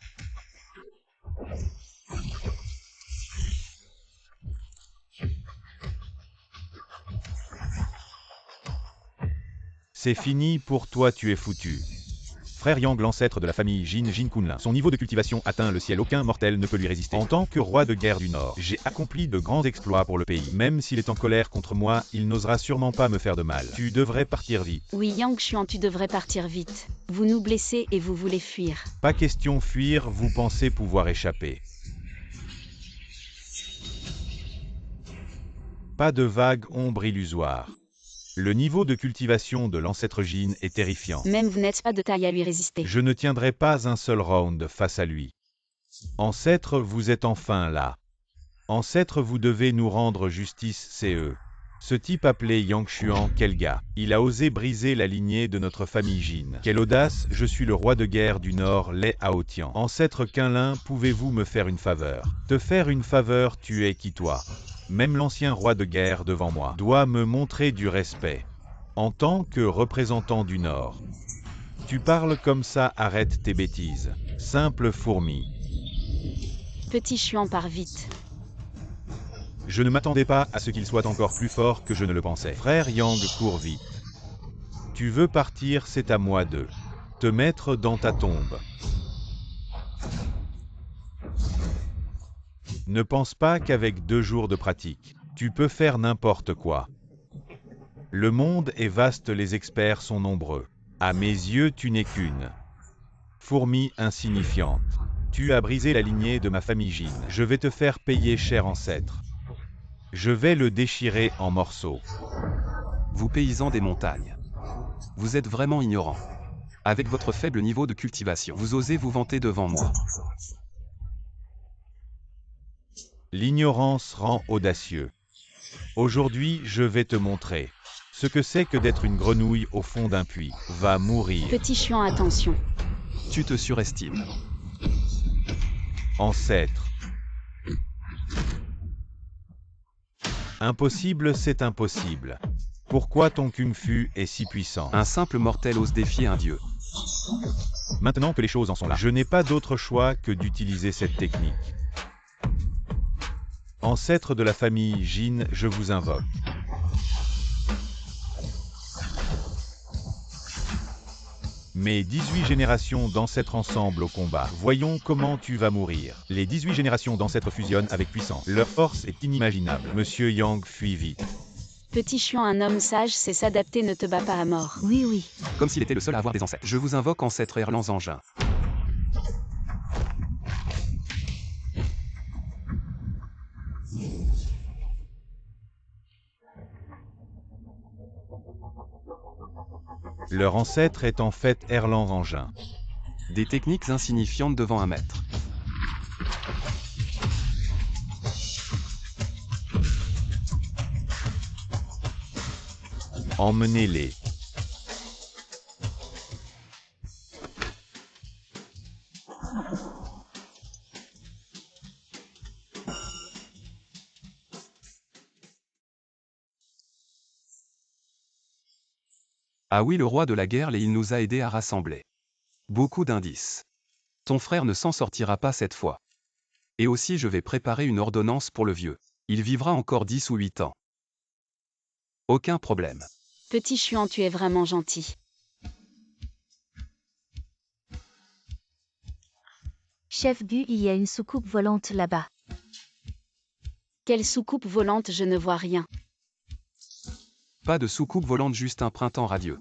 C'est fini pour toi, tu es foutu. Frère Yang, l'ancêtre de la famille Jin Kunlin. Son niveau de cultivation atteint le ciel, aucun mortel ne peut lui résister. En tant que roi de guerre du Nord, j'ai accompli de grands exploits pour le pays. Même s'il est en colère contre moi, il n'osera sûrement pas me faire de mal. Tu devrais partir vite. Oui, Yang Xuan, tu devrais partir vite. Vous nous blessez et vous voulez fuir. Pas question fuir, vous pensez pouvoir échapper. Pas de vague ombre illusoire. Le niveau de cultivation de l'ancêtre Jin est terrifiant. Même vous n'êtes pas de taille à lui résister. Je ne tiendrai pas un seul round face à lui. Ancêtre, vous êtes enfin là. Ancêtre, vous devez nous rendre justice, c'est eux. Ce type appelé Yang Xuan, quel gars. Il a osé briser la lignée de notre famille Jin. Quelle audace, je suis le roi de guerre du Nord, Lê Aotian. Ancêtre Kunlin, pouvez-vous me faire une faveur? Te faire une faveur, tu es qui toi? Même l'ancien roi de guerre devant moi doit me montrer du respect. En tant que représentant du Nord. Tu parles comme ça, arrête tes bêtises. Simple fourmi. Petit Xuan, part vite. Je ne m'attendais pas à ce qu'il soit encore plus fort que je ne le pensais. Frère Yang, cours vite. Tu veux partir, c'est à moi de te mettre dans ta tombe. Ne pense pas qu'avec 2 jours de pratique, tu peux faire n'importe quoi. Le monde est vaste, les experts sont nombreux. À mes yeux, tu n'es qu'une fourmi insignifiante. Tu as brisé la lignée de ma famille Jin. Je vais te faire payer cher, ancêtre. Je vais le déchirer en morceaux. Vous paysans des montagnes. Vous êtes vraiment ignorants. Avec votre faible niveau de cultivation, vous osez vous vanter devant moi. L'ignorance rend audacieux. Aujourd'hui, je vais te montrer ce que c'est que d'être une grenouille au fond d'un puits. Va mourir. Petit Xuan, attention. Tu te surestimes. Ancêtre. Impossible, c'est impossible. Pourquoi ton kung-fu est si puissant? Un simple mortel ose défier un dieu. Maintenant que les choses en sont là, je n'ai pas d'autre choix que d'utiliser cette technique. Ancêtre de la famille Jin, je vous invoque. Mes 18 générations d'ancêtres ensemble au combat. Voyons comment tu vas mourir. Les 18 générations d'ancêtres fusionnent avec puissance. Leur force est inimaginable. Monsieur Yang, fuis vite. Petit Chuan, un homme sage sait s'adapter, ne te bats pas à mort. Oui, oui. Comme s'il était le seul à avoir des ancêtres. Je vous invoque ancêtre Erlans Engin. Leur ancêtre est en fait Erlang Engin. Des techniques insignifiantes devant un maître. Emmenez-les. Ah oui, le roi de la guerre, et il nous a aidés à rassembler. Beaucoup d'indices. Ton frère ne s'en sortira pas cette fois. Et aussi je vais préparer une ordonnance pour le vieux. Il vivra encore 10 ou 8 ans. Aucun problème. Petit Chuan, tu es vraiment gentil. Chef Bu, il y a une soucoupe volante là-bas. Quelle soucoupe volante, je ne vois rien. Pas de soucoupe volante, juste un printemps radieux.